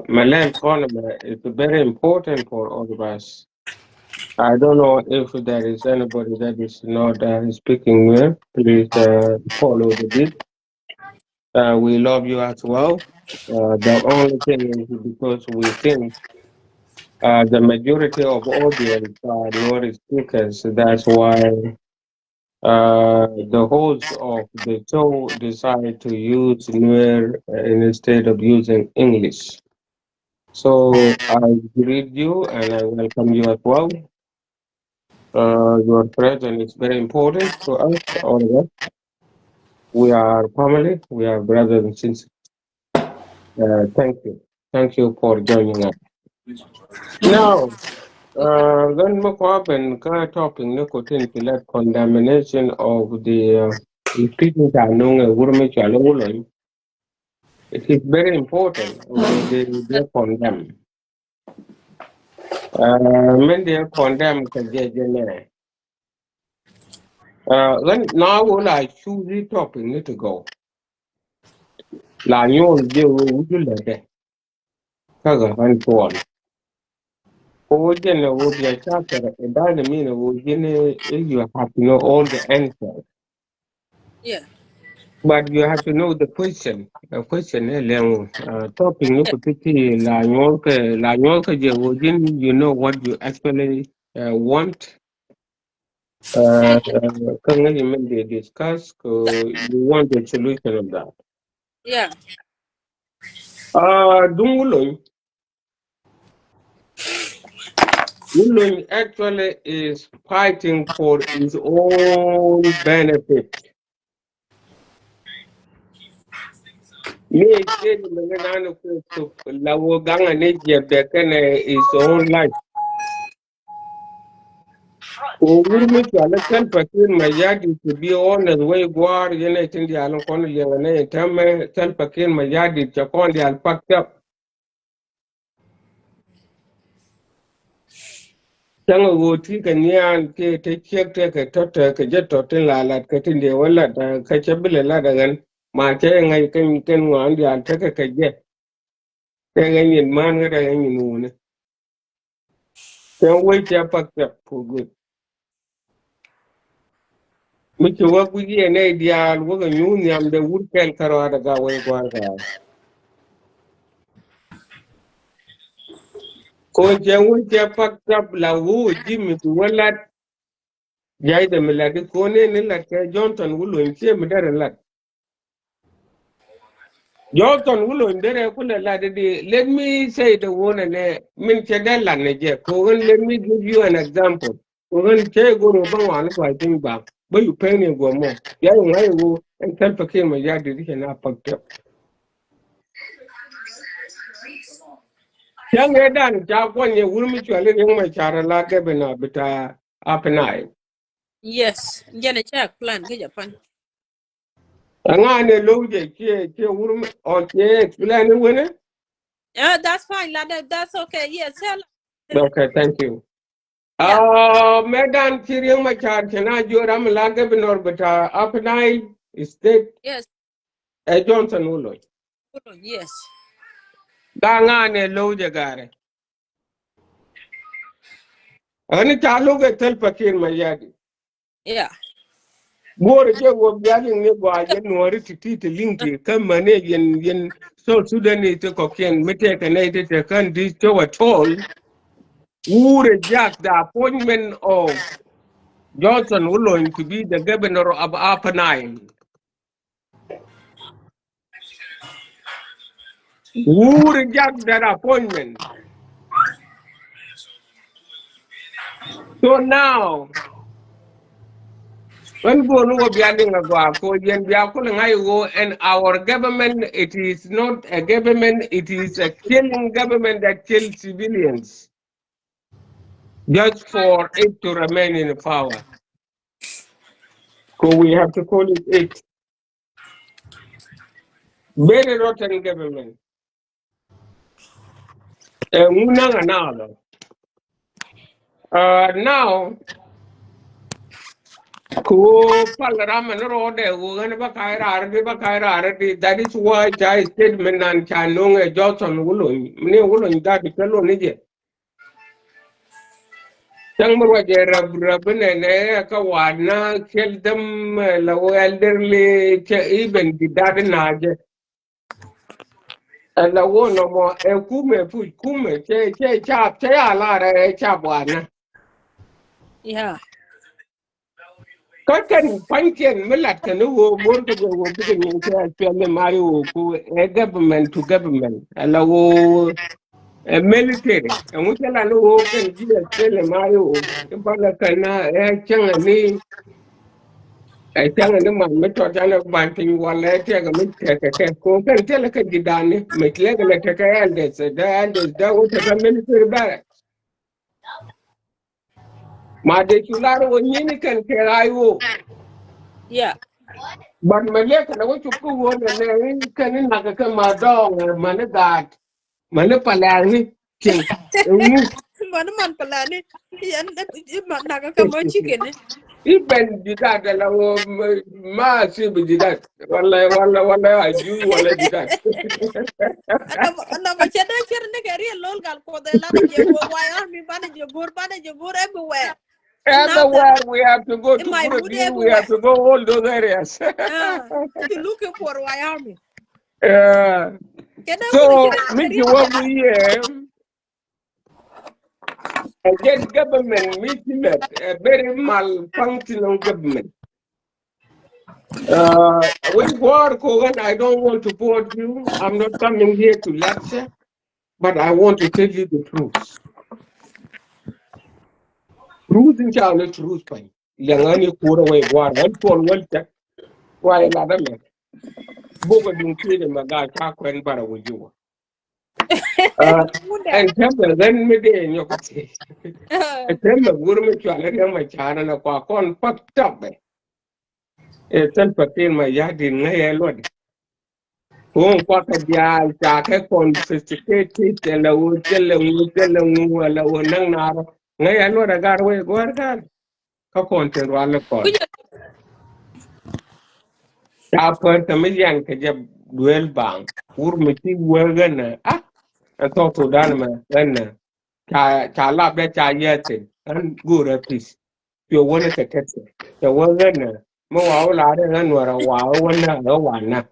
Malay economy is very important for all of us. I don't know if there is anybody that is not speaking well. Please follow the beat. We love you as well. The only thing is because we think the majority of audience are Nuer speakers. That's why the host of the show decided to use Nuer instead of using English. So I greet you and I welcome you as well. Your presence is very important to us, all of us. We are family, we are brothers and sisters. Thank you. Thank you for joining us. Now, then Mokwaben ka topic no contain to condemnation of the treatment anong Wurmi Chalolo. It is very important when they condemn. When they condemn Kajajane. Then now will I choose the topic need to go. La nyol je wo wujula de. Kaga han pol. O jene wo dia chapter e dana mina wo jene you have to know all the answers. Yeah. But you have to know the question. The question is topic no kuti la nyol ke je wo jene you know what you actually want. Kan they discuss you want the solution of that. Yeah. Dungulong Wulong actually is fighting for his own benefit. Me said Menano to Lawoganga Nejia Bekane his own life. Urmi to Alakan Pakin Mayadi to be honest way Guar Yenetin the Alon Conny Yangane Tame Pakin Mayadi Chakon the Alpacked up. Tanga wo ti ka nian ke te chek te ka tot ka je tot la la ka tin de wala da ka che bile la da gan ma che ngai ken ngan dia te ka je te ngai nin man ga da ngai nu ne te wo che pak te pu gu mi che wa ku ye ne dia wo ga nyu nyam de wur ken karo da ga we gwa ga ko che wo che pak te la wo ji mi ku wala jai da mi la ko ne ne la ke Johnson wulo che mi da la Johnson will ndere kula ladidi. Let me say the one and min chedella neje. Kogan let me give you an example. Kogan che go no bang wan ko tin ba. But you pay me go more. Ya ngai go and tell pakin ma ya didi na pakte. Yang edan ja kwanye wurmi chwale yang ma chara la ke bena bita apnai. Yes. Jana check plan ke Japan. Angane loje che wurmi on che explain wene. Yeah, that's fine, lad. That's okay. Yes, tell. Okay, thank you. Yeah. Medan Kiriam Machar Chena Joram Laga Benor Bata Apnai State Yes. Johnson Uloy. Yes. Dangane Lojagare. And Chaluga Telpakir Mayadi. Yeah. More Joe Bialing Nebo Nuer to teach a link to come manage yen South Sudan to cocaine, Metake and Native can this show at all. Who reject the appointment of Johnson Uloy to be the governor of Upper Nile. Who reject that appointment? So now, when go no be adding a go, yen be go, and our government, it is not a government, it is a killing government that kills civilians just for it to remain in power. So we have to call it very rotten government. Now, ko palarama no rode wogan ba kaira arati. That is why jai statement and chanong a Johnson wulo mne wulo that kelo nije tang mo je rab ne ka wana kel them la elderly even the dad naje la wono mo e kume che ala re cha bwana Yeah. Kakan panken milat kan wo morga wo bigin yin ta pele mayo ko government to government ala wo military and we tell no wo kan ji pele mayo bala kana changa ni changa ni man meto tana bantin wala te ga mit ke ko kan tele ka gidane mitle ga ta ka andes da wo ta military ba ma de kularo woni kan ke ayo Yeah. But Maleka, what you put on the can in like a madong, Managat, Manapalani, King. Mana man palani. Yan naga kamo chicken. Even jidat la ma si jidat. Wala aju wala jidat. Ana machada cherne kari lol gal ko de la je bo wire mi bana je bur everywhere. Everywhere we have to go In to my wood Burabir, we have everywhere. to go all those areas. You looking for Wyoming. So, Miki, what we again, government meeting that a very malfunctioning government. When war Kogan, I don't want to quote you. I'm not coming here to lecture, but I want to tell you the truth. Truth in China, truth fine. Yangani Kura way war, one for one check. Why another man? Boga dun kiri maga chakwen bara with you. And temper then me de nyokati. A temper guru to a my chana na kwa kon fucked up. A temper in my yard in my lord. Kung kwaka dia chake kon sophisticated la utela la unang naro. Ngay lord agar we gorgar. Ka kon te wala kon. Chapter tamilian ka jab duel bang. Urmiti wagana. Ah, and talk to Danma. Then. Cha lab da cha yetin an gura pis yo wona ka ketse to wona mo wa la da nan wara wa wona ga wana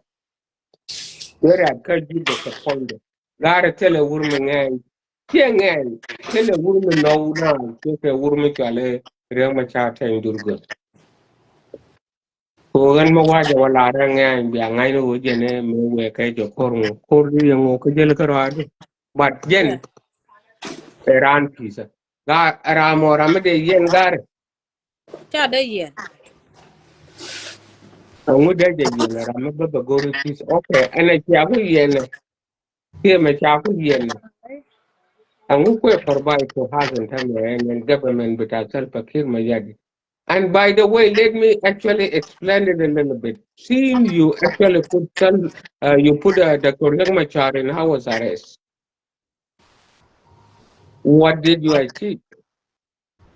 yara ka ji da ka ponde gara tele wurmi ngai ke ngai tele wurmi no na ke ke wurmi kale re ma cha ta indurgo ko gan mo wa ja wala da ngai bi ngai no je ne me we ka jo korngo korri yo ko jel ka ra but jen ran pisa ga ramo ramade yen gar Chada yen. angu da je yen ramo ba gori pis okay ana ki agu yen ke me ki agu yen angu ko provide to hasn't and government but self pakir mayadi. And by the way, let me actually explain it a little bit. Seeing you actually put you put Dr. Machar in house arrest. What did you achieve?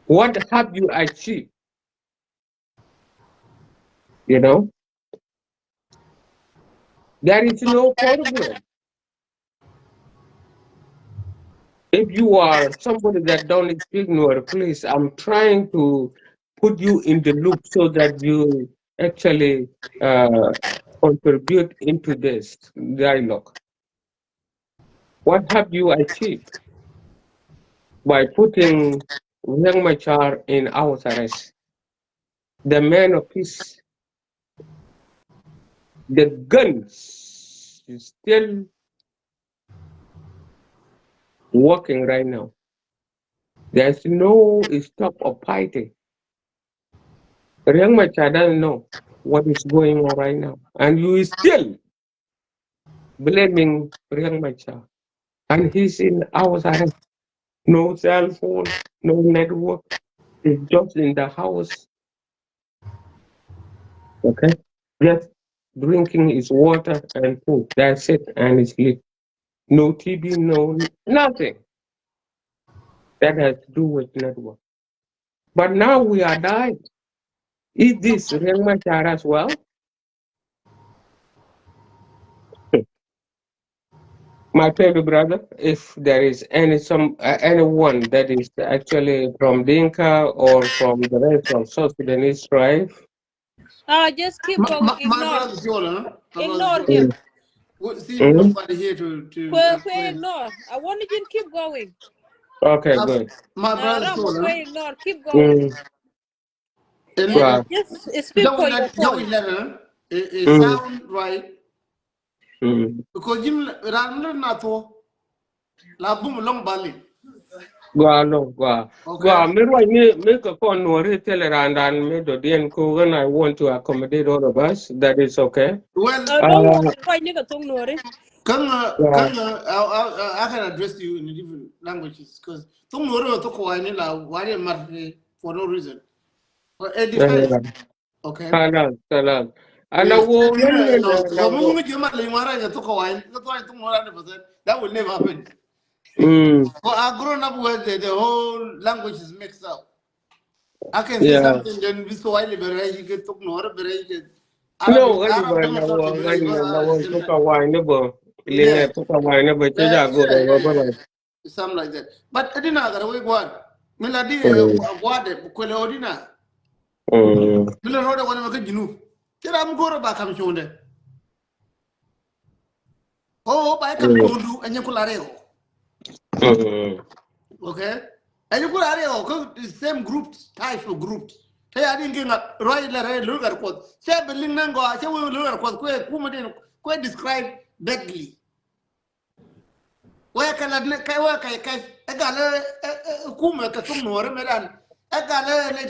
What have you achieved? You know, there is no problem. If you are somebody that don't speak Nuer, please, I'm trying to put you in the loop so that you actually contribute into this dialogue. What have you achieved by putting Young Machar in house arrest? The man of peace, the guns is still working right now. There's no stop of fighting. Young Machar doesn't know what is going on right now. And you still blaming Riek Machar. And he's in our arrest. No cell phone, no network. He's just in the house. Okay? Just drinking his water and food. That's it. And he sleep. No TV, no nothing that has to do with network. But now we are dying. Is this Riek Machar as well? My fellow brother, if there is anyone that is actually from Dinka or from the rest of South Sudanese tribe, Just keep going. My Ignore. brother Jola, my brother Ignore Jola. him. mm, See, mm, nobody here to Kwe explain. ignore. I want you to keep going. okay, good. My brother Ramo Jola. kwe ignore. Keep going. Mm, And wow, just speak for your Young point. letter, it mm, sound right mm. because Jim Ramler Nato, La Boom Long Bali. Gwa lo, gwa. Okay. Gwa, me roi me ka kon nori tele randan me do dien ko when I want to accommodate all of us. That is okay. Well, Don't worry. Uh, Kwe nigga tung nore. yeah. I can address you in different languages because tomorrow to Kawaii la why for no reason. But it depends. Okay. Kalam. Ala Yes. wo men No, la so wo. Mungu Juma Limara to Kawaii, that's why tomorrow that will never happen. Mm, For I grown up where the whole language is mixed up. I can say Yeah. something, then we so I liberate, you get to Nuer, liberate. No, Arab, gani Arab, ba na wa democratic, gani na wa to ka wa ne ba yeah, linga to ka wa ne ba che ja go yeah, ro ba yeah, ba. something like that. But I didn't know we what. Miladi, Mm. what, Quelle Odina. Mm. Miller Roda, one of the Ginu. Tell I'm going back, I'm showing. Oh, by come Mm. to and you could areo. Mm. Okay? And you could areo, the same groups, type of groups. Hey, I didn't get right, look at what. Say, Berlin Nango, I say, we will look at what, quite describe badly. Where can I work? I got a kuma, a tum, or a medan. I got a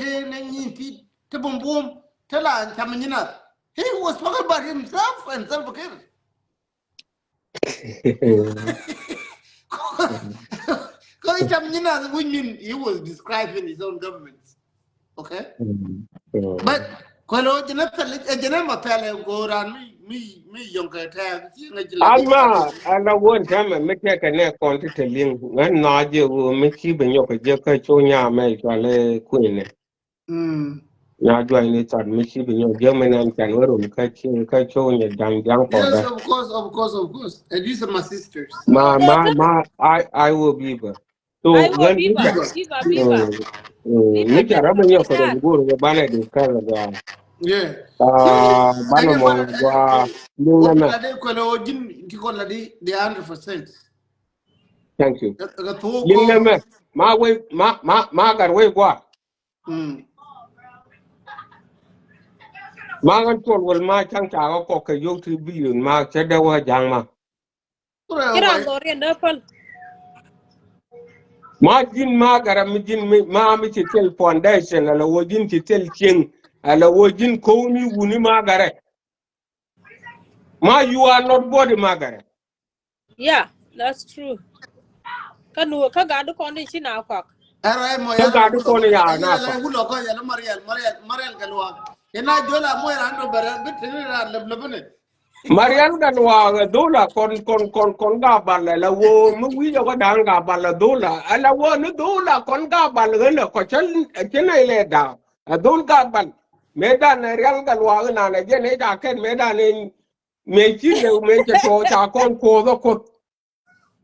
to boom boom, tell her, Tamanina. He was talking about himself and self again. Because he was describing his own government. Okay? But, Kolo, Janema Pele go around me, younger tag, Ama ana won time me ke ka ne kon ti telling ngan na je wo me ki be nyo ke je ka cho nya me ka le queen na jo ni tar me ki be nyo je me nan kan woro ka cho nya dang dang ko Yes, da of course, of course, of course. And these are my sisters. I will be ba I so will when Viva, Viva. Viva, Viva. Viva. Viva me ka ra be nyo ko General. go ro ba ne de ka ga Yeah. So, ba I no just mo want wa to lu na what me Milade Kolo Jin Kikoladi, the 100%. thank you The ling na Toko. me ma gar we kwa Magan tol wal ma chang cha ko ke yo 3 billion ma che da wa jang Kiran Lori and Apple. ma jin ma gara mi jin ma mi ci tel foundation ala wo jin ci tel king ala wo jin ko ni wuni ma gara ma you are not body ma gara Yeah, that's true. Kanu kagadu kondi china kwak. Ara mo ka yana ga du ko ni hulo. ya na Ayala ko hulo ko yana Mariel Galwa. Yana jola mo yana bara bitin ra leblebne. marian gan wa ga dola kon ga balla la wo mu wi yo ga dan ga balla dola ala wo no dola kon ga balla la ko chen le da a dol ga bal medan real gal wa na na je ne da ken medan me chi le me che to cha kon ko do ko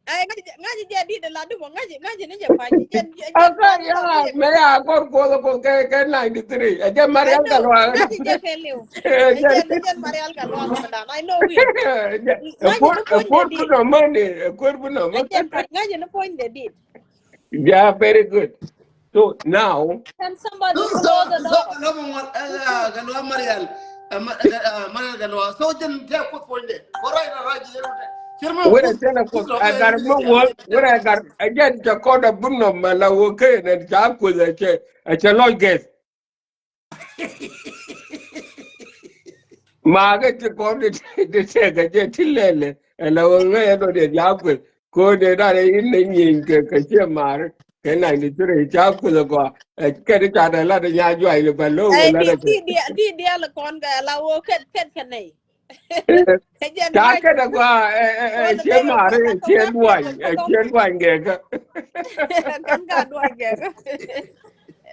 Ay ngaji jadi de ladu mo ngaji ne je pani jen aka pani no ya ye me ya kon ko do ko ke 93 a je I marian gal know wa ngaji je keliu. je Jen Marial Galwa man. I know him. Ngaji por no point por they bu did. no mane por bu no ma Ngaji no point they did. yeah very good so now Can somebody So close the door? Galwa mo Galwa Mariel. Mariel Galwa. So jen te ko fonde. Korai na raji yerote. Kirma where ku tell ko kilo ko agar mo yiri wo where ya. agar again to ko da bunno mala wo ke ne ja ko le che a che lo get ma ga che ko de che ga je tilele la wo nge no de ja ko de da re in ne yin ke che mar ke na ni tre ja ko ko ke de ta da la de nya jo ai ba lo wo Ay la de di la kon ga la wo ket kanai. Jen ta right ke da kwa kon che de mar la kon che ga pia duan ba kon che duan ge ga kan ga do ge.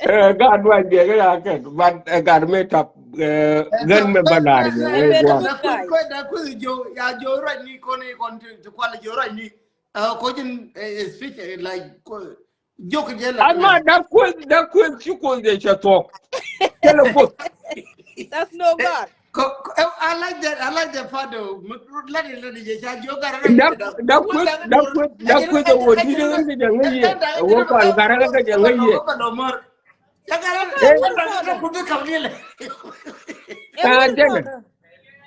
God one day I can, but I got made up gun me banari A we very go. good guy. Da ku jo ya jo right ni ko ni kon to kwala jo right ni ko jin speech like jo ko je la I'm kana not that quick you could get your talk. Tell a book. That's no God. I like that. I like that part of let it je ja jo gar right ni da ku da That quick the didn't get a year. A walk on Garaga young year. no more ya gar Okay, Eh, what da for? ku be kam ni le What then. for?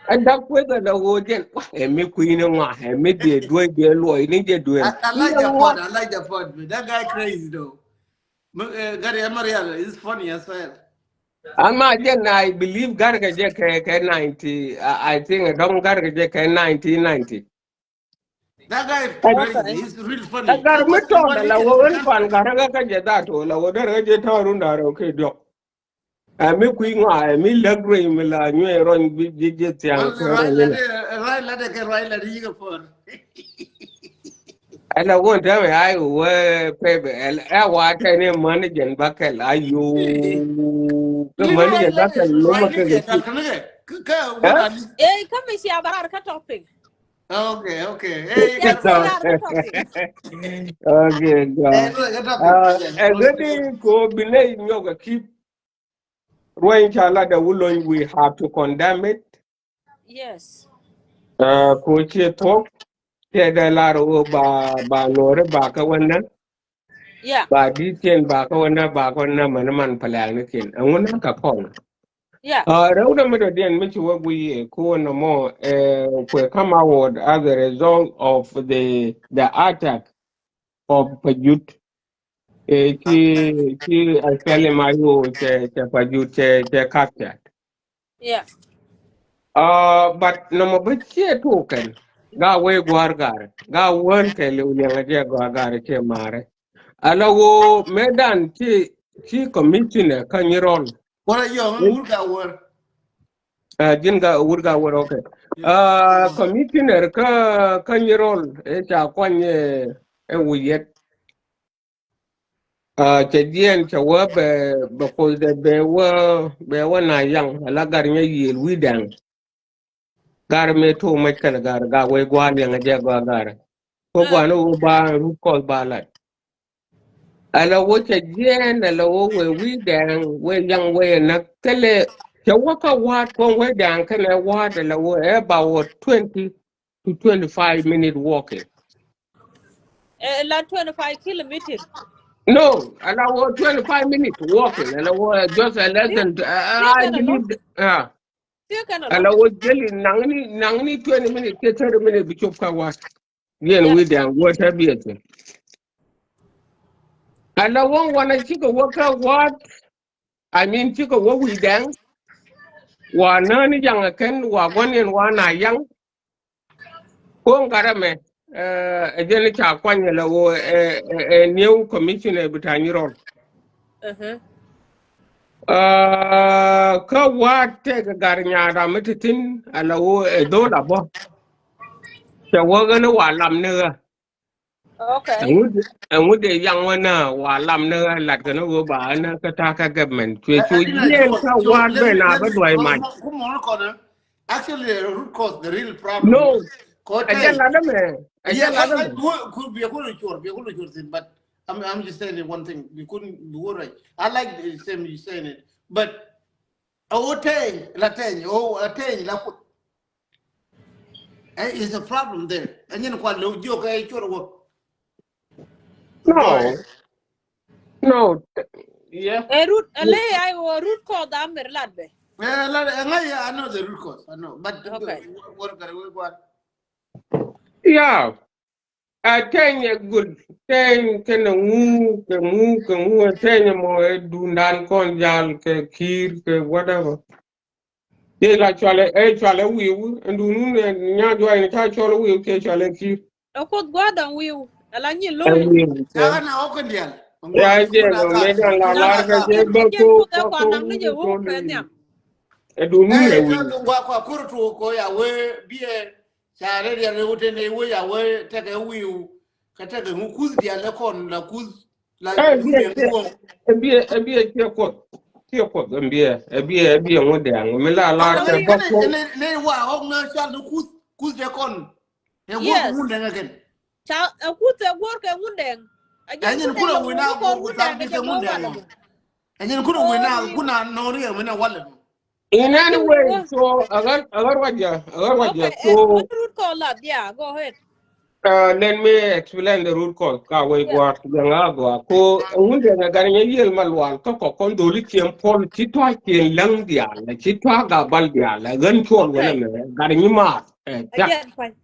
And that quick the word, and me queen and what, and me dear, do it, dear Lloyd, need you do it. I like that part. I like that part. That guy crazy though. Gary Mariel is funny as well. I'm again, I believe Garga Jack 90. I think I don't Garga Jack 1990. That guy is crazy. Okay. He's really funny. Agar mi to da When he la can wogan pan cancel. garaga ka je da to la wodan ga je ta run da ro ke do a mi ku ngwa mi lagre mi la nyu ron bi je tiang Well, ko ro ni na right, let it get right, let it go for. And I want to tell me I wear paper. I want any money and buckle. Are you the money and buckle? No Right, matter nigga, the what huh? are you? come and see about a topic. Okay. Hey, you Yeah, got see right. about a topic. Okay, Hey, God. look, get topic. And then go belay yoga keep when chala the olonh we have to condemn it. Yes. Coach talk. Te da laro ba Nuer ba ka wana Yeah. ba di chen ba ka wana man palang kin. Ang ka kong. Yeah. Rauda mito dian michi wagwi ko na mo kwe come out as a result of the attack of Pajut ki asale mayo che Pajut che captured. Yeah. But no mo bache token ga we gwargar ga won ke le unyanga je gwargar che mare ala wo medan ki commissioner kanyirol What are you? Who got word? jinga wurga wur okay commissioner ka kanyirol e cha kwanye e wuyet che dien che wa be ko de be wa na yang ala gar nye yel widang gar me to ma kala gar ga we gwal yang je ga gar ko gwano ba ru ko ba la ala wo che dien ala wo we widang we yang we na kele che waka wat ko we dan kele wat ala wo about 20 to 25-minute walking. Like 25 kilometers. No, allow 25 minutes walking, allow just less See, than, see, I can along. believe, See, can along. allow jelly, nangni 20 minutes, 30 minutes, which of course, yen Yeah. with them, what have you? Allow one a chicken worker, what? I mean, chicken what we dang, one none young can, one and one are young, Kong Garame, a jelly chakwan, a new commissioner between your own. Uh-huh. Ka wate ga garnya mititin alawo dola bo ta waga wa lam ne Okay. an wude yang wana wa lam ne lat ga no ba na ka ta ka government chu I didn't yen ka so wa be na let ba me doi mai come on corner. Actually the root cause, the real problem no is Kote. ajala da me Yeah, ajala da me could be a good thing, but I'm just saying one thing. You couldn't be right. I like the same you saying it, but attain la put is a problem there. And you know what low joke I should work. Go ahead. no no yeah A lay I or root called Amber Ladbe. I know the root cause. I know, but Okay. what? yeah Kenya good ten kena ke ngu Kenya mo dundan kon jal ke kir ke whatever ye la chwale wiu ndunu ne nya jwa ni cha chwale wiu ke chwale kir A could go down will. A langy e low. wiu ke I know open deal. ya je no me dan la lar ke je Again, put that ko one on the to walk and yam. e dunu ne Eh, wiu to ngwa kwa kurutu ko ya we bie chare dia le utene we ya we teke wiu kateke ngukuz dia le kon la kuz la bien ngune nguo bien ke ko bien mo de ang me la no lar ke ngani ba ko ngane le wa hok na chal no kuz de kon e ngor ko Yes. ngunde ngaken Child, a good work and wounding. Again, anyin good day, kuna long wina walk go or ku wounding tar at bi ke your go ngunde one of ngam them. anyin kuna wina Oh, kuna no ri wina wala in and I any give way you so agar waja okay. What so root call up? Yeah, go ahead. let me explain the root cause ka we Yeah. gwar nga go ko hunde na garin yel malwal ko kon do li tiem pol ti to ke lang dia la ti to ga bal dia la gan chol wala Okay. me garin ma ja Again, fine.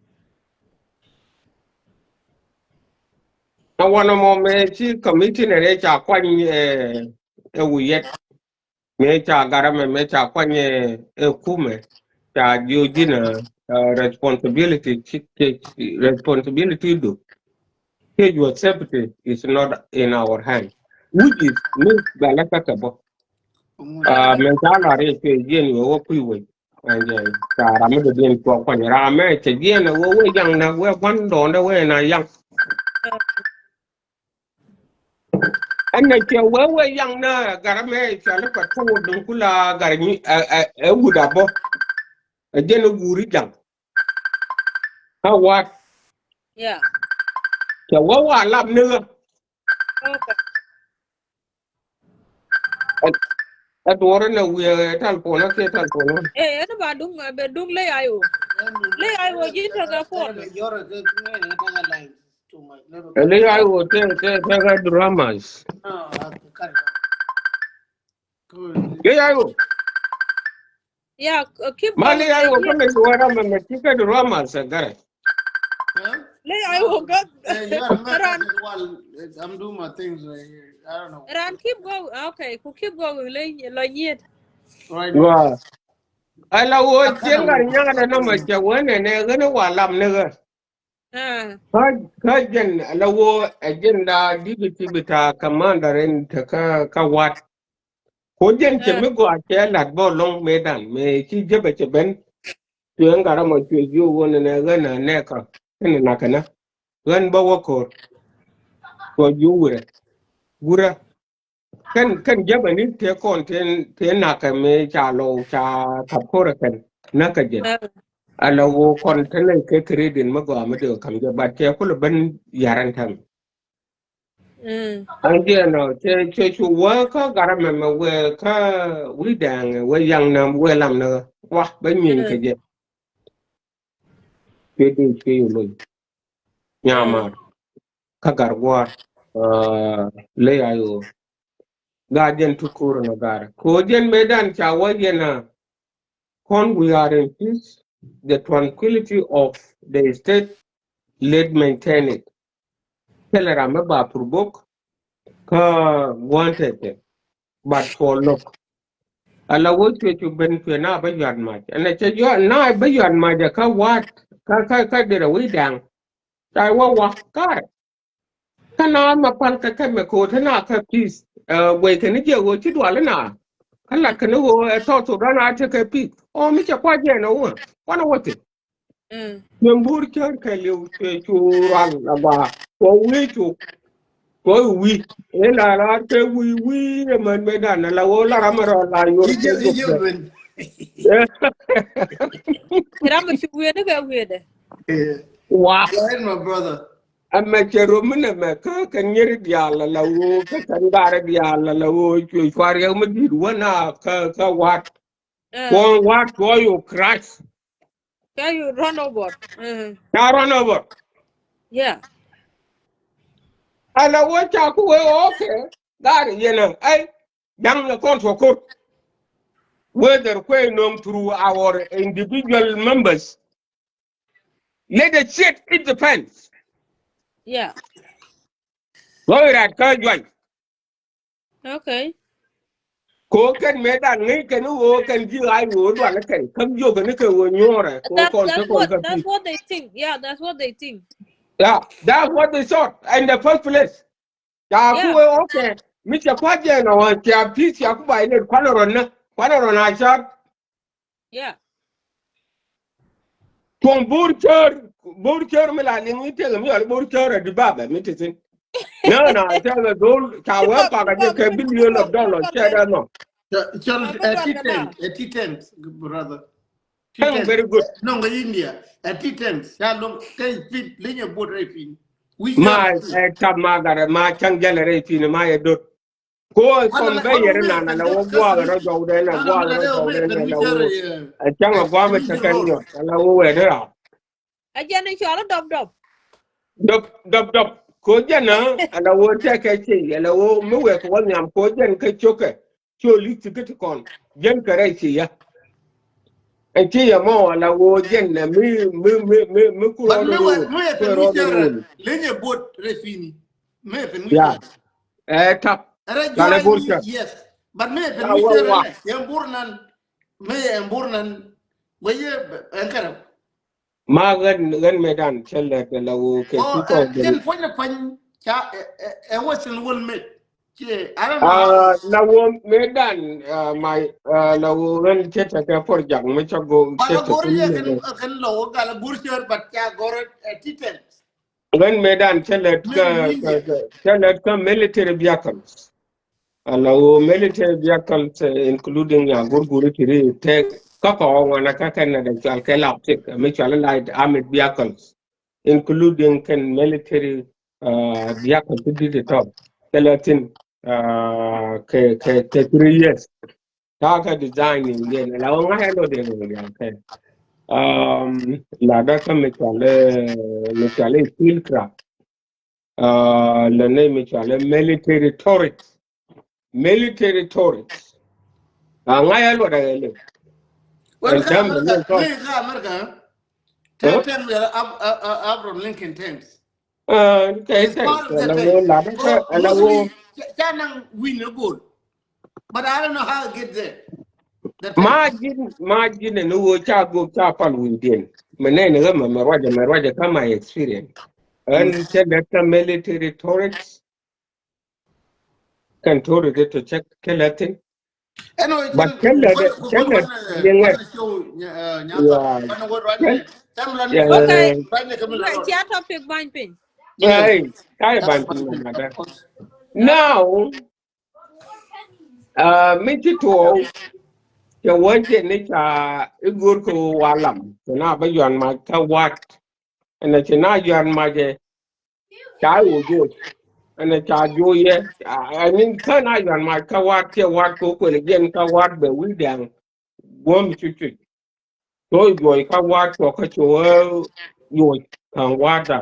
na wana mo me ti committee ne re cha kwan e wuyet me cha garame me cha kwan e kume cha jina responsibility do your safety is not in our hand. Which is means balakatabo. Mentala re ke jen wo kuiwe. And rame de den ko ko rame che jen wo we yang na we ban do na we na yang. anh này chiều quê quê yang na gara me chala pat ko dum kula gara ni e wuda bo e jeno guri jang ha wat Yeah. ke wa lam ne Okay. a dore na wi tal po na ke tal po na Eh, ano ba dung lay ayo. Lay ayo jita ga phone. You're a good man. Line too much. Never cut ele it ay off. wo te ga dramas No, I have to cut it off. Good. ke ay wo Yeah, keep mali going. ay Lay wo here. me wara me ti ka dramas gara Huh? Lay ayo ga. Hey, you gotta make Ran it while I'm doing my things right here. I don't know. ran keep going. Okay, ku keep going. Lay yet. Right now. wa ala wo I kind chen of ga want to nya da na ma stop. che wone ne ga wa lam ne ga Ah. Kajen lawo agenda dibiti bita commanderin ta ka wat ko jen ke Ah. mi go ake lat bo long medan me ki jebe ke ben tuen gara mo tue ju wona ne gana ne ka ken na kana gan bo woko ko ju gura kan jebe ni te kon te na ka me cha lo cha ka ko kan na ka jen Ah. ala wo kon tele ke kredin ma go amade kam je ba ke ko ben yaran tam Again, no, che worker garame me we ka we dang we yang nam we lam no wa ba nyin ke je pe du che yu lo nyama ka garwa le ayo ga den tu kur no gar ko den medan cha wa na kon we are in peace the tranquility of the state let maintain it telera me ba purbok ka wanted but for look ala wo tu ben tu na ba yan ma ana che yo na ba yan ma ja ka wat ka de wi dang tai ka na ma pal ka me ko ta na ka peace we ka ni je wo chi dwa le na kala ka no wo to na ta ka peace o mi che kwa je na wo na wo te men bur ka ka le chu ran la ba ko wi la ke wi man me dan la wo la ra ma la yor ke go You win. Kira mo chuwe na ga wede. Wow. Go ahead, my brother. Amma ke romina me ka kan yeri diala la wo ka kan dare diala la wo ku kwari ma di wana ka wat ko yo crash Can you run over? ta run over Yeah. ala wo ta ku we okay dare yena ai dang la kon so ko whether ko nom through our individual members let the shit it depends Yeah. go rat ka join Okay. ko kan me dan ngai kan wo kan ji ai wo do la kan kam yo kan ke wo nyora ko kon That's se kon what ka that's what they think. Yeah, that's what they think. yeah that's what they thought in the first place ya ku Yeah. we okay mi che kwa je no wa cha peace ya ku ba ile kwano ron na cha Yeah. kon bur chur mi la ni mi te mi al bur chur di baba mi te sin no cha la dol cha wa pa ga je ke billion of dollars cha da no A T10, a T10, brother. very T10. good No, India. A T10. Ya long kai fit linya board raping. We ma share. ta ma ga ma chang jale fi ni ma ye do ko kon be What yer we na na can la wo get gwa ga custody. ro de na No, gwa but ga I don't ro de make na we la share wo a chang gwa ma ta kan role. yo la wo we de ra Again, it's all a dub. dop ko jana ala wo ta ka ce ala wo mu we ko nyam ko jan ka choke cho li ti ka kon jan ka rai ce ya en ce ya mo ala wo jan na mi ku But ro me ro what me ku pen we ro share ro linya board raping. Me pen we ya share. tap Ara ka le join burka yes. But me pen ya we wa share yan burnan me yan burnan waye ankara. ma gan medan chelle ta la wo ke Oh, ki ko can point a pan cha a Western will make. I don't know how. la wo medan mai la wo ran ce ta ka for jang me cha go But ce a ta goria tin can low, got a bursher, but ya got a titan. when Medan chelet ka military vehicles. Allow military vehicles, including Gurguri Kiri, take Kaka, Wanaka, and the Chalkelaptic, mutual light armored vehicles, including military vehicles to the top. Skeleton, 3 years. Taka designing, then allow my hello, okay. Ladaka Michale Fieldcraft, the name Michale military turrets. Military turrets. Ngaya lo da ele. Well, And jam the America, name America, to. 10 Abraham Lincoln tanks. Okay, It's thanks. part of the Hello, tank. Ladaka, So hello. mostly, China win a goal. But I don't know how to get there. The tanks. Margin, and who go chapel within. Menen, Maraja, come my experience. And tell that the military turrets can turret it to check Kelatin. Anyway, But tell that, show yeah, what right now. Okay. yeah, Right now, come Nga along. chia topic bang pin. Yes. hey, Kai Banting, mother. Now, Mitito. Ke wonte ne cha igur ko walam na ba yon ma ka wat na che na yon ma je cha wo jo na cha jo ye anin ka na yon ma ka wat ke wat ko le gen ka wat be wi dang gom chu chu to jo ka wat ko ka cho yo kan wat da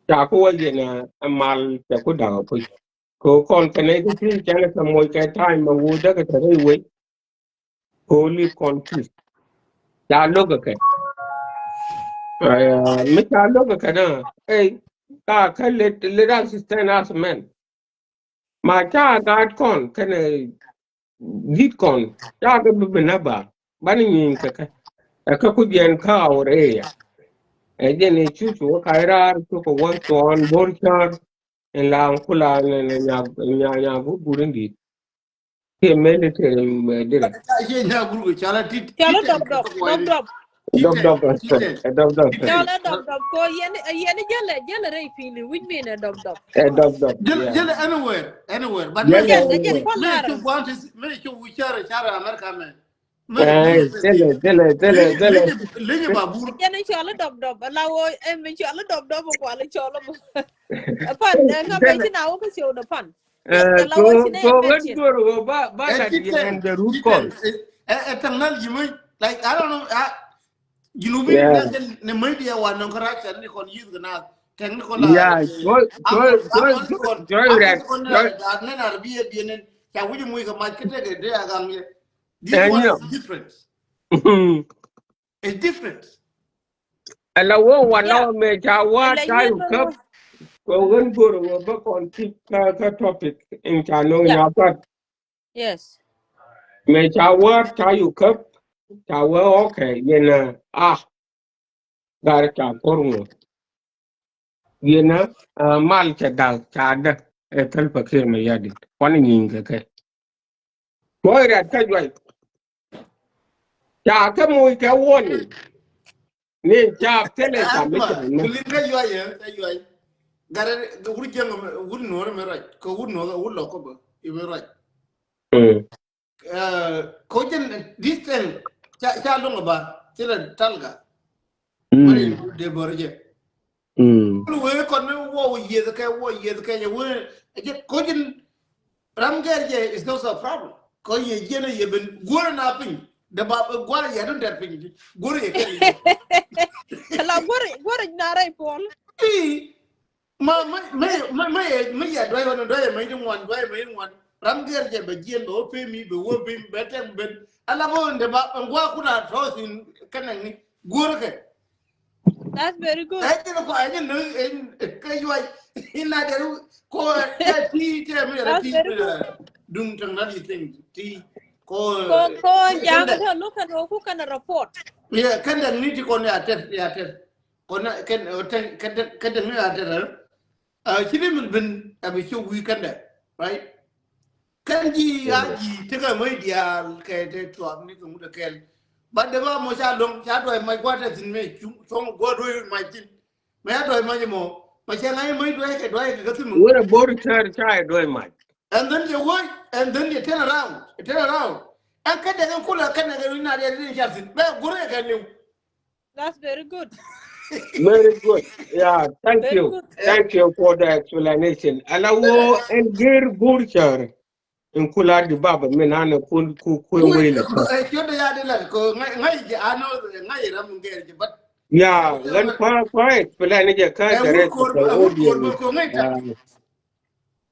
cha ko ye na amal ta ko da ko kon ka ne ti cha na mo ka time ma wo da ka re we ko li confused cha lo ka mita loga kana ka let us stand as men ma cha gad kon kana git kon cha ga binaba bani yin ka ku jen ka ore ya e je ne chu chu ka ra to ko won ton bor char en la kula ne nya bu burundi ke military dire Chala dop. dog Chala dop ko yen jale rei fili which mean a dop. dog yeah Just anywhere. But yellow Ajen may palara. you want to may you we share America man. tele Lingi babur. Ajen chala dop. Alawo em chala dop ko ala chala mo. Pan nga me tele china wo ko show the pan. Go Alawo chine go em let mention. go ba that and the root cause. Eternal like I don't know you know we Yeah. ne media one no correction ni kon use na technical Yeah. Joy angol that. kon Joy na arbiye bienen ya wuju muy ko market de agam this and one you is different. know. It's different. Ala wo Yeah. wala me chawa Elenyen tayo mo. kap ko wen guru ba kon keep ka topic in chano Yeah. nyapat Yes. me chawa tayo kap chawa okay yena gar cha korno yena mal cha dal cha da e kal pakir me yadi kwani nyinga kai ko ra ta joy cha ka muy ka woni ni cha tele cha me cha Asma, no kulinga yuay. Gare the wuri jeng wuri no me right. Ko wuri no wuri lo ko ba. You right. mm Ko jen this thing cha lo ba tira talga. Mari mm de borje. mm We kon me wo ye the ke ye we ko jen ramger is not a problem. Ko ye jena ye ben gora na pin. Da ba gora ye don der pin. Gora ye ke. Ala gore na rai pol. Ma ya doi wana doi mai ding wan ram ger je be jien do pe mi be wo be beten ben ala bo nde ba ngwa kuna to sin kanan ni gur ke That's very good. ai ko ai no en ka yoi ina de ko te ti te me ra That's ti very good. dung tang na di thing ti ko Ko jang kende to look at who can report. ya kende ni ti ko ya te ko na ken kende ni ya te chini min bin abi chu weekend right kanji aji tega mai dia ke te tuam ni ku da kel but de ba mo cha long cha do mai kwata tin me chong go do mai tin me do ma mo ma cha ngai mai do ke mu What a board chai doing much. and then you watch and then you turn around and ka da kula kana ga ina da din shafin ba gure ga ni That's very good. Very good. Yeah, thank Very you. good. Thank you for the explanation. Alawo and Gir Burchar in Kuladi Baba Minana we Kun. should ya de la ko ngai ano ngai ram ge but Yeah, then quite explanation the ngur rest of the kor audience. ko ngai ta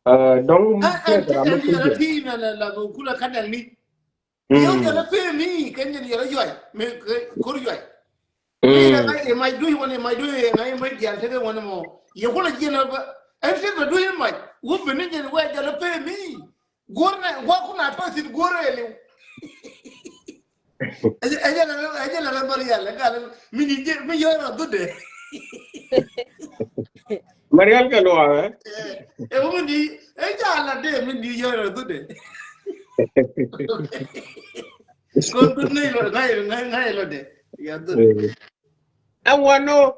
Don't say that I'm a and you Kuja. ti na la kula kana ni yo de la Mm. pe mi ken ni yo yo me kor yo mi na Mm. ngai mai du woni mai du ngai mai dia te woni mo yo ko ji na ba en se do mai wo be ni ni wa de la pe mi gorna wa kuna pa sit gore ella la Maria la cara mi yo era dude Marial Galoa, e undi ella la de mi yo era dude con tu nei lo de ya dude and one no,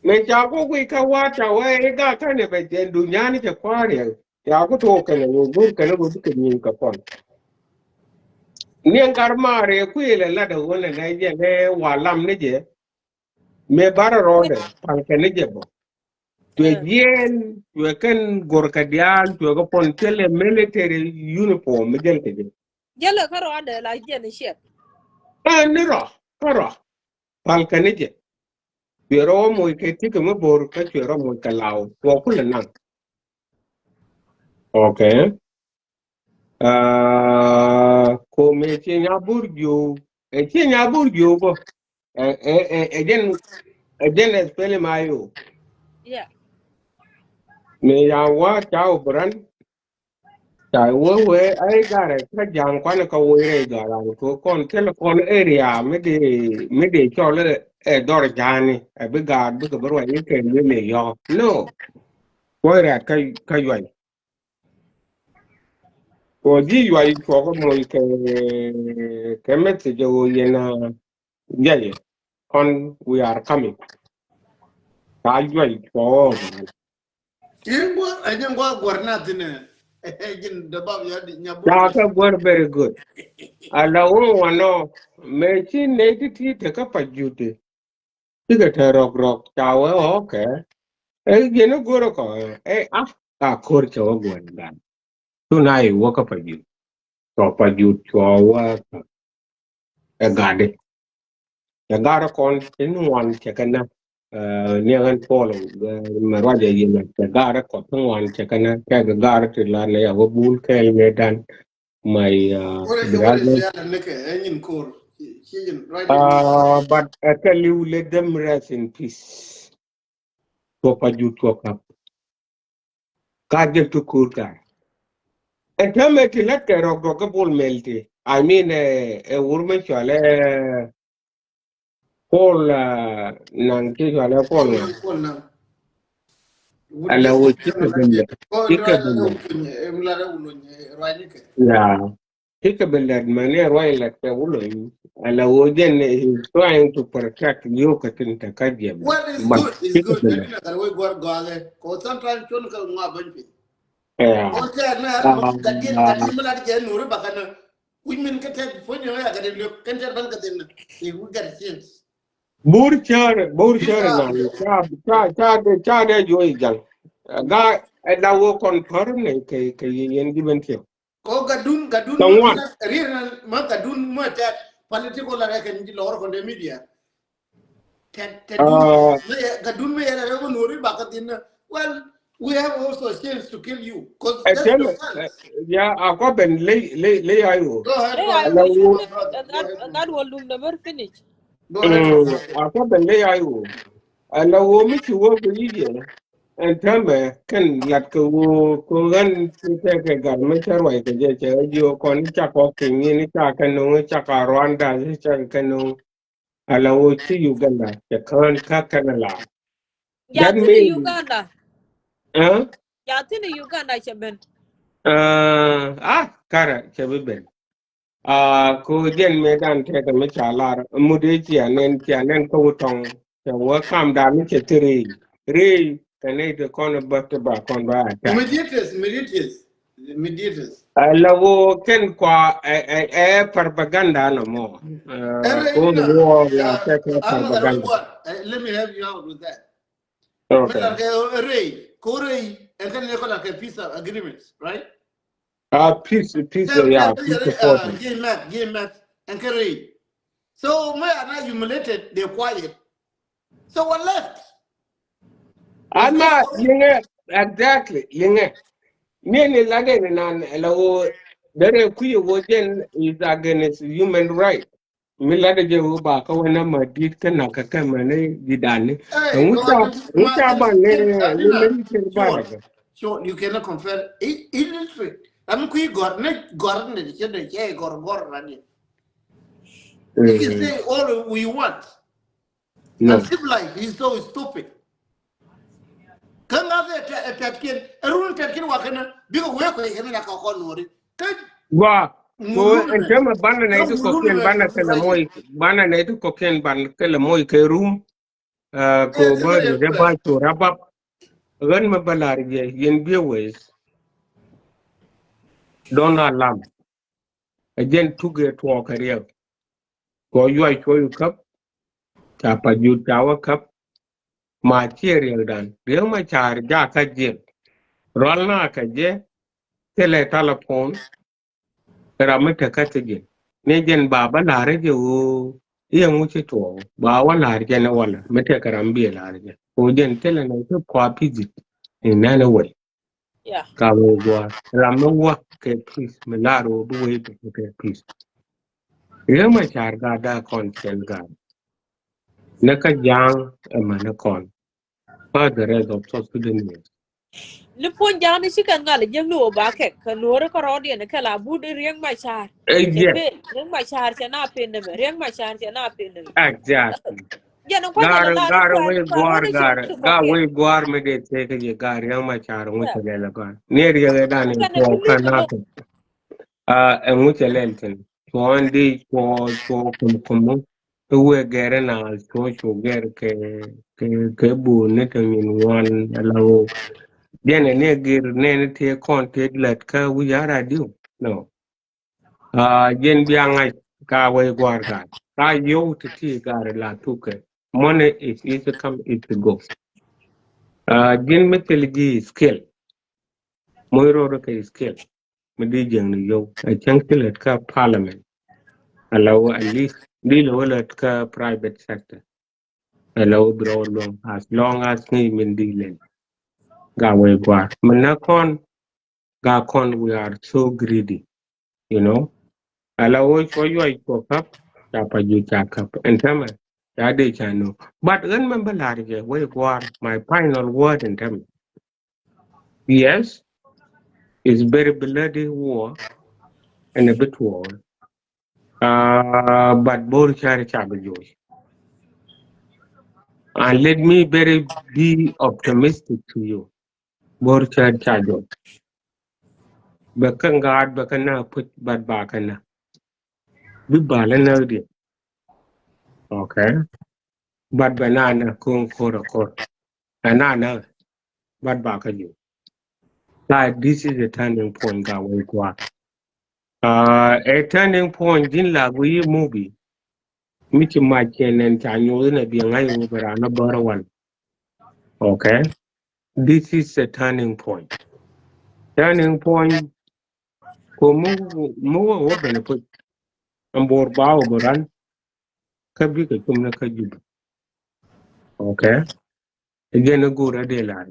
Mejago we can watch away, got kind of a Dunyani Aquarium. Yago token and we'll go can look at me upon. Niangarmare, quail a ladder one and I get while lam nidge, me barra order, pancanijabo. To again, you can Gorkadian to go upon tell a military uniform, Miguel. Yellow caro under like Jenny shit. Ah, Nira, Kara, Palcanije. Pero muy que tique me bor que quiero muy calao, Wakulan. Okay. Come China Burju, a China Burju, again, spell mayo. Yeah. May I watch out, Brand? I will wear I got a young Quanaka way, go con telephone area, midi chocolate a Dorjani, a big guard, big boy, you can really yo. No, where at Kayuan. For G, you are for more can message you in on we are coming. I wait for yen go gorna tine jin da bab ya di nyabur that were very good. Allow one no, making nativity take up a duty. You get a rock tower, okay. You know, go to a court of one gun. Tonight, walk up a you. Top a you to our a garden. A garden con in one check near and follow Maraja Yin, the Gara cotton one checkana, tag a guard to Lana, a bull kell medan, my what is brother. ya neke engin kor chijin right in But I tell you, let them rest in peace. Topa ju topa. Kaje to kurka. And tell me to let the rock ball melty. I mean, a woman shall Paul Nanki shall Paul. Paul na would And I just will kick a bill. oh Kick a ndra bill. emla da ulo right neke Yeah. Kikabinda mane royal at the woman, and I would then he's trying to protect you cutting the kadia. what is But good is good Kikabinda, adina kar we gor gale ko sometimes chon ka ngwa banpi yeah. o te na har mo gadin mala ke nuru bakana we min ka te fo ni ya gadin lo kan te ban gadin if we get chance Burchar, yeah now, Chad, Joy Jang. A guy at the work on permanent, Kayan given to you. ko gadun ma Someone, real ma gadun ma te political la kan di lor ko de media te dun uh, gadun me ya ra nuru bakatin well we have also a chance to kill you because I that's tell the you, sense yeah, I got been lay, go ahead Hey, go I ahead will my shoot brother go ahead that will never finish. go ahead my brother I got been lay, and I will make you work with you. And tell me, can let go run to take a garment away to get you con chap of thing in it, I can know Chaka Rwanda, can know, allow to Uganda, the current Kakanala. Yeah, That to the means, Uganda. uh, Yeah, to the Uganda, Chaben. Kara, Chabiben. Ko jen medan take a michalar, Mudichi and then Tianan Kotong, welcome down to three. Three, can I the corner but the back on by attack. Mediators. Lavo ken kwa propaganda no more. Cold war, we are taking propaganda. Let me help you out with that. Okay. Like a piece of agreements, right? Peace, yeah, peace supporting. Game and carry. So my are humiliated, they're quiet. So what left? I'm not, exactly, Nene Laden and Lao, very queer wajen is against human right. Milada Jeruba, Kawana, did Kanaka Kamane, Didani, and which are Sure, you cannot compare illiterate. I'm queer got not gotten the chair, got running. You can say all we want. No. And civilized, he's so stupid. Come out there, Tatkin, a room Tatkin Wakana, big work with him like a honor. Wow. So in terms of banana to cocaine banana kelamoy banana to cocaine ban kelamoy ke room ko ber de ba to rabab ran ma balar je yen biewes don alam again to get to career ko you ay ko cup ta pa ju tawa cup material dan de ma char ja ka je rol na ka je tele telephone ramata ka je ne jen baba lare je wo iya muche to ba wala harje na wala mete karambi la harje o jen tele na to kwa pizit in nana way Yeah. ka we gwa ramu wa ke peace milaro bu we ke peace ye ma char ga da consent ga na ka jang e ma na kon for the rest of South Sudanese Ni pon jang ni chikan ngal jeng lu ba ke ka nuor ko rodi ne kala bu de rieng ma char. yes Be rieng ma char chana pin de rieng ma char chana pin de. exactly Ya no pa jala la par gar wona chok gar to ko ga ke. we gwar me de te ke gar yang ma char mu te le ga ne ri ga da ne Kan to believe kana no. en mucha lenten tuandi tuo como tuwe gere na tuo ger ke bu ne to min wan lawo jene ne gir ne te kon te let ka wi ara diu no jen bianga ka we gwar ka yo te ti gar la tuke money is to come it to go jen metel gi skill moiro ro ke skill medi jeng ni yo a chang telet ka parliament allow at least deal with the private sector. Allow broad long as long as we mean dealing. Gawe gwa. Manakon gakon we are so greedy, you know. Allow for you I cook up, tapa you jack up. And tama, yade chano. But remember large we gwa my final word in term. Yes, it's very bloody war and a bit war. But both carry chabajoy. And let me very be optimistic to you. Borchard Chajo. Bakangard Bakana put bad bakana. Be balanadi. Okay. But banana kung kora kor. Anana bad bakayu. Like this is a turning point gawe kwa. A turning point in la we movie. Michi Machen and Chanyo in a biangai over another one. Okay. This is a turning point. Turning point. Kumu open put on board bow boran. Kabi kumna kajuba. Okay. Again, a good idea.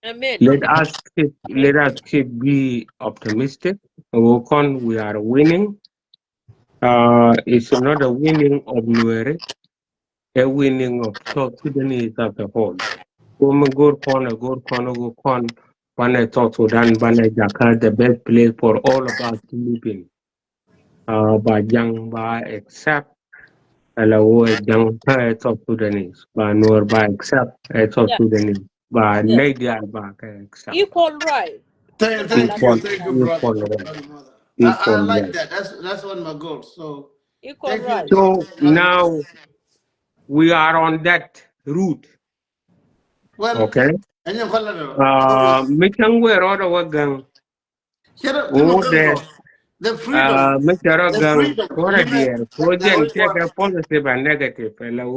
Amen. Let us keep be optimistic. We are winning. It's not a winning of Nuer, a winning of South Sudanese as a whole. Good corner, go con. Bana South Sudan, Bana Jakarta, the best place for all of us to live in. Young, by except Alawo young South Sudanese, by nor by except South Yeah. Sudanese, by Yes. Nadia by except. Equal right. Thank you, Equal, brother. equal, right. I Equal, like right. that. That's one of my goals. So Equal thank you, right. brother. So now we are on that route. Well, Okay. and you call it Michangwe roda wagang. shut up, Timo Oh, Kango. The freedom, the Micharagang, freedom. Kora You know, dear, that Kojan, was take what. a positive and negative.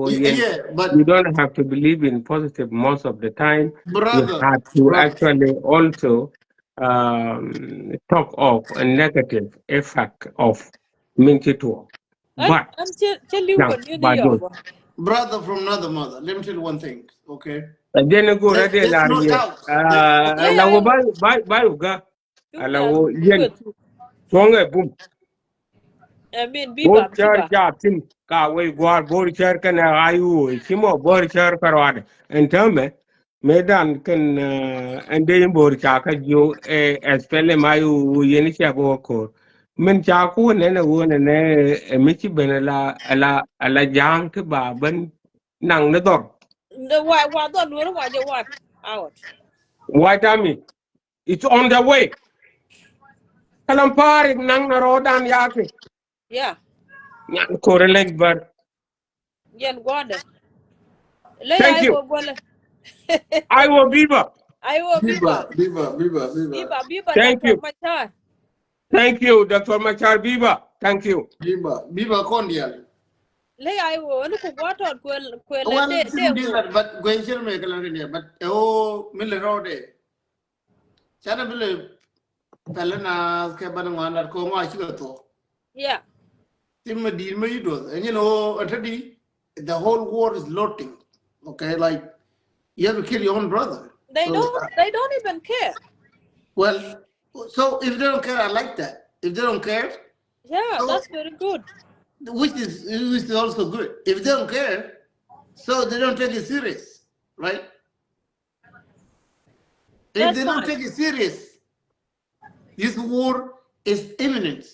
Yeah, You but don't have to believe in positive most of the time. You brother, have to brother. actually also talk of a negative effect of Minchito. But, I'm tell you young, what you but know. those. Brother from another mother. Let me tell you one thing, okay? And then go right there, There's no doubt. Okay. Yeah, I will. Do me as allow yen, good. tongue boom. I mean, Bor Biba, char Biba. tin ka we gwar bor char kan ayu chimo bor char karwade entame medan kan ande bor cha ka jo espele mayu yeni cha go ko men cha ko ne ne wo ne michi benela ala jang ke ba ban nang ne dor The why don't know why you what out. what I mean it's on the way kalam parik nang na rodan yake Yeah, nyan ko relek bar Yen Gwada. Lay thank I you will well. I will be. I will Biba. Biba. Biba, Thank Dr. you. Machar. Thank you, Dr. Machar Biba. Thank you. Biba Kondial. Lay I will look what on Quella Well, Tim de. Dillard, but Gwenchel make a lot but oh, Miller Road. Chana Bill Pelena, Cabanana, Coma, Chigato. Yeah, Tim Medina, and you know, already the whole war is loading. Okay, like you have to kill your own brother. they So, don't even care. well, so if they don't care, I like that. If they don't care, Yeah, so that's very good. which is also good. If they don't care, so they don't take it serious, right? If That's they don't fine. take it serious, this war is imminent.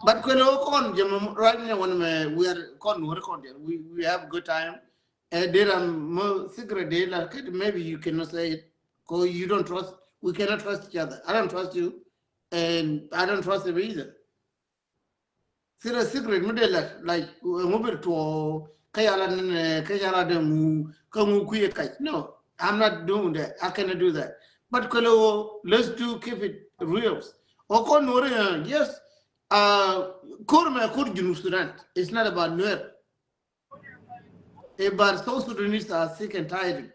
But when right now when we are we have good time. There are more secret day like maybe you cannot say it because you don't trust. We cannot trust each other. I don't trust you, and I don't trust him either. Sira secret middle like mobile to kayala de mu kamu kuye kai. No, I'm not doing that. I cannot do that. But let's do keep it real. Okon yes, Kurma Kur Sudan. It's not about Nuer. But South Sudanese are sick and tired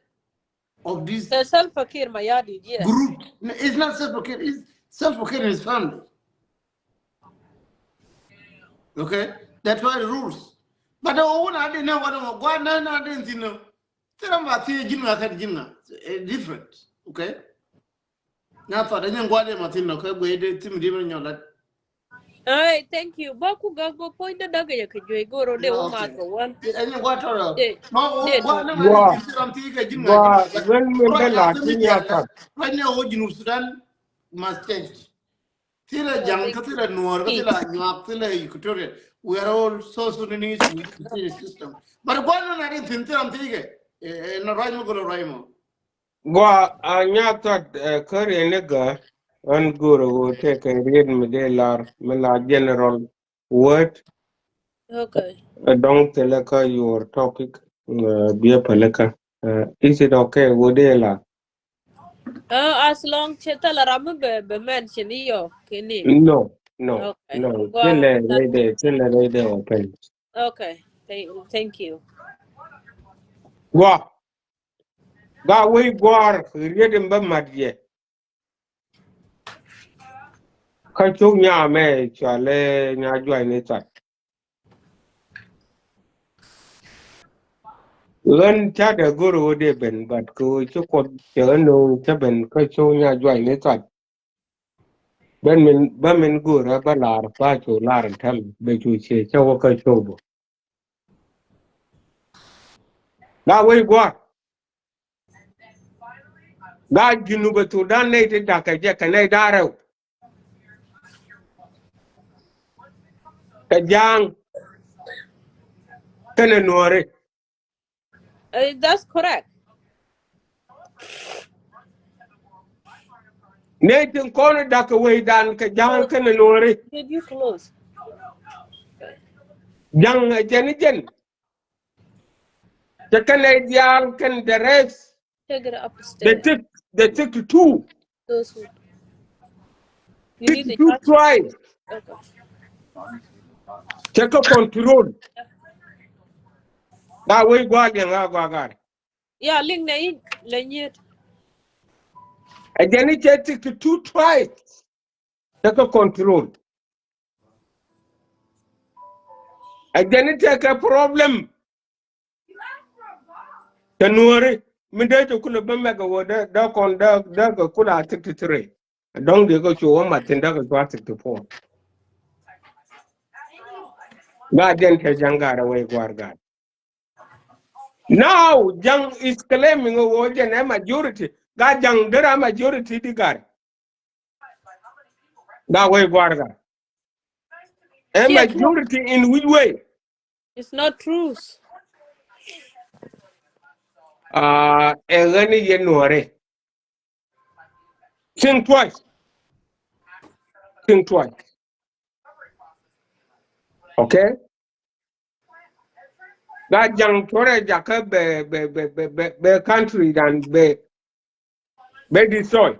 of this The self fakir Mayadi, yes. group. It's not self-care, it's self-care in his family. Okay? That's why the rules. But the one I didn't know what I'm going I didn't know. Tell them about the Jinna had Jinna. Different. Okay? Now for the young Guardian Martin, okay, we did Tim Dimon your Alright, thank you. Baku gago point the dagger you could do go de okay. umat go one. And what De no, de one talk. of my Gwa, things I'm taking Jinna, gwa, but when will the right now, let me Latin tell you, yakat? right now, what you Sudan must change. Tila Yeah, Jang, thank you. Katila Noor, Katila Nyap, Tila Equatorial. We are all so Sudanese, we need to see the system. But one I didn't think I'm taking. No, right, no, go right, mo. Gwa, yakat curry nigga, and guru will take a read medelar, mela general word, Okay. don't teleka your topic, be a paleka. Is it okay? Would they la? As long chetala ramu be mention yo kini. No, no, Okay. no. Well, that Till a radio open. okay. Thank you. Gwa, ga we gwar, read him by ka chung nya me chale nya jwa ni ta len cha de guru de ben bat ko chu ko che no cha ben ka chung nya jwa ni ta ben min gura ba lar ba chu lar tham be chu che cha wo ka chu bo da we gwa ga jinu ba tu dan ne te da ka je ka ne da re ka jang ka ne nore That's correct. ne tin ko ne da ka we dan ka jang So ka ne nore did you close? Okay. Young Jenigen. The Canadian can the rest. Take it upstairs. They took two. Those who you Take need the two charge. twice. Okay. Check a control. That way go again. Yeah, link na in lanyet. Again, it take two twice. Check a control. Again, it take a problem. The Nuer, Midday to Kulabamaga, where dog on dog, Kula 63. Don't they go to one at 10 dollars to 4. God then take Jangar away, Guargan. Now, Young is claiming a majority. God Young, there are majority, the guy. That way, Guargan. A Here, majority in which way? it's not truth. Any January. Think twice. Think twice. Okay? That young Torah Jacob be country and be destroyed.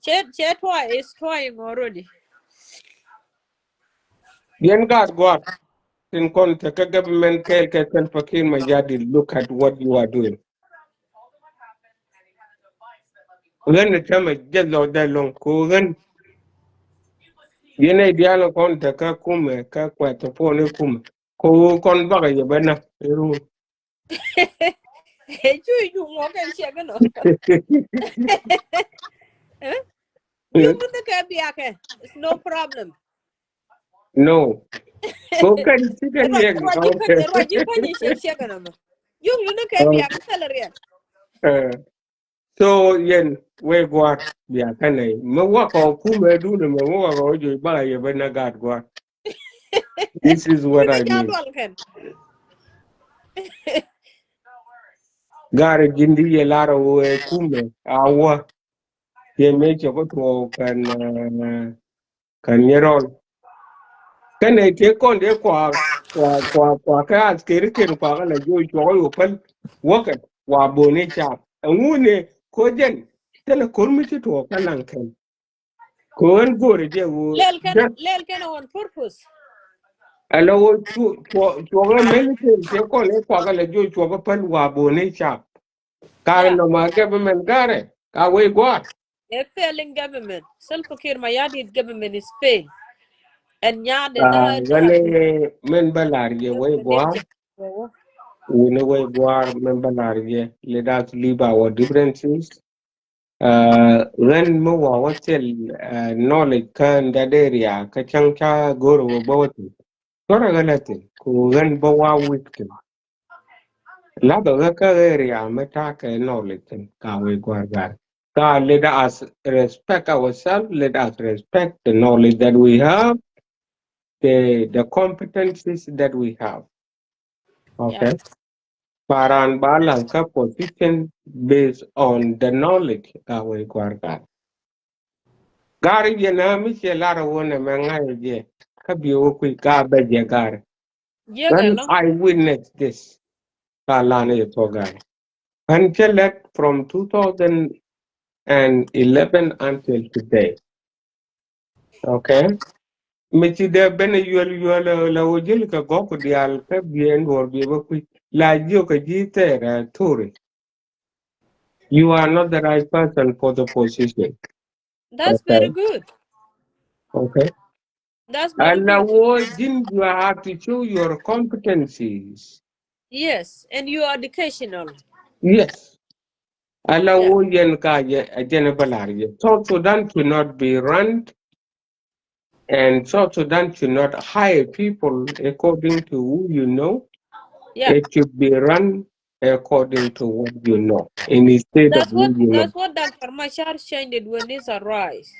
Chet why is trying already. Yen God, in contact government can fakir majadi look at what you are doing. When the time is just not that long, Kogan. Yen ideal contact a kume, quite a phone kume. Ko kon baga yabana. Hey, you walk and check no. You put the cabiake. It's no problem. No. Go can see Roger can you shake no. You look at me, salary. So yen we go ya kanai me wa ko ku me do me wa ko jo ba ye be na god go. This is what I mean. Gar jindi ye lara we ku me awa ye me che ko to kan yerol kanai te kon de kwa ka askeri ken kwa la jo jo yo pal wakat wa bone cha ngune ko jen tele kormiti to kanan kan ko en gore je wo Lel can on purpose. alo chuo military te ko le kwa le jo chuo pal wa bone cha ka no ma government gare ka we go A failing government. Self-care Mayadi government is failed. And yard and gane men balar ye we go we know we go men balar ye let us leave our differences. When mo wa tell knowledge kan that area ka chang cha goro bawati kora galati ku gan bawa wikin la ba ka area meta ka knowledge ka we gwargar ka let us respect ourselves, let us respect the knowledge that we have, the competencies that we have. Okay, paran balang ka position based on the knowledge ka we gwargar. Gari je na mi che lara wona ma ngai je ka bi wo ku ka ba je gar. When I witnessed this ka la ne to gar. Until from 2011 until today. Okay. Mi ci de ben yol la wo jël ka go ko dial ka bien wor bi ba ku la jo ka ji te ra turi. You are not the right person for the position. that's very Okay. good. Okay. That's very And now, good. you have to show your competencies. Yes, and you are educational. Yes. Yeah. Allow yen ka je South Sudan should not be run, and South Sudan should not hire people according to who you know. Yeah. It should be run according to what you know, instead of who you know. That's what Dr. Machar changed when this arise.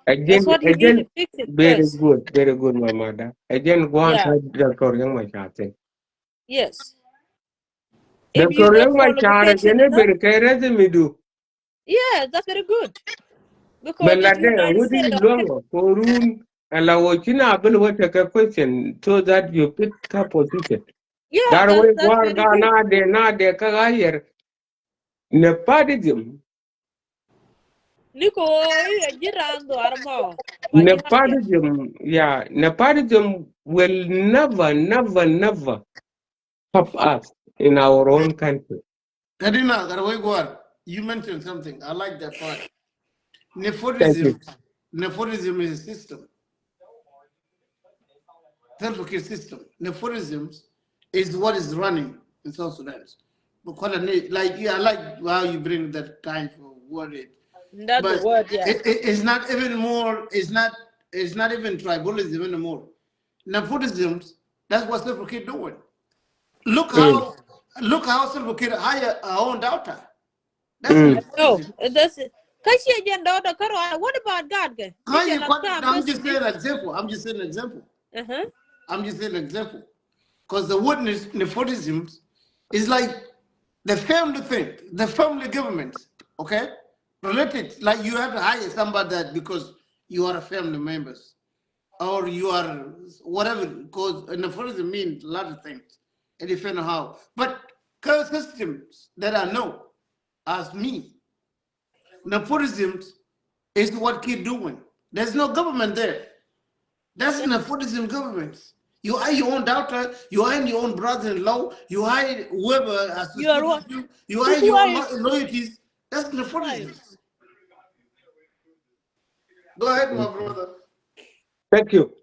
That's Again, what he need to fix it first. very good, my mother. Again, go on Yeah. to Dr. Young Machate. Yes. If you Dr. got Young Machar, qualification again, enough, very resume do. yeah, that's very good. Because if Belade, United what do States you don't care, know? Korun allow China will take a question so that you pick a position. Yeah, That way, that's very good. na de kagayer nepotism. Niko, jirando armo. Wajihake. Nepotism, yeah, nepotism will never help us in our own country. Kadina, Garaway, you mentioned something. I like that part. Thank you. Nepotism is a system. Self-care system. Nepotism is what is running in South Sudan. Like, yeah, I like how you bring that kind of word. That's the But word, yeah. it's not even more. It's not even tribalism anymore. Nepotism. That's what self-care doing. Look Mm. how self-care hire our own daughter. That's Mm. No, nepotism. that's it. Kashi agenda the karo. What about God? I'm just saying an example. I'm just saying an example. Because the word nepotism is like the family thing, the family government, okay? Related, like you have to hire somebody that because you are a family members or you are whatever, because nepotism means a lot of things. It depends on how. But current systems that I know as me, nepotism is what keep doing. There's no government there. That's nepotism government. You hire your own daughter, you hire your own brother-in-law, you hire whoever You are associated what? you, you hire Who your are own you? loyalties. That's nepotism. Go ahead, my brother. Thank you.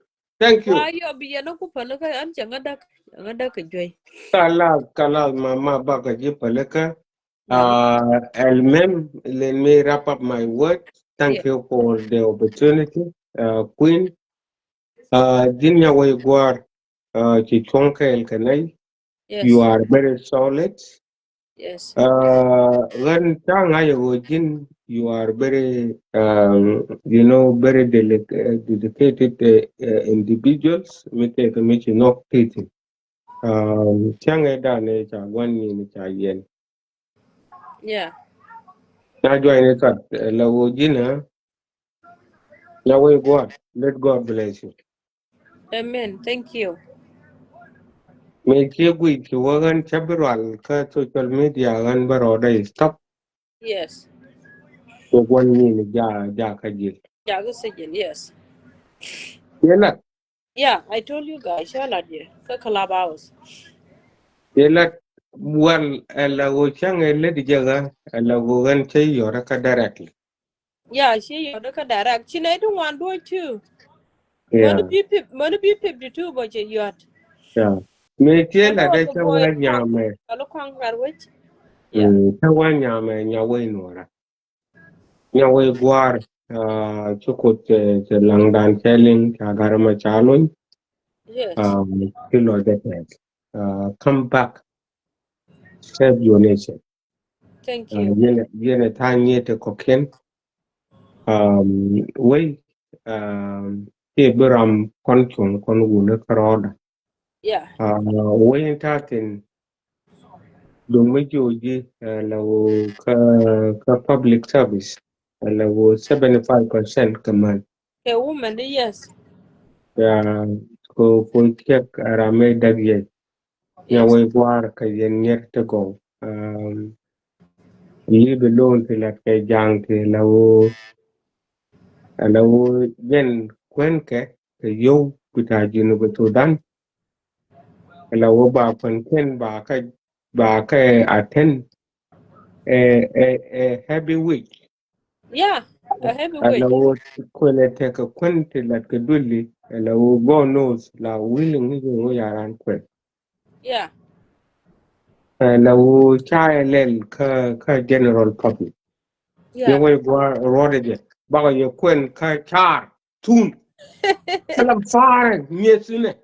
Thank Why you. you be no kupana ka an changa ka joy. Kala mama baga jipaleka. Let me wrap up my words. Yeah. Thank you for the opportunity. Queen, Jinya Waiguar, Chichonka El Kanai, you Yes. are very solid. Yes. When Jin, you are very, very dedicated individuals. Make no teaching. Chang Eda Nature, one minute yen. Yeah. Now join it at Lawojina, Lawai, let God bless you. Amen. Thank you. Make you good to work on several social media and baroda stop Yes. to 1 minute, Jakajil. Jago sigil. Yes. Yella, Yeah, I told you guys. Shall I dear? Ka kalabas. yella, well, a Lawochang a lady jaga, a Lawogan say you're directly. Yeah, she you look at direct. She need one do it too. Yeah, Money be pip the two, but you had. yeah. Make I yella, know that's the a boy one yame. I look on her which. Yeah. Tawanyame, Yaway Nora. Yaway Guar, Chukut, the Langdan Telling, Agarama Chalun, Yes. Kilo Decades. Come back, serve your nation. Thank you. Yene Tanya to Coquin, way, Iberam Conchon, Conwuna Karoda. Yeah. Way in Tartin, Dumajuji, public service. 75% command. A woman, yes. Ya ko check rame dagye. Ya Yes. we war ka yen yer to go. Leave alone till at ke jang te lawo yen kwenke ke yo kuta jinu Sudan. Lawo ba kwen ba ka attend a heavy week. Yeah. A heavyweight. Lawo kwele te ka kwente lat ke dulli. Lawo go knows la willing hizo yaran kwen. Yeah. Lawo chaelel ka general public. Yo Yeah. we rode baga yo kwen ka char tun kalam fare nyesune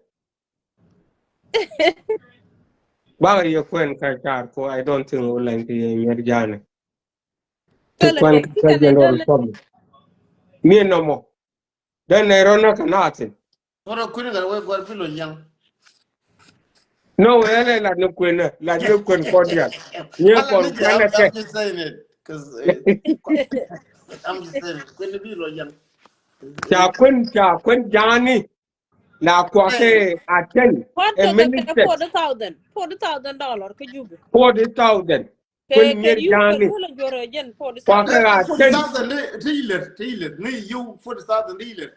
baga yo kwen ka char ko I don't think ulan ti nyer jane to Tell kwen it. ka general public mi no mo then I run ka natin What a queen that way got below young. no ele la no kwen cordial nye kon kwen ke I'm just saying it because I'm just saying it. Queen below young. cha kun jani na kwa ke attend What a minister $40,000 ka jubu. 40,000 kun Ke nyir you can jani mula joro jen kwa ke 40,000. attend 40,000 dealer. No, you 40,000 dealer.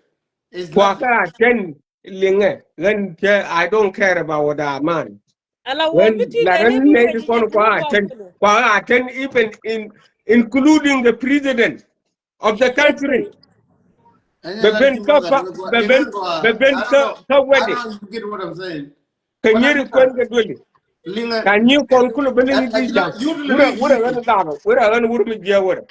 It's kwa nothing. ke attend linge then I don't care about that man Ala wo when biti la ga ran heavy ne wage kon jen mu kwa attend even including the president of the country And then let beben you ka mother. pa beben I don't know. ka I wede don't get what I'm saying. ka What I'm nyir saying. kun ga dole Linga. ka nyi kon kulu benen I gi jam you wura really gan da wura gan wura mi je wura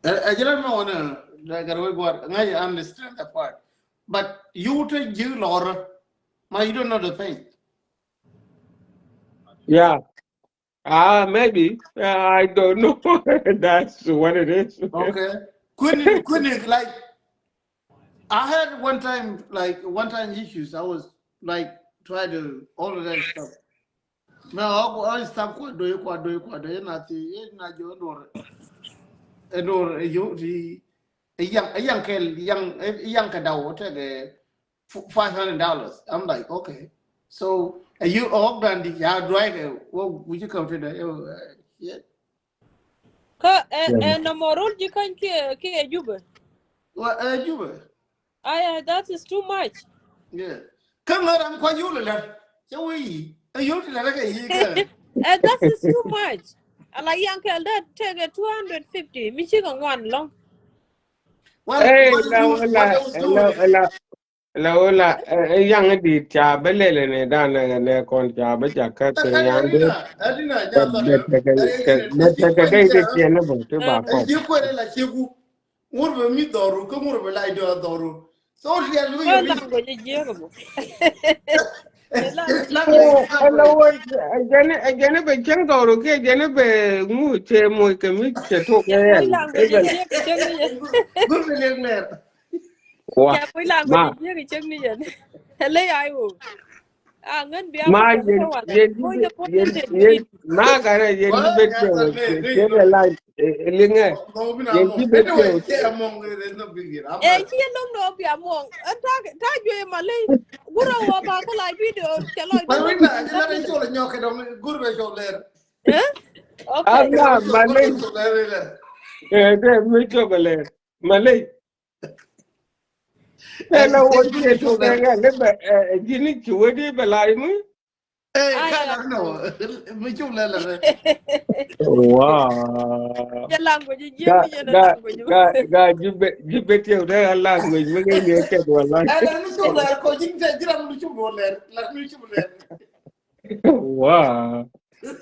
I don't know. Like I understand that part. But you take you Laura. You don't know the thing. yeah maybe I don't know that's what it is Okay. Quinn, like I had one time issues. I was like trying to all of that stuff. Now I stop do you not see not your door you the a young kadao take $500. I'm like, okay. So you all done the yard right? Well, would you come to the yeah. Ka yeah. na morol ji kan ke jubu. Well, you were. Ay that is too much. Yeah. Come on, I'm quite you let. So we you let it. That is too much. Ala yang ke that take a 250. Mi chi ga one long. Well, Hey what they was doing is la yang di cha belele ne da ne kon cha be cha ka ke yan de I didn't ka de tiene bo te ba ko you quite like you would be me door, come over like door. So she had Ko Louis. language je ga bo. Language, hello ajene be chen go ro ke ajene be mu che mo ke mi che to ke Ya boy el language je ga chang ni jen. good millionaire. wa Ya boy language ma je ga chang ni jen. Hele ai wo. Ngan biya ma mu ko ta wala. Boy na ko den den. ma ga re yen di Well, be that's a che de la linge yen di be anyway, among there's no big deal. I'm not. Chi long no biya mo. Ta jo ma le. Gura wa ba ka lai video ke lai ba But le we not, I just let you show the good way show there. Eh? Okay. ama Good way malay show there. de mi to gale malay And hello it's what good che to to show ke there. ga le be jini ki wedi be lai mu Hey, Ay. kind of know. Me show there. wow Ya language je ga ni jen ga language. jibe te de language me ne ke wallahi And let me show there. Coaching, I'm show there. Let me show there. wow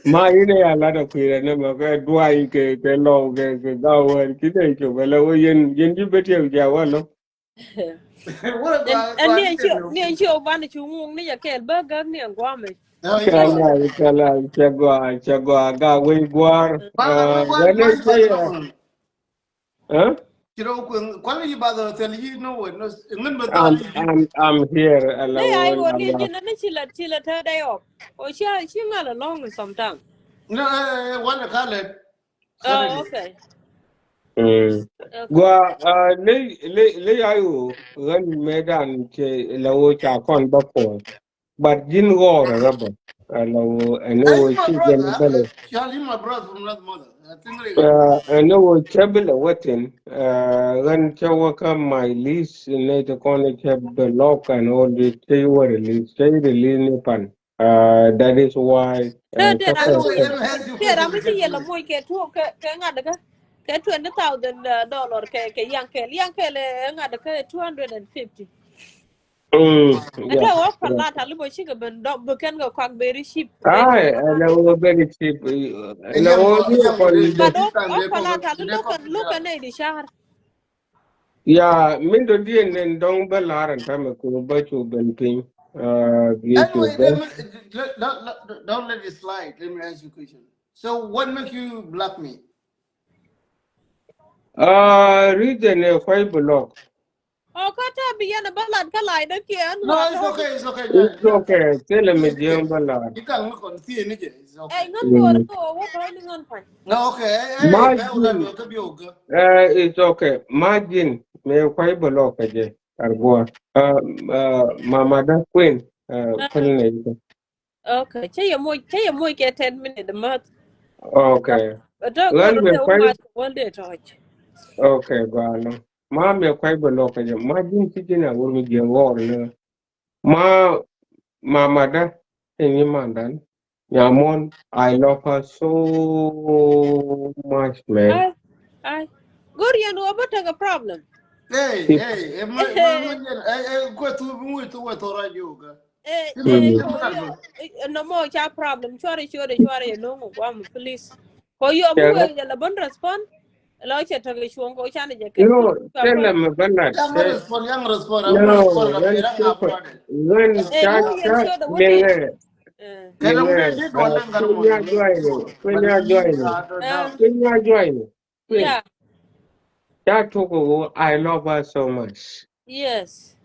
ma ine ya la da kuira ne ma ga duai ke lo ke ga wer ki de ke bela wo yen jibe te ja walo What about go And and tell you? near you ban chu ngung ni ya ke ba ga ni ngwa Oh, you go. kala chagwa ga we gwar My gane father ke no. huh You know, when you bother tell you know what no ngin ba dal yi. I'm here Nay I alone go near you na chila ta day off. Or she not along sometime. No, one call it Oh, Saturday. okay. Okay. gwa le ayu ran medan ke lawo cha kon ba ko but jin gor raba lawo Hey, eno my chi brother. gen bale Charlie, my brother from another mother. I think they eno chabla watin ran chawaka my lease ne to kon chab the lock and all the they were released they release ne pan that is why There I'm Anyway, see let me ask you a there question I'm see yellow respectfully. boy ke to ke ngada ke $20,000 ke yang ke le ngada ke 250. yeah, Ata wa yeah. palata libo shiga ben do buken go kwak very cheap Ah, maybe. hello, very cheap. A Hello, young But this time o they call palata they call look it. ne di shahar. yeah, min do dien nen dong balaran tama ko ba chu ben pin. Anyway, YouTube. don't let it slide. Let me ask you a question. So, what make you block me? Reason a five block. O kata biyan balad kala da ke an No, wa it's to. okay. It's okay. It's Yeah, okay. Tell me yeah. jeng balar. You can look on see anything. It's Ay okay. ngan bor Mm. ko wa to ni ngan pa. No, okay. Hey, hey, Margin. could be okay. It's okay. Margin. me kwai block aje argoa. Mama da queen pelne. Okay, che ye mo ke 10 minutes the month. Okay. Ado go Lan ro me te kwai uma one day touch. okay gano. Ma me kwai block aje. Ma din titina wurmi je war ne. Ma mama da tenyi mandan. Yamon, I love her so much, man. Ai. Gorian about a problem. Hey, If, hey, go to me to what radio. mm, Ko yo no more cha problem. Chware no one police. Ko yo mu yeah, we la bon respond. Lo che to chuon ko chane je ken ko no, tell them about that. Young respond, I'm going to respond. No, I'm when going super, when mu chat, yen show the one day. minge, Can I minge, did one when you are joining, when you are joining, when you are joining, when Yeah. chat to I love her so much. Yes.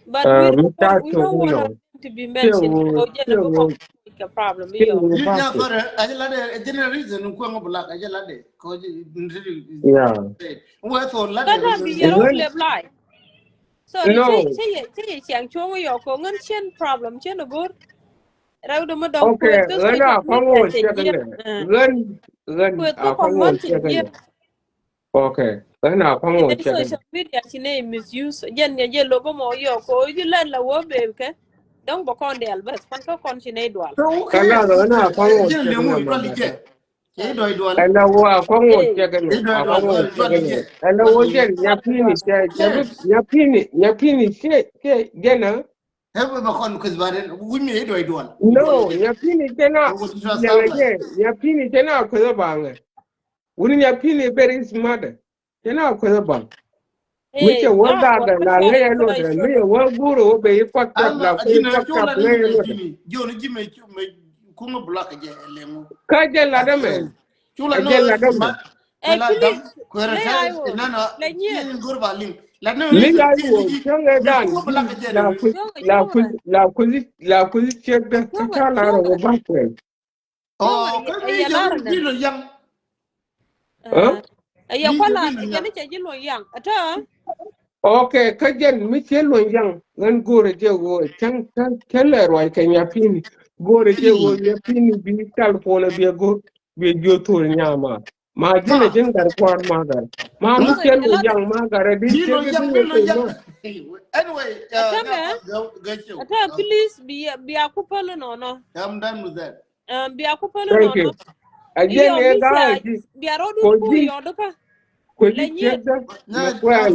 But we don't want Chat we to don't want her no, to be mentioned. So yeah, the book a problem here. You back just it. for a general reason, black, I just like it. Because Yeah, where for That ladder, time be your own when, live life. So the no, chang chong yo ko ngan chen problem chen good. Rau do ma dong okay, quit cái when social I come media on chen yen. second, when Quit I cái come con mon on chen yen. second, okay, when I come on Cái second, social media chen ai misuse. Yen ye logo mo yo ko you lên là wo be ke. Dong bo con del bas pan ko con chen ai dual. so okay, kala when I come on then second, you mama. really get. You do it well. And I come on Eh, second, You do I it come on well, really second, get. and I What was you just dual dual. yapini, shit, Jenna. have a con because we may do it well. No, yapini, Jenna, What does that young sound like? again, yapini, Jenna, Kuzabang. Wouldn't yapini very smart? Jenna, Kuzabang. Which Eh, a word ah, that what I chware lay a lot chware and show me the a well guru be fucked up Allah, like we Gina, fucked you up let lay a him lot. Jimmy. Johnny Jimmy, Kuma Block again. Kaja Ladaman, Chula again no, Ladaman. Eh, Kela please, dam, lay I Querata, will. Nana, Lay nyen. Gurba Ling. Let no reason, Lila wo Tini, changa me dan Kuma Block again. la kuzi check da kachala ro bakwe. Oh, can we Yalar nan. just young? Huh? Ya Leave kwala the young. yana ce jilo yang. Ata Okay, kajen mi chelo yang ngan gore je wo chang chang kele roi kenya pini. Gore je wo ya pini bi telefona bi go bi jotor nyama. Ma jene Ma, jen gar kwar ma gar. Ma mi yonga chelo yala yang ma gar di Gino chege young, di Gino ko young. ma. Anyway, ata get you. ata please bi akupalo no no. I'm done with that. Bi akupalo Thank no no. you. Again Yo e ga misia ji bi arodun ko pu ji yo doka. ko ji Lenyen. chega No, ma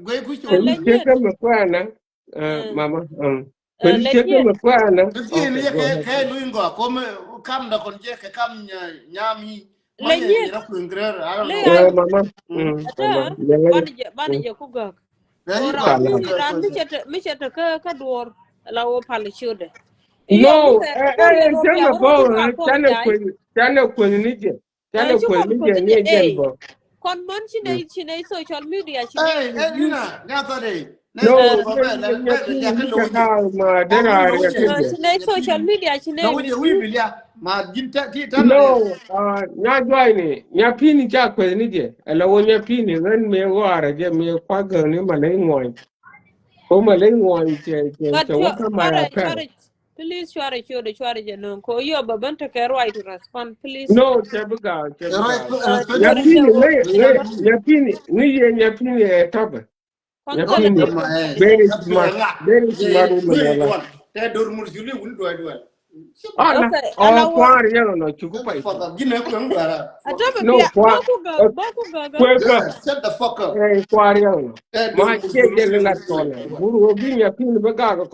go quick Kwezi on. Lenyen. cheka mekwana, mama, kwezi cheka Lenyen. mekwana. Kasi Okay, ni go ke ahead. ke luingo come kam da kon je ke kam nyami manye Lenyen. ira kuingrer I don't Le know. ai Mama, ata jangan, bani je ku gak. There So you go. salah. ran mi chete ka duor la wo pali chude. Iyo mu No, ke gori no bi tell me awodo go, ka apologize. chana kwezi nije, chana Chu kwezi kon ko nije je ni jengo. kon mon chine social media chine Hey, hey, misuse. Nina, nyata de. Ne No, ko ba ba la ba nyapini ya kan lo nika wuje. ka ma O gun dera lo ya wuje. kaje. Chine Ya social pi media na chine wuje wi misuse. bilia ma jinta ti tan na ya. No, nya join ni, nyapini cha kwezi nije. Ala wo nyapini ren me wara je me kwaga ni malai ngoi. Ko malai ngoi But che waka ma please chware je non ko yo baban ta ke right to respond please. No, Chebuga, Chebuga. Chware Respectfully. je Nyapini, wo nyapini, niye nyapini tabe. kon gala Nyapini, de Ma ko eh. very smart Ye woman, lu wala. don. Te dor mur juli wul do do. Oh, no, okay oh, alawo kwari yelo no, Shut the chukupa fuck ito. up. Gina ko ngara. ata be No, boku gaga. kweka, Shut the fuck up. kwari yelo no. Te dor Ma mur che juli jele wul la do tole. do. Buru obi nyapini bagaga